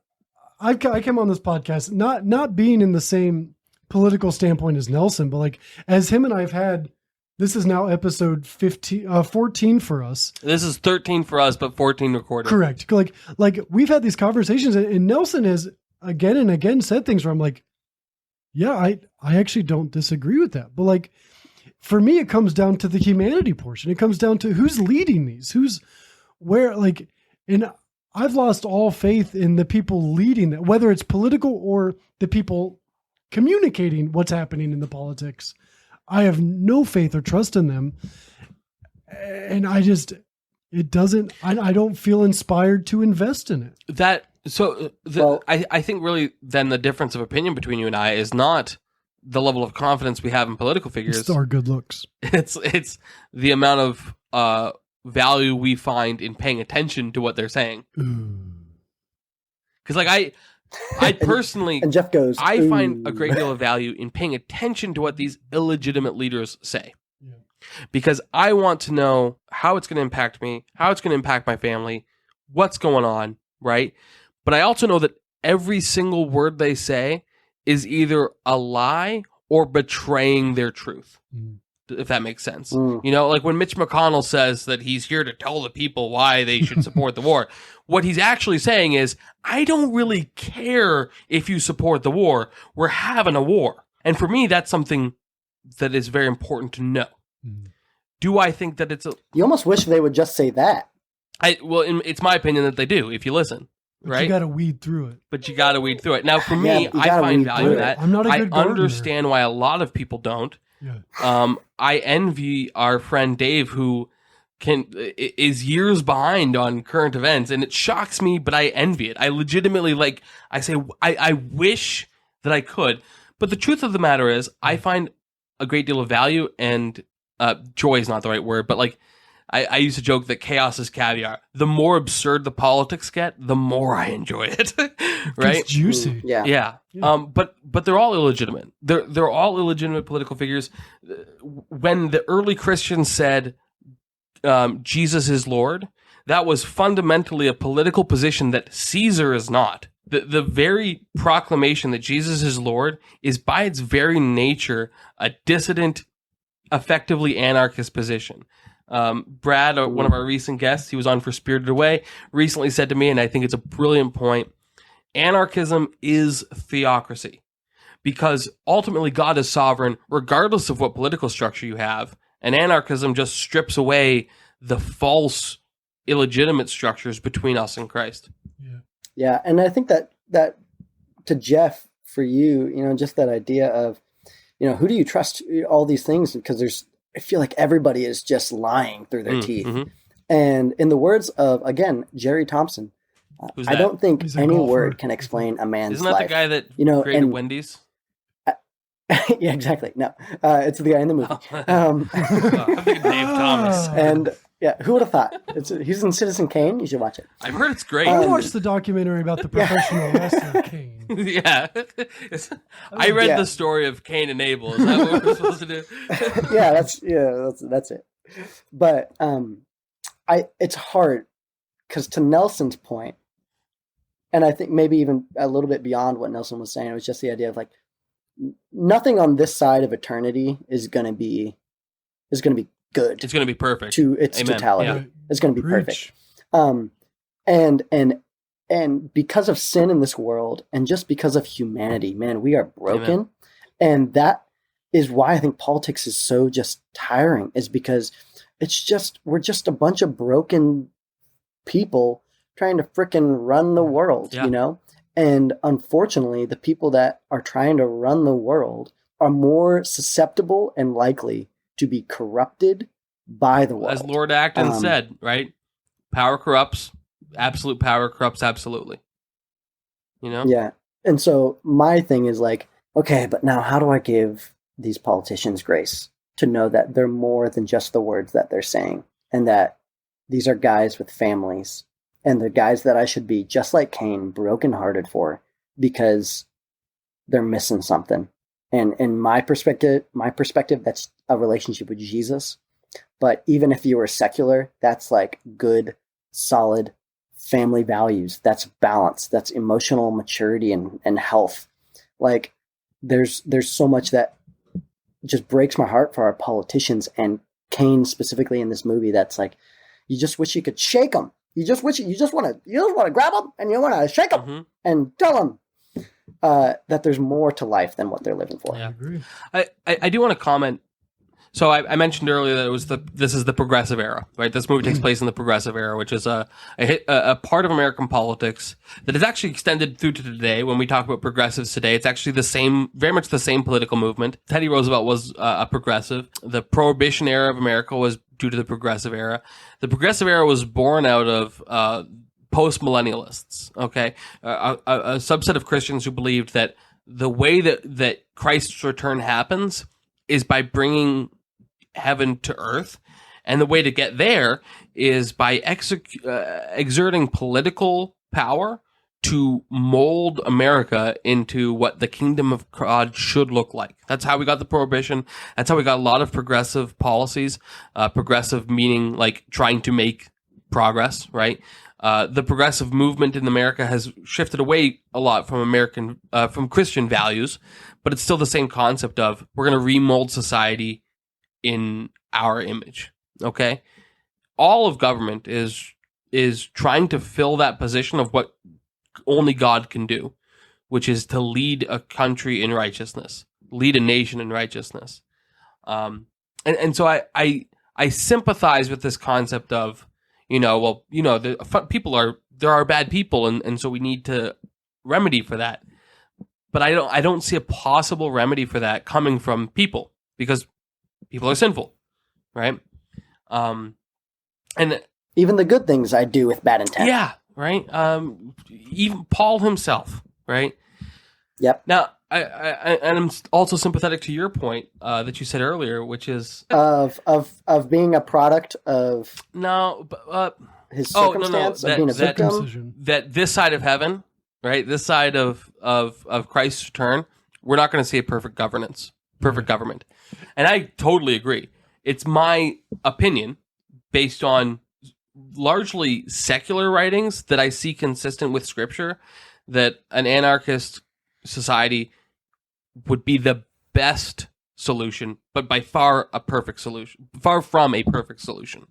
I came on this podcast not being in the same political standpoint as Nelson, but like as him and I've had. This is now episode 14 for us. This is 13 for us, but 14 recorded. Correct. Like we've had these conversations, and Nelson has again and again said things where I'm like, yeah, I actually don't disagree with that. But like, for me, it comes down to the humanity portion. It comes down to who's leading these, who's where, like, and I've lost all faith in the people leading that, whether it's political or the people communicating what's happening in the politics. I have no faith or trust in them. And I don't feel inspired to invest in it. I think really then the difference of opinion between you and I is not the level of confidence we have in political figures. It's our good looks. It's the amount of value we find in paying attention to what they're saying. Because like I personally, and Jeff goes, I find a great deal of value in paying attention to what these illegitimate leaders say. Yeah. Because I want to know how it's going to impact me, how it's going to impact my family, what's going on, right? But I also know that every single word they say is either a lie or betraying their truth. If that makes sense. You know, like when Mitch McConnell says that he's here to tell the people why they should support the war, what he's actually saying is, I don't really care if you support the war. We're having a war. And for me, that's something that is very important to know. Do I think that it's You almost wish they would just say that. It's my opinion that they do, if you listen. But right? you got to weed through it. But you got to weed through it. Now, for me, I find value in that. I'm not a good gardener. Understand why a lot of people don't. Yeah. I envy our friend Dave, who is years behind on current events, and it shocks me, but I envy it. I legitimately I wish that I could, but the truth of the matter is, I find a great deal of value, and joy is not the right word, but like I used to joke that chaos is caviar. The more absurd the politics get, the more I enjoy it. Right? It's juicy. Yeah. But they're all illegitimate. They're all illegitimate political figures. When the early Christians said Jesus is Lord, that was fundamentally a political position that Caesar is not. The very proclamation that Jesus is Lord is by its very nature a dissident, effectively anarchist position. Brad, one of our recent guests, he was on for Spirited Away, recently said to me, and I think it's a brilliant point, anarchism is theocracy. Because ultimately God is sovereign, regardless of what political structure you have, and anarchism just strips away the false, illegitimate structures between us and Christ. Yeah, and I think that to Jeff, for you, just that idea of, who do you trust, all these things, because I feel like everybody is just lying through their teeth. Mm-hmm. And in the words of, again, Jerry Thompson, Who's I that? don't think He's a any golfer. word can explain a man's Isn't that life. the guy that created and Wendy's? yeah, exactly. No, it's the guy in the movie. I'm thinking Dave Thomas. And yeah, who would have thought? He's in Citizen Kane. You should watch it. I've heard it's great. I watched the documentary about the professional wrestler Kane. Yeah. I read Yeah. the story of Cain and Abel. Is that what we're supposed to do? That's it. But it's hard because to Nelson's point, and I think maybe even a little bit beyond what Nelson was saying, it was just the idea of like nothing on this side of eternity is going to be good. It's going to be perfect. To its Amen. totality. Yeah. It's going to be Preach. perfect. And because of sin in this world, and just because of humanity, man, we are broken. Amen. And that is why I think politics is so just tiring, is because we're just a bunch of broken people trying to frickin' run the world, Yeah. you know? And unfortunately, the people that are trying to run the world are more susceptible and likely to be corrupted by the world. As Lord Acton said, right? Power corrupts. Absolute power corrupts absolutely. You know? Yeah. And so my thing is like, okay, but now how do I give these politicians grace to know that they're more than just the words that they're saying, and that these are guys with families, and they're guys that I should be, just like Cain, brokenhearted for, because they're missing something. And in my perspective, that's a relationship with Jesus. But even if you were secular, that's like good, solid family values. That's balance. That's emotional maturity and health. Like there's so much that just breaks my heart for our politicians, and Cain specifically in this movie. That's like, you just wish you could shake them. You just want to grab them and you want to shake them and tell them that there's more to life than what they're living for. Yeah. I agree. I do want to comment. So I mentioned earlier that this is the progressive era, right? This movie takes place in the progressive era, which is a part of American politics that is actually extended through to today. When we talk about progressives today, it's actually very much the same political movement. Teddy Roosevelt was a progressive. The Prohibition era of America was due to the progressive era. The progressive era was born out of post-millennialists, okay? A subset of Christians who believed that the way that Christ's return happens is by bringing heaven to earth, and the way to get there is by exerting political power to mold America into what the kingdom of God should look like. That's how we got the Prohibition. That's how we got a lot of progressive policies. Progressive meaning like trying to make progress, right? The progressive movement in America has shifted away a lot from Christian values, but it's still the same concept of we're going to remold society in our image. Okay, all of government is trying to fill that position of what only God can do, which is to lead a country in righteousness, lead a nation in righteousness. And so I sympathize with this concept of, there are bad people, and so we need to remedy for that. But I don't see a possible remedy for that coming from people, because people are sinful, right? And Even the good things I do with bad intent. yeah, right. Even Paul himself, right? Yep. Now, I'm also sympathetic to your point that you said earlier, which is Of being a product of his circumstance, of being a victim. Circumcision. that this side of heaven, right, this side of Christ's return, we're not going to see a perfect government. And I totally agree. It's my opinion based on largely secular writings that I see consistent with Scripture, that an anarchist society would be the best solution, but by far far from a perfect solution.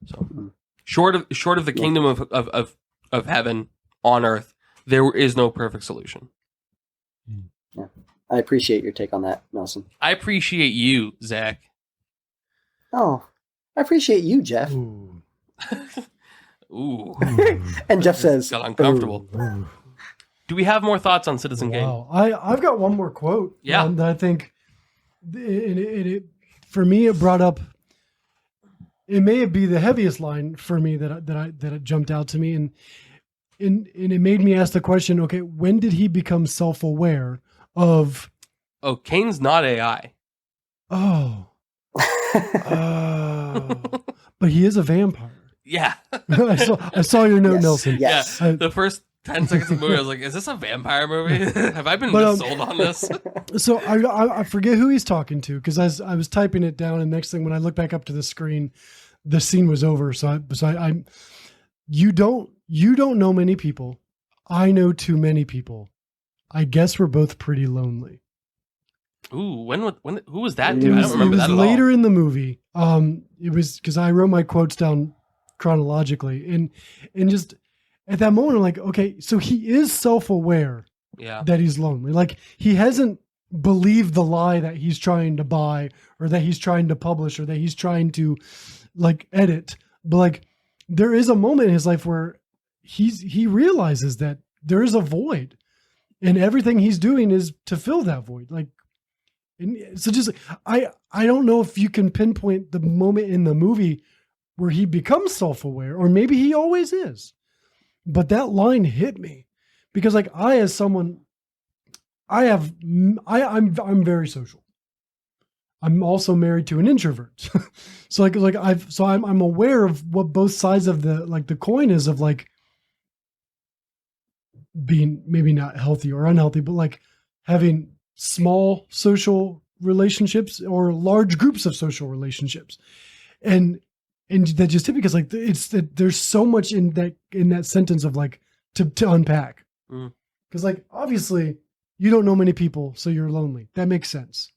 So short of the kingdom of heaven on earth, there is no perfect solution. Yeah. I appreciate your take on that, Nelson. I appreciate you, Zach. Oh, I appreciate you, Jeff. Ooh. Ooh, And Jeff says, got uncomfortable. Ooh. Do we have more thoughts on Citizen Kane? Wow. I've got one more quote. Yeah. That I think for me, it brought up, it may be the heaviest line for me that jumped out to me. And and it made me ask the question, okay, when did he become self-aware of, Oh, Kane's not AI. oh, but he is a vampire. Yeah. I saw your note, Yes. Nelson. Yes. Yeah. The first 10 seconds of the movie, I was like, is this a vampire movie? Have I been sold on this? So I forget who he's talking to, because I was typing it down, and next thing when I look back up to the screen, the scene was over. So you don't know many people. I know too many people. I guess we're both pretty lonely. Ooh, who was that It dude? I was, don't remember it was that at later all. in the movie. It was because I wrote my quotes down chronologically, and just at that moment, I'm like, okay, so he is self-aware Yeah. that he's lonely. Like, he hasn't believed the lie that he's trying to buy, or that he's trying to publish, or that he's trying to like edit. But like, there is a moment in his life where he realizes that there is a void, and everything he's doing is to fill that void. Like, and so just, I don't know if you can pinpoint the moment in the movie where he becomes self-aware, or maybe he always is. But that line hit me because, like, I'm very social. I'm also married to an introvert. So I'm aware of what both sides of the coin is, of like being maybe not healthy or unhealthy, but like having small social relationships or large groups of social relationships. And that just hit me because, like, it's that there's so much in that sentence of like to unpack. Because like, obviously you don't know many people, so you're lonely. That makes sense.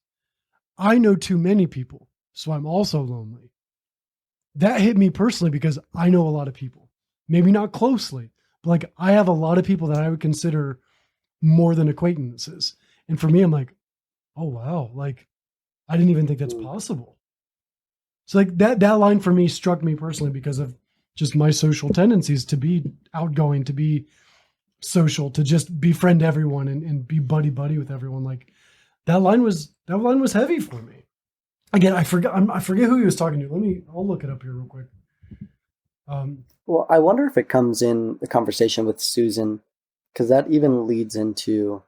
I know too many people, so I'm also lonely. That hit me personally because I know a lot of people, maybe not closely, but like, I have a lot of people that I would consider more than acquaintances. And for me, I'm like, oh wow, like, I didn't even think that's possible. So like that line for me struck me personally because of just my social tendencies to be outgoing, to be social, to just befriend everyone and be buddy with everyone. Like, that line was heavy for me. Again, I forget who he was talking to. I'll look it up here real quick. Well, I wonder if it comes in the conversation with Susan, because that even leads into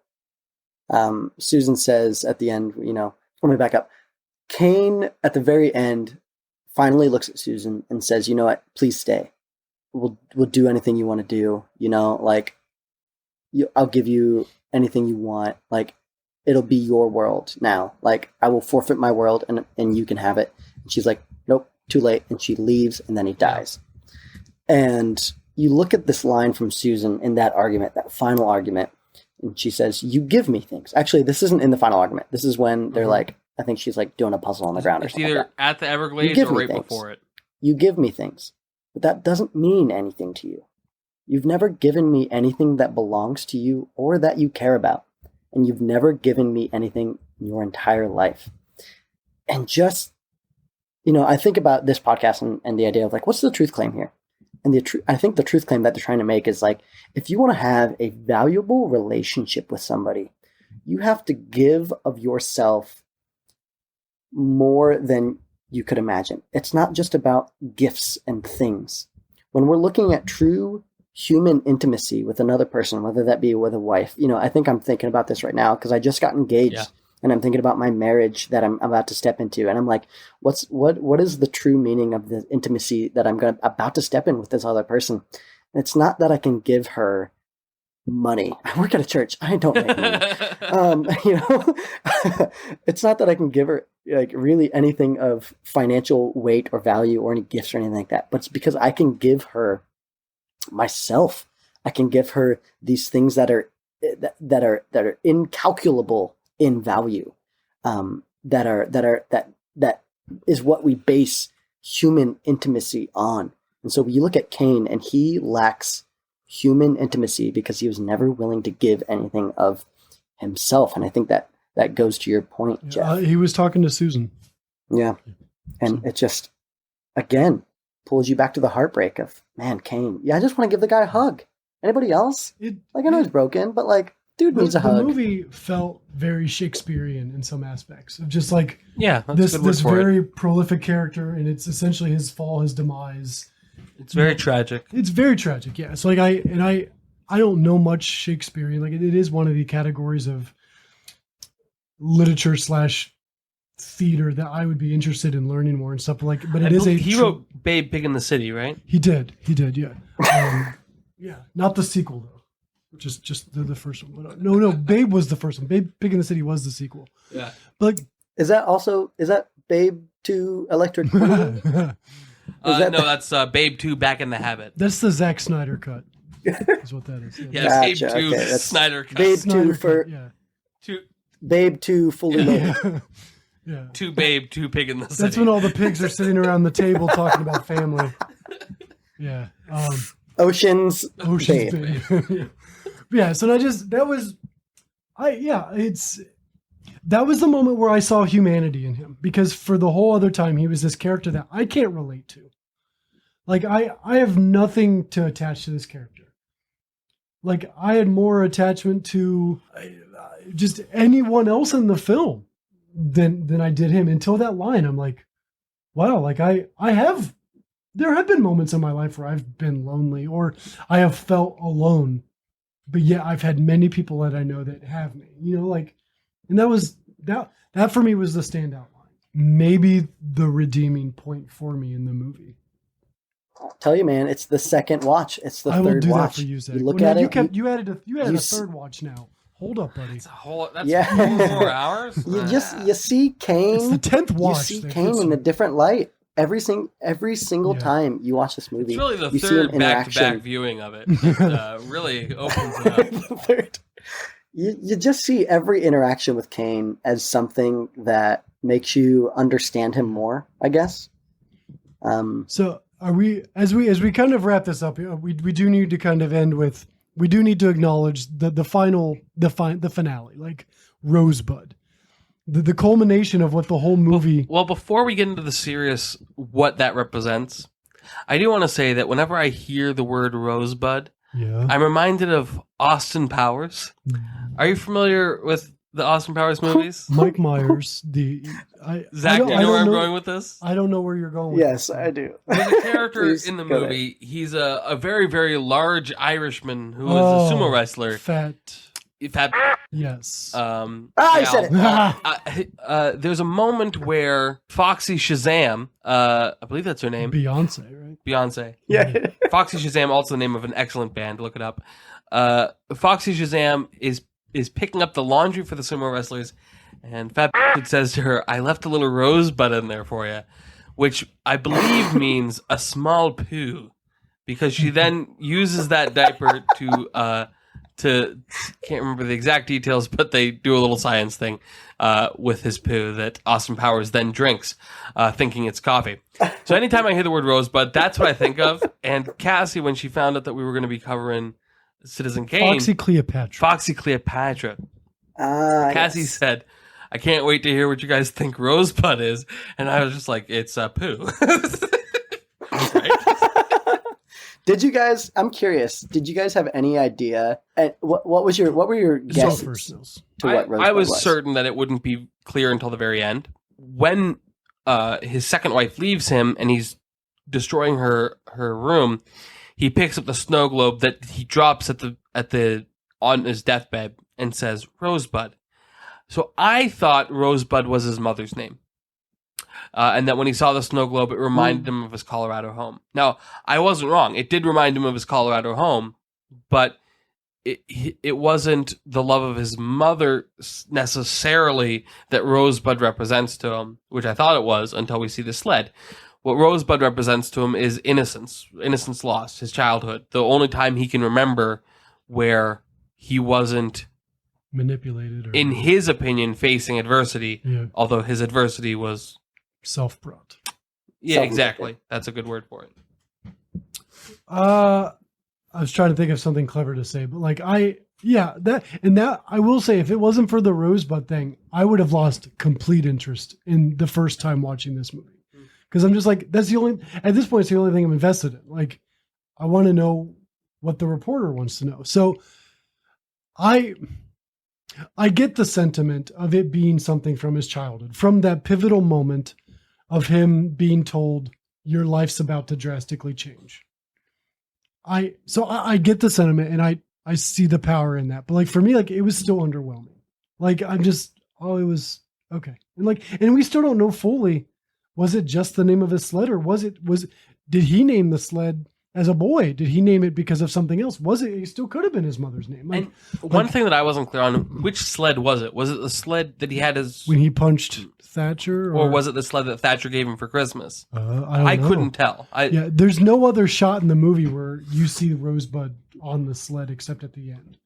Susan says at the end, let me back up. Kane at the very end finally looks at Susan and says, you know what, please stay. We'll do anything you want to do. I'll give you anything you want. Like, it'll be your world now. Like, I will forfeit my world and you can have it. And she's like, nope, too late. And she leaves, and then he dies. And you look at this line from Susan in that argument, that final argument, and she says, you give me things. Actually, this isn't in the final argument. This is when they're like, I think she's like doing a puzzle on the ground or It's something either like that. at the Everglades or right before it. You give me things, but that doesn't mean anything to you. You've never given me anything that belongs to you or that you care about. And you've never given me anything in your entire life. And just, I think about this podcast and the idea of like, what's the truth claim here? And I think the truth claim that they're trying to make is like, if you want to have a valuable relationship with somebody, you have to give of yourself more than you could imagine. It's not just about gifts and things. When we're looking at true human intimacy with another person, whether that be with a wife, I think I'm thinking about this right now because I just got engaged. Yeah. And I'm thinking about my marriage that I'm about to step into. And I'm like, what is the true meaning of the intimacy that I'm about to step in with this other person? And it's not that I can give her money. I work at a church. I don't make money. It's not that I can give her like really anything of financial weight or value or any gifts or anything like that. But it's because I can give her myself. I can give her these things that are incalculable in value, that is what we base human intimacy on. And so you look at Kane, and he lacks human intimacy because he was never willing to give anything of himself. And I think that goes to your point, Jeff. He was talking to Susan. Yeah, and it just again pulls you back to the heartbreak of, man, Kane. Yeah, I just want to give the guy a hug. Anybody else? I know he's broken, but like, dude needs a hug. The movie felt very Shakespearean in some aspects, of just like this very prolific character, and it's essentially his fall, his demise. It's very tragic. It's very tragic, yeah. So like I don't know much Shakespearean. Like it is one of the categories of literature / theater that I would be interested in learning more and stuff. Like, but he wrote Babe, Pig in the City, right? He did. Yeah. Yeah. Not the sequel though, which is just the first one. But no, Babe was the first one. Babe, Pig in the City was the sequel. Yeah. But Is that Babe 2 Electric Boogaloo? No, that's Babe 2 Back in the Habit. that's the Zack Snyder cut. Is what that is. Yeah, Gotcha, Babe 2 okay, that's Snyder cut. Babe Snyder 2 for cut, yeah. Two, Babe 2 fully loaded. Yeah. two Babe, 2 Pig in the City. That's when all the pigs are sitting around the table talking about family. Yeah. Ocean's Ocean's Babe. Babe. Yeah. So that was the moment where I saw humanity in him, because for the whole other time he was this character that I can't relate to. Like I have nothing to attach to this character. Like I had more attachment to just anyone else in the film than I did him until that line. I'm like, wow, like there have been moments in my life where I've been lonely or I have felt alone, but yeah, I've had many people that I know that have me, like, and that for me was the standout line. Maybe the redeeming point for me in the movie. I'll tell you, man, it's the second watch. It's the I will third do watch. that for you, Zach. You look Well, at now it. You added a you third watch now. Hold up, buddy. That's Yeah. 4 more hours? You see Kane. It's the 10th watch. You see that Kane gets in me. a different light every single Yeah. time you watch this movie. It's really the you see third an back-to-back interaction. viewing of it. It really opens it up. The third. You just see every interaction with Kane as something that makes you understand him more, I guess. So are we, as we kind of wrap this up, we do need to kind of end with, we do need to acknowledge the finale, like Rosebud, the culmination of what the whole movie. Well, before we get into the serious what that represents, I do want to say that whenever I hear the word Rosebud, Yeah. I'm reminded of Austin Powers. Are you familiar with the Austin Powers movies? Mike Myers, Zach, do you know where I'm going with this? I don't know where you're going with Yes, this. I do. There's a character Please in the go ahead. movie. He's a very, very large Irishman who is Oh, a sumo wrestler. Fat. Yes. I said it. There's a moment where Foxy Shazam, I believe that's her name, Beyonce, right? Beyonce. Yeah. Foxy Shazam, also the name of an excellent band. Look it up. Foxy Shazam is picking up the laundry for the sumo wrestlers, and Fat says to her, "I left a little rosebud in there for you," which I believe means a small poo, because she then uses that diaper to can't remember the exact details, but they do a little science thing with his poo that Austin Powers then drinks, thinking it's coffee. So anytime I hear the word rosebud, that's what I think of. And Cassie, when she found out that we were going to be covering Citizen Kane, Foxy Cleopatra. Cassie said, "I can't wait to hear what you guys think rosebud is," and I was just like, "It's poo." Did you guys? I'm curious. Did you guys have any idea? What were your guesses First knows. to what Rosebud I was certain that it wouldn't be clear until the very end. When his second wife leaves him and he's destroying her room, he picks up the snow globe that he drops on his deathbed and says Rosebud. So I thought Rosebud was his mother's name. And that when he saw the snow globe, it reminded him of his Colorado home. Now, I wasn't wrong. It did remind him of his Colorado home, but it wasn't the love of his mother necessarily that Rosebud represents to him, which I thought it was until we see the sled. What Rosebud represents to him is innocence lost, his childhood, the only time he can remember where he wasn't Manipulated, or in his opinion, facing adversity, Yeah. although his adversity was... self-brought. Yeah, Self-inflicted. exactly. That's a good word for it. I was trying to think of something clever to say, but like I will say, if it wasn't for the Rosebud thing, I would have lost complete interest in the first time watching this movie. Because I'm just like, at this point, it's the only thing I'm invested in. Like, I want to know what the reporter wants to know. So I get the sentiment of it being something from his childhood, from that pivotal moment of him being told your life's about to drastically change. I get the sentiment, and I I see the power in that. But like for me, like it was still underwhelming. Like I'm just, it was okay. And we still don't know fully, was it just the name of his sled, or did he name the sled as a boy? Did he name it because of something else? It still could have been his mother's name. And one thing that I wasn't clear on, which sled was it? Was it the sled that he had when he punched Thatcher? Or was it the sled that Thatcher gave him for Christmas? I couldn't tell. There's no other shot in the movie where you see Rosebud on the sled except at the end.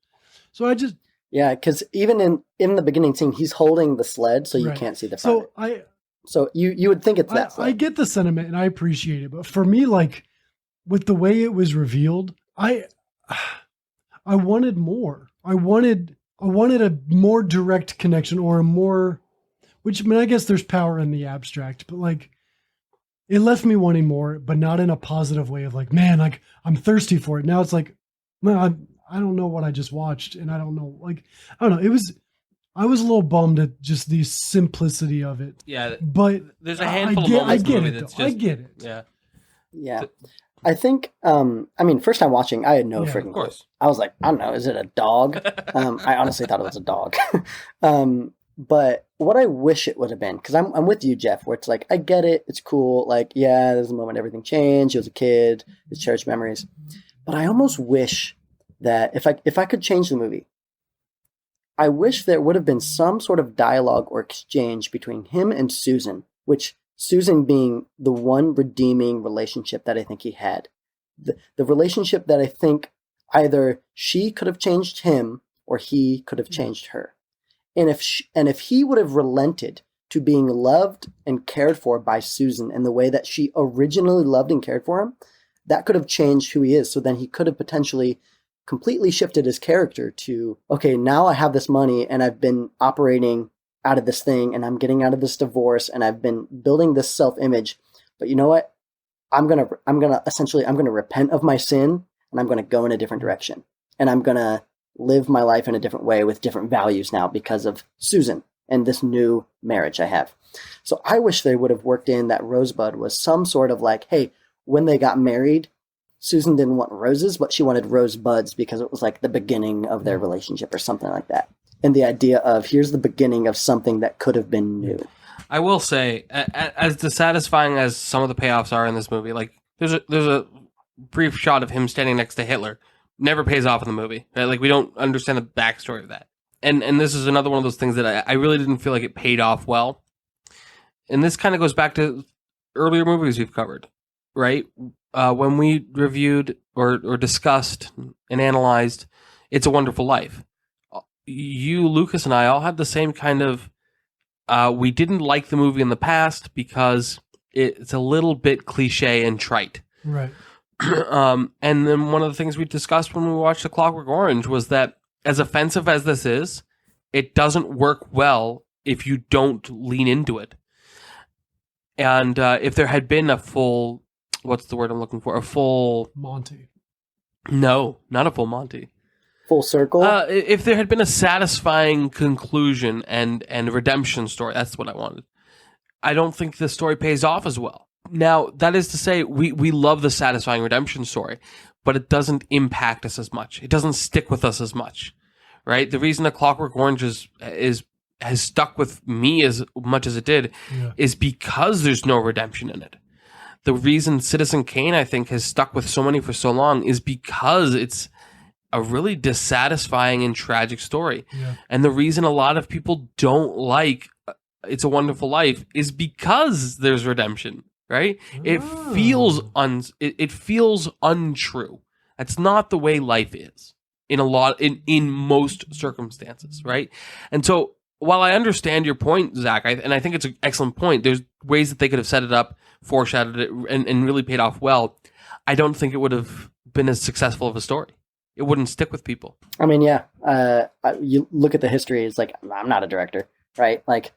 So I just... Yeah, because even in the beginning scene, he's holding the sled, so you Right. can't see the front. So So you would think it's that sled. I get the sentiment and I appreciate it, but for me, like with the way it was revealed, I wanted more. I wanted a more direct connection, or a more, which I mean, I guess there's power in the abstract, but like it left me wanting more, but not in a positive way of like, man, like I'm thirsty for it. Now it's like, man, I don't know what I just watched, and I don't know, like, I don't know. I was a little bummed at just the simplicity of it. Yeah, but there's a handful of moments in the movie that's just... I get it. Yeah. Yeah. I think, I mean, first time watching, I had no freaking of course. clue. I was like, I don't know, is it a dog? I honestly thought it was a dog. But what I wish it would have been, because I'm with you, Jeff, where it's like, I get it, it's cool. Like, yeah, there's a moment everything changed. He was a kid, his cherished memories. But I almost wish that if I could change the movie, I wish there would have been some sort of dialogue or exchange between him and Susan, which Susan being the one redeeming relationship that I think he had. The relationship that I think either she could have changed him or he could have changed her. And if he would have relented to being loved and cared for by Susan in the way that she originally loved and cared for him, that could have changed who he is. So then he could have potentially completely shifted his character to, okay, now I have this money and I've been operating out of this thing and I'm getting out of this divorce and I've been building this self-image. But you know what? I'm going to repent of my sin and I'm going to go in a different direction. And I'm going to live my life in a different way with different values now because of Susan and this new marriage I have. So I wish they would have worked in that Rosebud was some sort of like, hey, when they got married, Susan didn't want roses, but she wanted rosebuds because it was like the beginning of their relationship or something like that. And the idea of here's the beginning of something that could have been new. I will say, as dissatisfying as some of the payoffs are in this movie, like there's a brief shot of him standing next to Hitler. Never pays off in the movie. Right? Like we don't understand the backstory of that. And this is another one of those things that I really didn't feel like it paid off well. And this kind of goes back to earlier movies we've covered, right? When we reviewed or discussed and analyzed It's a Wonderful Life, you, Lucas, and I all had the same kind of, we didn't like the movie in the past because it's a little bit cliche and trite. Right. And then one of the things we discussed when we watched The Clockwork Orange was that as offensive as this is, it doesn't work well if you don't lean into it. And if there had been a full, what's the word I'm looking for? A full... Monty. No, not a full Monty. Full circle? If there had been a satisfying conclusion and redemption story, that's what I wanted. I don't think the story pays off as well. Now, that is to say, we love the satisfying redemption story, but it doesn't impact us as much. It doesn't stick with us as much, right? The reason A Clockwork Orange has stuck with me as much as it did is because there's no redemption in it. The reason Citizen Kane, I think, has stuck with so many for so long is because it's a really dissatisfying and tragic story. Yeah. And the reason a lot of people don't like It's a Wonderful Life is because there's redemption, right? It feels untrue. That's not the way life is in most circumstances, right? And so while I understand your point, Zach, and I think it's an excellent point, there's ways that they could have set it up, foreshadowed it, and really paid off well. I don't think it would have been as successful of a story. It wouldn't stick with people. I mean, yeah. You look at the history, it's like, I'm not a director, right? Like,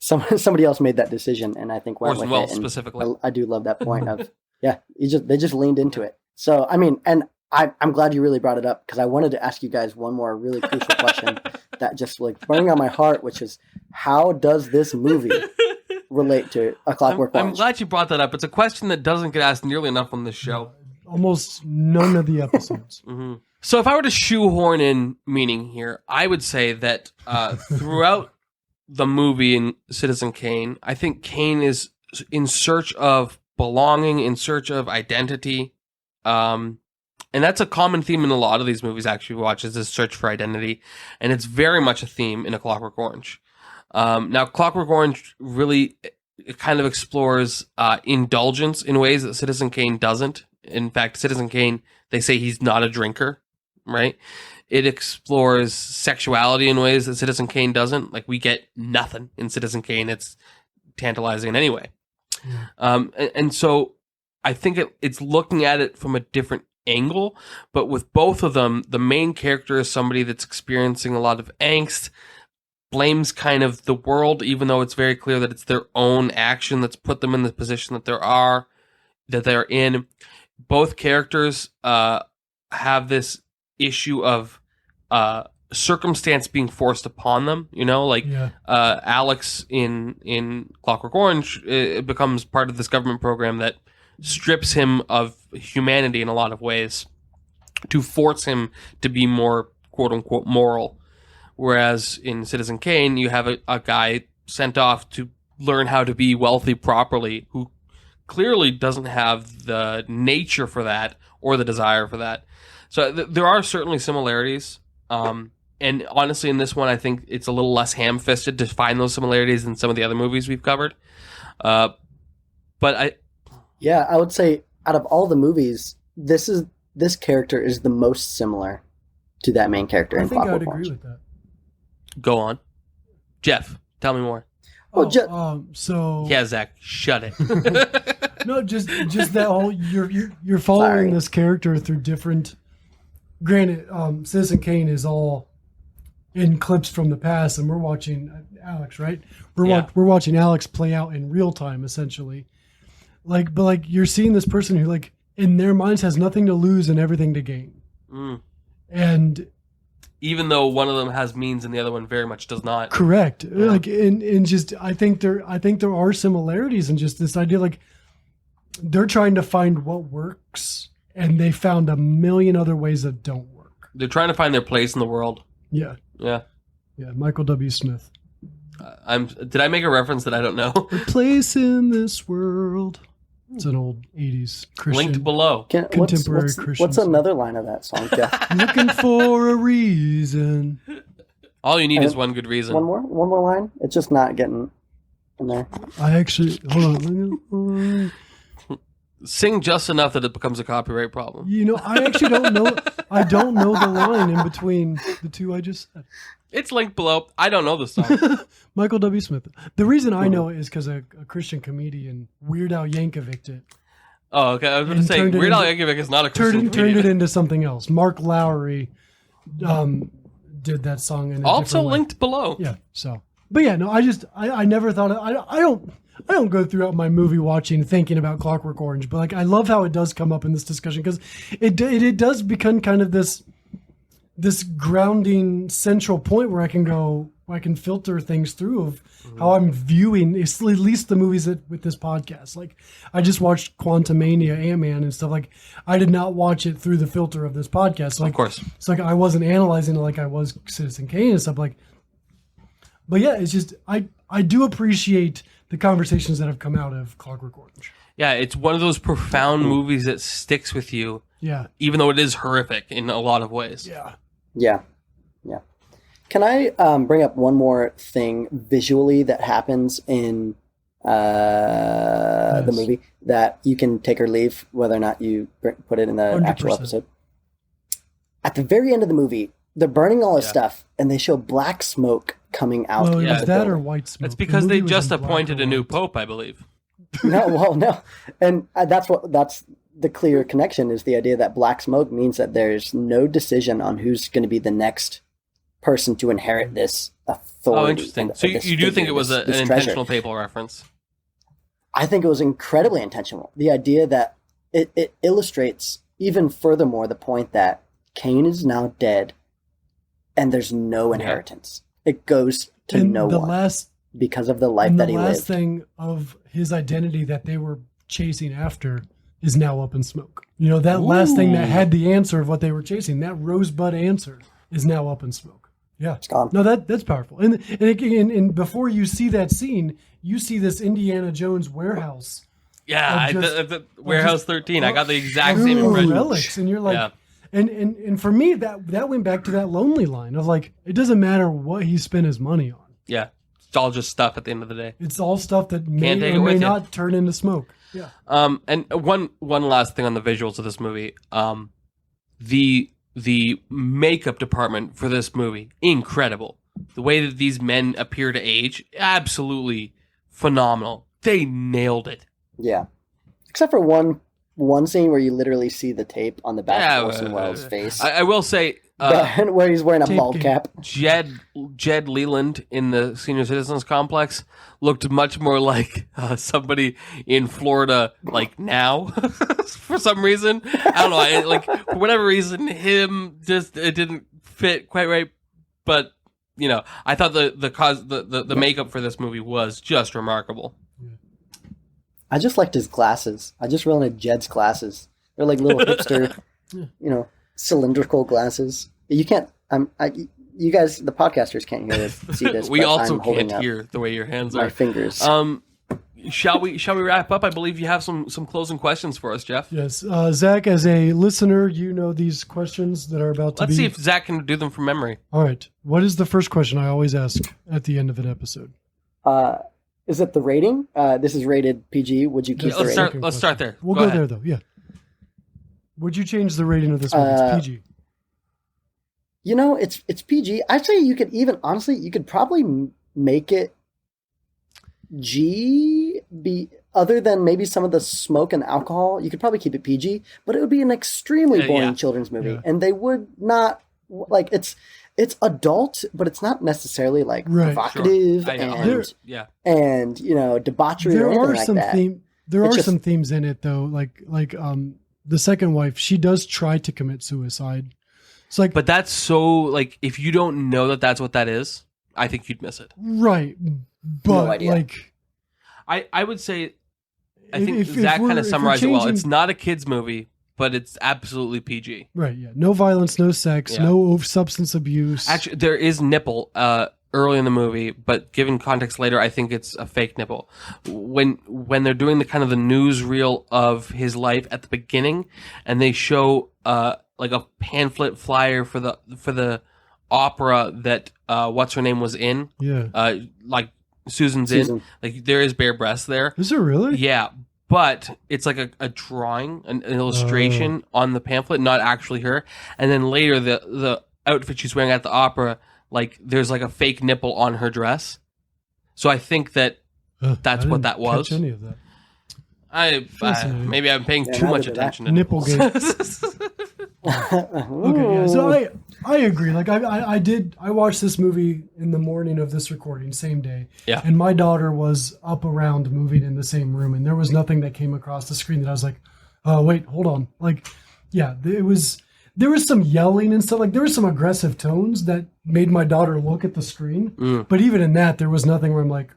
somebody else made that decision, and I think went Orson with Welles it. Specifically. I do love that point of, yeah, they just leaned into it. So, I mean, and I'm glad you really brought it up because I wanted to ask you guys one more really crucial question that just like burning on my heart, which is how does this movie relate to A Clockwork Orange? I'm glad you brought that up. It's a question that doesn't get asked nearly enough on this show. Almost none of the episodes. Mm-hmm. So if I were to shoehorn in meaning here, I would say that throughout the movie in Citizen Kane, I think Kane is in search of belonging, in search of identity. And that's a common theme in a lot of these movies actually we watch, is this search for identity. And it's very much a theme in A Clockwork Orange. Now, Clockwork Orange really kind of explores indulgence in ways that Citizen Kane doesn't. In fact, Citizen Kane, they say he's not a drinker, right? It explores sexuality in ways that Citizen Kane doesn't. Like, we get nothing in Citizen Kane. It's tantalizing in any way. And so I think it's looking at it from a different angle, but with both of them, the main character is somebody that's experiencing a lot of angst, blames kind of the world, even though it's very clear that it's their own action that's put them in the position that they're in. Both characters have this issue of circumstance being forced upon them, Alex in Clockwork Orange, it becomes part of this government program that strips him of humanity in a lot of ways to force him to be more quote unquote moral. Whereas in Citizen Kane, you have a guy sent off to learn how to be wealthy properly, who clearly doesn't have the nature for that or the desire for that. So there are certainly similarities. And honestly, in this one, I think it's a little less ham-fisted to find those similarities than some of the other movies we've covered. I would say out of all the movies, this character is the most similar to that main character in Clockwork Orange. I think I would agree with that. Go on. Jeff, tell me more. Yeah, Zach, shut it. No, just that whole you're following this character through different. Granted, Citizen Kane is all in clips from the past, and we're watching Alex, right? We're watching Alex play out in real time, essentially. But you're seeing this person who, in their minds, has nothing to lose and everything to gain, and even though one of them has means and the other one very much does not. Correct. Yeah. I think there are similarities in just this idea. They're trying to find what works, and they found a million other ways that don't work. They're trying to find their place in the world. Yeah. Yeah. Yeah. Michael W. Smith. Did I make a reference that I don't know? A place in this world. It's an old 80s Christian. Linked below. Contemporary Christian. What's another line of that song, Jeff? Looking for a reason. All you need is one good reason. One more line? It's just not getting in there. I actually... Hold on. Sing just enough that it becomes a copyright problem. I actually don't know. I don't know the line in between the two I just said. It's linked below. I don't know the song. Michael W. Smith. The reason I know it is because a Christian comedian, Weird Al Yankovic, it. Oh, okay. I was going to say, Weird Al Yankovic is not a Christian comedian. Turned it into something else. Mark Lowry did that song in a also different way. Linked below. Yeah. So, but yeah, no. I never thought. I don't go throughout my movie watching thinking about Clockwork Orange, but I love how it does come up in this discussion because it does become kind of this grounding central point where I can filter things through of how I'm viewing at least the movies with this podcast. I just watched Quantumania, Ant-Man and stuff. I did not watch it through the filter of this podcast. Of course. It's I wasn't analyzing it like I was Citizen Kane and stuff but yeah, it's just, I do appreciate the conversations that have come out of Clockwork Orange. Yeah, it's one of those profound movies that sticks with you. Yeah. Even though it is horrific in a lot of ways. Yeah. Yeah. Yeah. Can I bring up one more thing visually that happens in the movie that you can take or leave, whether or not you put it in the 100%. actual episode? At the very end of the movie, they're burning all this stuff, and they show black smoke coming out. Well, of is the that building. or white smoke? It's because they just appointed a new pope, I believe. No. And that's the clear connection is the idea that black smoke means that there's no decision on who's going to be the next person to inherit this authority. Oh, interesting. So you do think it was an intentional papal reference? I think it was incredibly intentional. The idea that it illustrates even furthermore the point that Cain is now dead and there's no inheritance. It goes to no one because of the life that he lived. The last thing of his identity that they were chasing after, is now up in smoke. You know, that last thing that had the answer of what they were chasing, that rosebud answer is now up in smoke. Yeah. It's gone. No, that's powerful. And before you see that scene, you see this Indiana Jones warehouse. Yeah, the Warehouse 13. I got the exact of same impression. relics, and you're like, Yeah. and for me, that went back to that lonely line of like, it doesn't matter what he spent his money on. Yeah. It's all just stuff at the end of the day. It's all stuff that may Can't take or it may with you. not turn into smoke. Yeah. And one last thing on the visuals of this movie. The makeup department for this movie, incredible. The way that these men appear to age, absolutely phenomenal. They nailed it. Yeah. Except for one scene where you literally see the tape on the back of Orson Welles' face. I will say, where he's wearing a Tape bald game. cap. Jed Leland in the Senior Citizens Complex looked much more like somebody in Florida, like now, for some reason. I don't know. Like for whatever reason, him just it didn't fit quite right. But you know, I thought the makeup for this movie was just remarkable. I just liked his glasses. I just really liked Jed's glasses. They're like little hipster, cylindrical glasses. You can't. You guys, the podcasters, can't see this. We but also I'm holding can't up hear the way your hands my are. fingers. Shall we wrap up? I believe you have some closing questions for us, Jeff. Yes. Zach, as a listener, you know these questions that are about to Let's be. see if Zach can do them from memory. All right. What is the first question I always ask at the end of an episode? Is it the rating? This is rated PG. Would you keep the rating? Let's start there. We'll Go go ahead. there, though. Yeah. Would you change the rating of this movie? It's PG. You know, it's PG. I'd say you could even honestly, you could probably make it G. Other than maybe some of the smoke and alcohol, you could probably keep it PG. But it would be an extremely boring children's movie, and they would not like it's adult, but it's not necessarily like provocative Sure. and debauchery or anything like that. There are some themes in it though, like the second wife. She does try to commit suicide. It's like, but that's so like if you don't know that that's what that is, I think you'd miss it. Right, but No idea. like, I would say, I think if Zach kind we're of summarized it well. changing- It's not a kids movie, but it's absolutely PG. right, yeah, no violence, no sex, Yeah. no substance abuse. Actually, there is nipple early in the movie, but given context later, I think it's a fake nipple. When they're doing the kind of the newsreel of his life at the beginning, and they show like a pamphlet flyer for the opera that what's her name was in, like Susan's in, like there is bare breasts there. Is there really? Yeah. But it's like a drawing, an illustration on the pamphlet, not actually her. And then later, the outfit she's wearing at the opera, like there's like a fake nipple on her dress. So I think that that's what that was. Catch any of that? Maybe I'm paying too much attention to Nipple nipples. Okay, yeah. So I agree. Like I watched this movie in the morning of this recording, same day. Yeah. And my daughter was up around moving in the same room, and there was nothing that came across the screen that I was like, oh wait, hold on. Like, yeah, there was some yelling and stuff. Like there was some aggressive tones that made my daughter look at the screen. But even in that, there was nothing where I'm like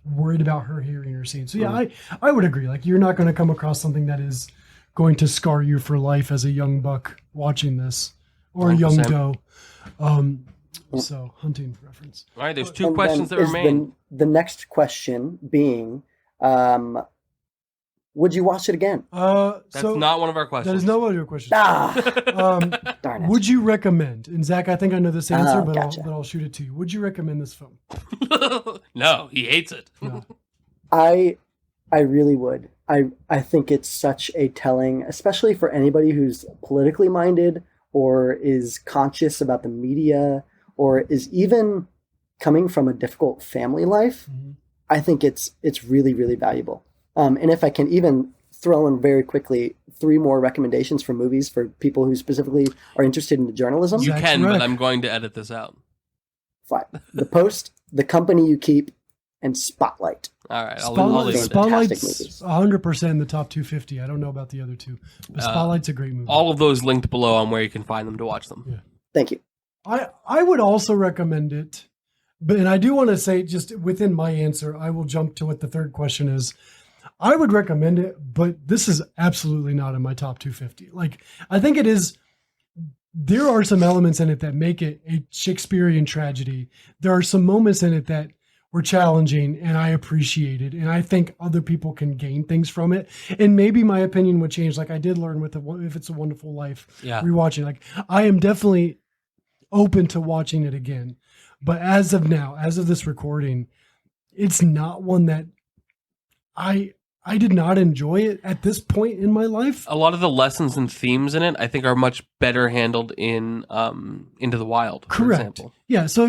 worried about her hearing or seeing. So yeah, I would agree. Like you're not going to come across something that is going to scar you for life as a young buck watching this, or a young 100%. doe. So hunting reference. All right, there's two And questions that then is remain. The next question being, would you watch it again? That's So not one of our questions. that is not one of your questions. Darn it. Would you recommend? And Zach, I think I know this answer, but gotcha. I'll shoot it to you. Would you recommend this film? No, he hates it. No. I really would. I think it's such a telling, especially for anybody who's politically minded or is conscious about the media or is even coming from a difficult family life. I think it's really, really valuable. And if I can even throw in very quickly 3 more recommendations for movies for people who specifically are interested in journalism. You Zach's can, rec. but I'm going to edit this out. Fine. The Post, The Company You Keep, and Spotlight. All right, I'll leave it there. Fantastic Spotlight's movies. 100% in the top 250. I don't know about the other two, but Spotlight's a great movie. All of those linked below on where you can find them to watch them. Yeah. Thank you. I would also recommend it, and I do want to say just within my answer, I will jump to what the third question is. I would recommend it, but this is absolutely not in my top 250. Like, I think it is. There are some elements in it that make it a Shakespearean tragedy. There are some moments in it that were challenging, and I appreciate it. And I think other people can gain things from it. And maybe my opinion would change. Like I did learn with If It's a Wonderful Life, rewatching. Like I am definitely open to watching it again. But as of now, as of this recording, it's not one that I did not enjoy it at this point in my life. A lot of the lessons and themes in it, I think, are much better handled in Into the Wild, for Correct. example. Yeah. So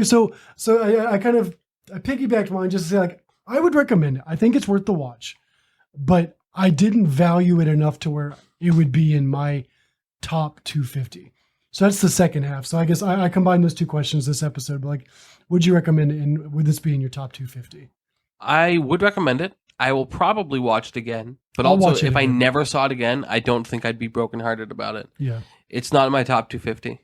I kind of I piggybacked mine just to say, like, I would recommend it. I think it's worth the watch, but I didn't value it enough to where it would be in my top 250. So that's the second half. So I guess I combined those two questions this episode. But like, would you recommend it, and would this be in your top 250? I would recommend it. I will probably watch it again, but I'll also watch it if I again. never saw it again, I don't think I'd be brokenhearted about it. Yeah. It's not in my top 250.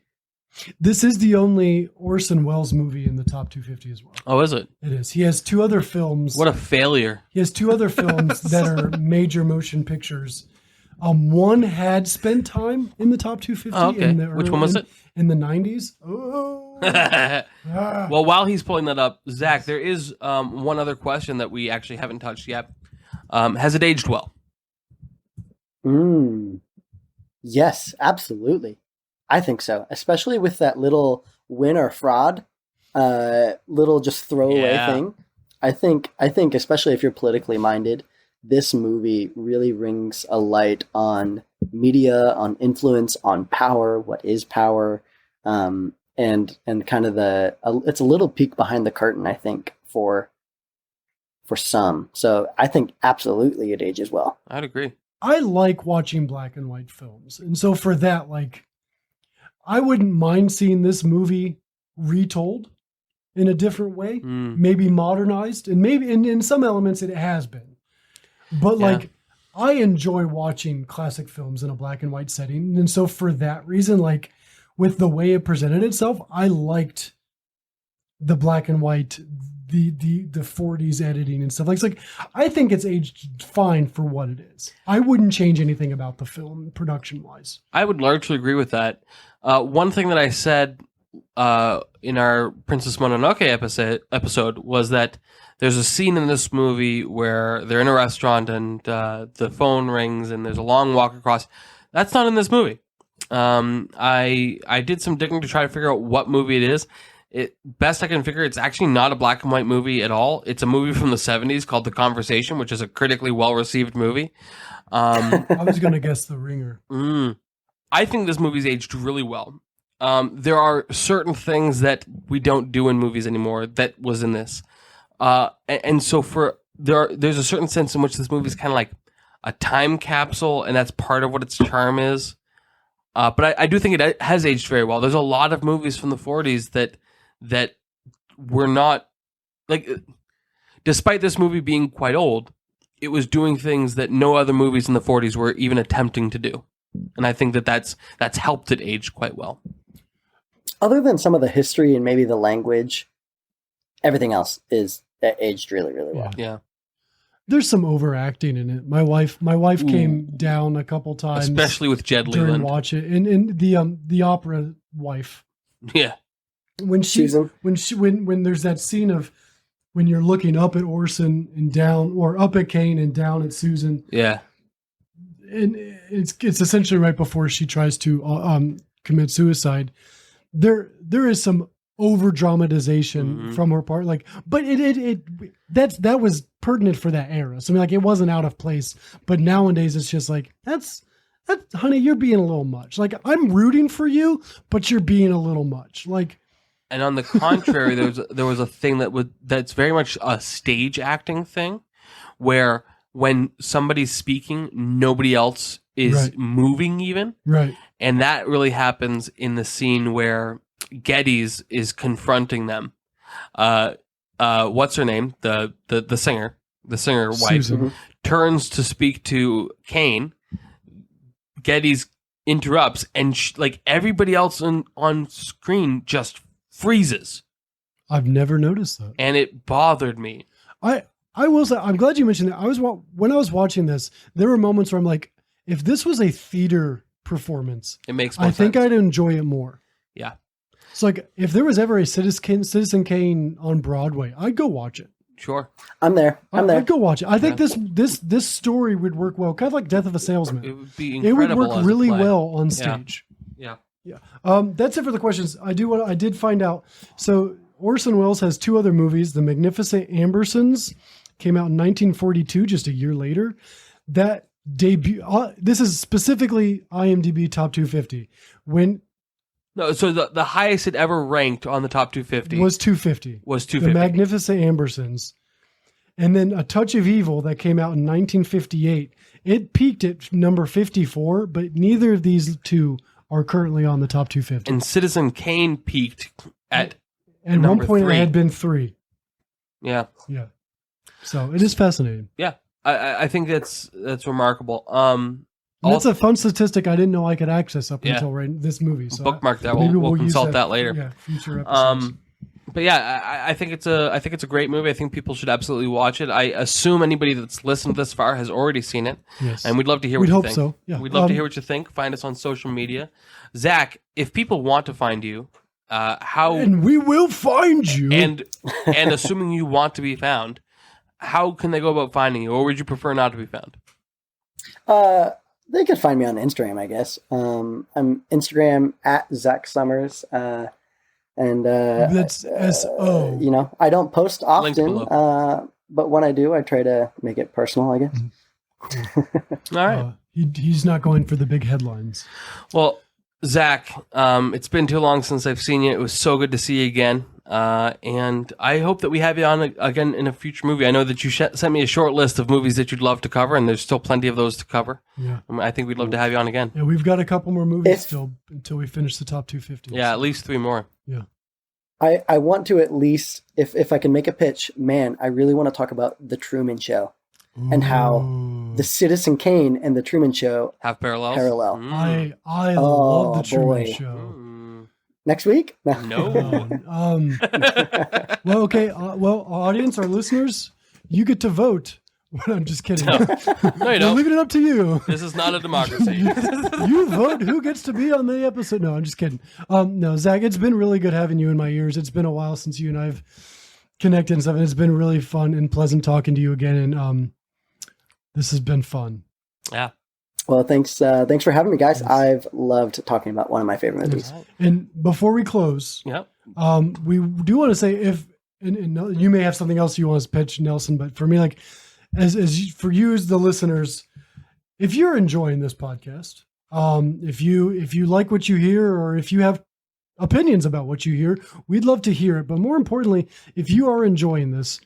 This is the only Orson Welles movie in the top 250 as well. Oh, is it? It is. He has two other films. What a failure. He has two other films that are major motion pictures. One had spent time in the top 250. Oh, okay. In the Which one was it? In the 90s. Oh. Well, while he's pulling that up, Zach, there is one other question that we actually haven't touched yet. Has it aged well? Yes, absolutely. I think so, especially with that little win or fraud, little just throwaway thing. I think, especially if you're politically minded, this movie really rings a light on media, on influence, on power, what is power, and kind of it's a little peek behind the curtain, I think, for some. So I think absolutely it ages well. I'd agree. I like watching black and white films. And so for that, like, I wouldn't mind seeing this movie retold in a different way, maybe modernized, and maybe in some elements it has been. But like, I enjoy watching classic films in a black and white setting. And so for that reason, like, with the way it presented itself, I liked the black and white, the 40s editing and stuff. Like, it's like, I think it's aged fine for what it is. I wouldn't change anything about the film production wise. I would largely agree with that. One thing that I said in our Princess Mononoke episode was that there's a scene in this movie where they're in a restaurant and the phone rings and there's a long walk across. That's not in this movie. I did some digging to try to figure out what movie it is. Best I can figure, it's actually not a black and white movie at all. It's a movie from the 70s called The Conversation, which is a critically well-received movie. I was going to guess The Ringer. I think this movie's aged really well. There are certain things that we don't do in movies anymore that was in this. And so there's a certain sense in which this movie is kind of like a time capsule, and that's part of what its charm is. But I do think it has aged very well. There's a lot of movies from the 40s that were not, like, despite this movie being quite old, it was doing things that no other movies in the 40s were even attempting to do. And I think that's helped it age quite well. Other than some of the history and maybe the language, everything else is aged really, really well. Yeah. There's some overacting in it. My wife came down a couple times, especially with Jed during Leland. watch it, and the opera wife. Yeah. When there's that scene of when you're looking up at Orson and down, or up at Kane and down at Susan. Yeah. And it's essentially right before she tries to commit suicide. There is some over dramatization from her part, like, but that was pertinent for that era. So I mean, like, it wasn't out of place. But nowadays, it's just like that's honey, you're being a little much. Like, I'm rooting for you, but you're being a little much. Like, and on the contrary, there was a thing that's very much a stage acting thing, where when somebody's speaking, nobody else is moving even. Right. And that really happens in the scene where Geddes is confronting them. What's her name? The singer wife turns to speak to Kane. Geddes interrupts, and like everybody else on screen just freezes. I've never noticed that, and it bothered me. I will say, I'm glad you mentioned that. When I was watching this, there were moments where I'm like, if this was a theater performance, It makes more I think sense. I'd enjoy it more. Yeah. It's like if there was ever a Citizen Kane on Broadway, I'd go watch it. Sure. I'm there. I'd go watch it. I think this story would work well, kind of like Death of a Salesman. It would be It would incredible. work as a really play. well on stage. Yeah. Yeah. That's it for the questions. I did find out. So Orson Welles has two other movies. The Magnificent Ambersons came out in 1942, just a year later. That debut. This is specifically IMDb top 250. No, so the highest it ever ranked on the top 250 was 250. Was The 250. Magnificent Ambersons. And then A Touch of Evil that came out in 1958. It peaked at number 54, but neither of these two are currently on the top 250. And Citizen Kane peaked at And number one point 3. it had been 3. Yeah. Yeah. So it is fascinating. Yeah. I think that's remarkable. And that's a fun statistic I didn't know I could access up Yeah. until this movie. So bookmark that. maybe We'll use consult that later. Yeah, future episodes. But yeah, I think it's a great movie. I think people should absolutely watch it. I assume anybody that's listened this far has already seen it. Yes. And we'd love to hear We'd what you hope think. so, yeah. We'd love to hear what you think. Find us on social media. Zach, if people want to find you, how And we will find you. and assuming you want to be found, how can they go about finding you, or would you prefer not to be found? They could find me on Instagram, I guess. I'm Instagram at Zak Sommers. And That's S-O. you know, I don't post Links often, below. but when I do, I try to make it personal, I guess. All right. He's not going for the big headlines. Well, Zach, it's been too long since I've seen you. It was so good to see you again. And I hope that we have you on again in a future movie. I know that you sent me a short list of movies that you'd love to cover, and there's still plenty of those to cover. Yeah. I think we'd love to have you on again. Yeah, we've got a couple more movies If- still until we finish the top 250. Yeah, at least 3 more. Yeah. I want to at least, if I can make a pitch, man, I really want to talk about The Truman Show and how Ooh. the Citizen Kane and The Truman Show Have parallels? parallel. Mm. I Oh, love the Truman boy. Show. Mm. Next week? No. Well, okay. Well, audience, our listeners, you get to vote. I'm just kidding. No, you We're don't. leaving it up to you. This is not a democracy. You vote who gets to be on the episode. No, I'm just kidding. No, Zach, it's been really good having you in my ears. It's been a while since you and I've connected and stuff, and it's been really fun and pleasant talking to you again. And this has been fun. Yeah. Well, thanks for having me, guys. I've loved talking about one of my favorite movies. And before we close, Yep. we do want to say and you may have something else you want to pitch, Nelson, but for me, like for you as the listeners, if you're enjoying this podcast, if you like what you hear, or if you have opinions about what you hear, we'd love to hear it. But more importantly, if you are enjoying this,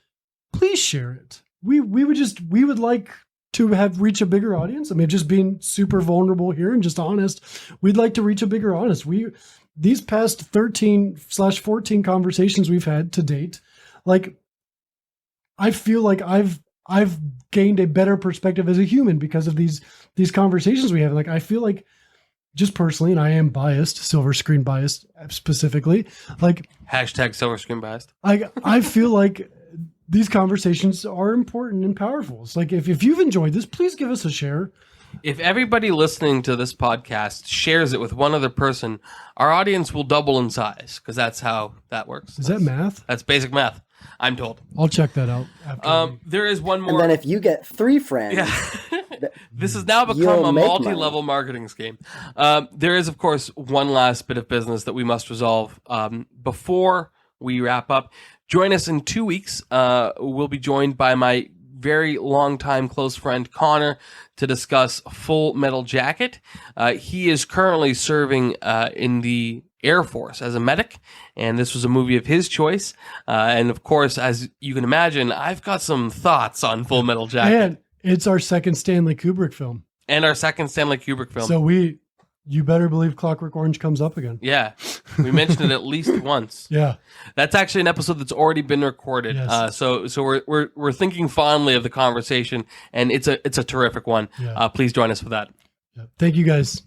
please share it. We would like to reach a bigger audience. I mean, just being super vulnerable here and just honest, we'd like to reach a bigger audience. These past 13/14 conversations we've had to date, like, I feel like I've gained a better perspective as a human because of these conversations we have. Like, I feel like, just personally, and I am biased, silver screen biased specifically, like Hashtag silver screen biased. I feel like these conversations are important and powerful. It's like, if you've enjoyed this, please give us a share. If everybody listening to this podcast shares it with one other person, our audience will double in size, because that's how that works. Is that math? That's basic math, I'm told. I'll check that out. After There is one And more. then if you get 3 friends, Yeah. This has now become You'll a make multi-level marketing scheme. There is, of course, one last bit of business that we must resolve before we wrap up. Join us in 2 weeks. We'll be joined by my very long-time close friend Connor to discuss Full Metal Jacket. He is currently serving in the Air Force as a medic, and this was a movie of his choice. And of course, as you can imagine, I've got some thoughts on Full Metal Jacket. and it's our second Stanley Kubrick film. And our second Stanley Kubrick film. So you better believe Clockwork Orange comes up again. Yeah, we mentioned it at least once. Yeah. That's actually an episode that's already been recorded. Yes. So we're thinking fondly of the conversation, and it's a terrific one. Yeah. Please join us for that. Yeah. Thank you, guys.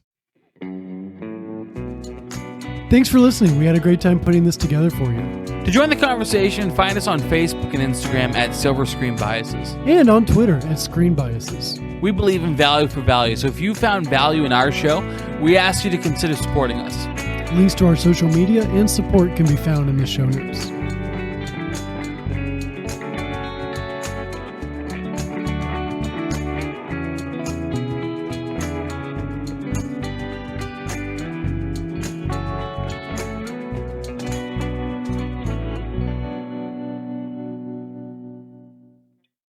Thanks for listening. We had a great time putting this together for you. To join the conversation, find us on Facebook and Instagram at Silver Screen Biases. And on Twitter at Screen Biases. We believe in value for value, so if you found value in our show, we ask you to consider supporting us. Links to our social media and support can be found in the show notes.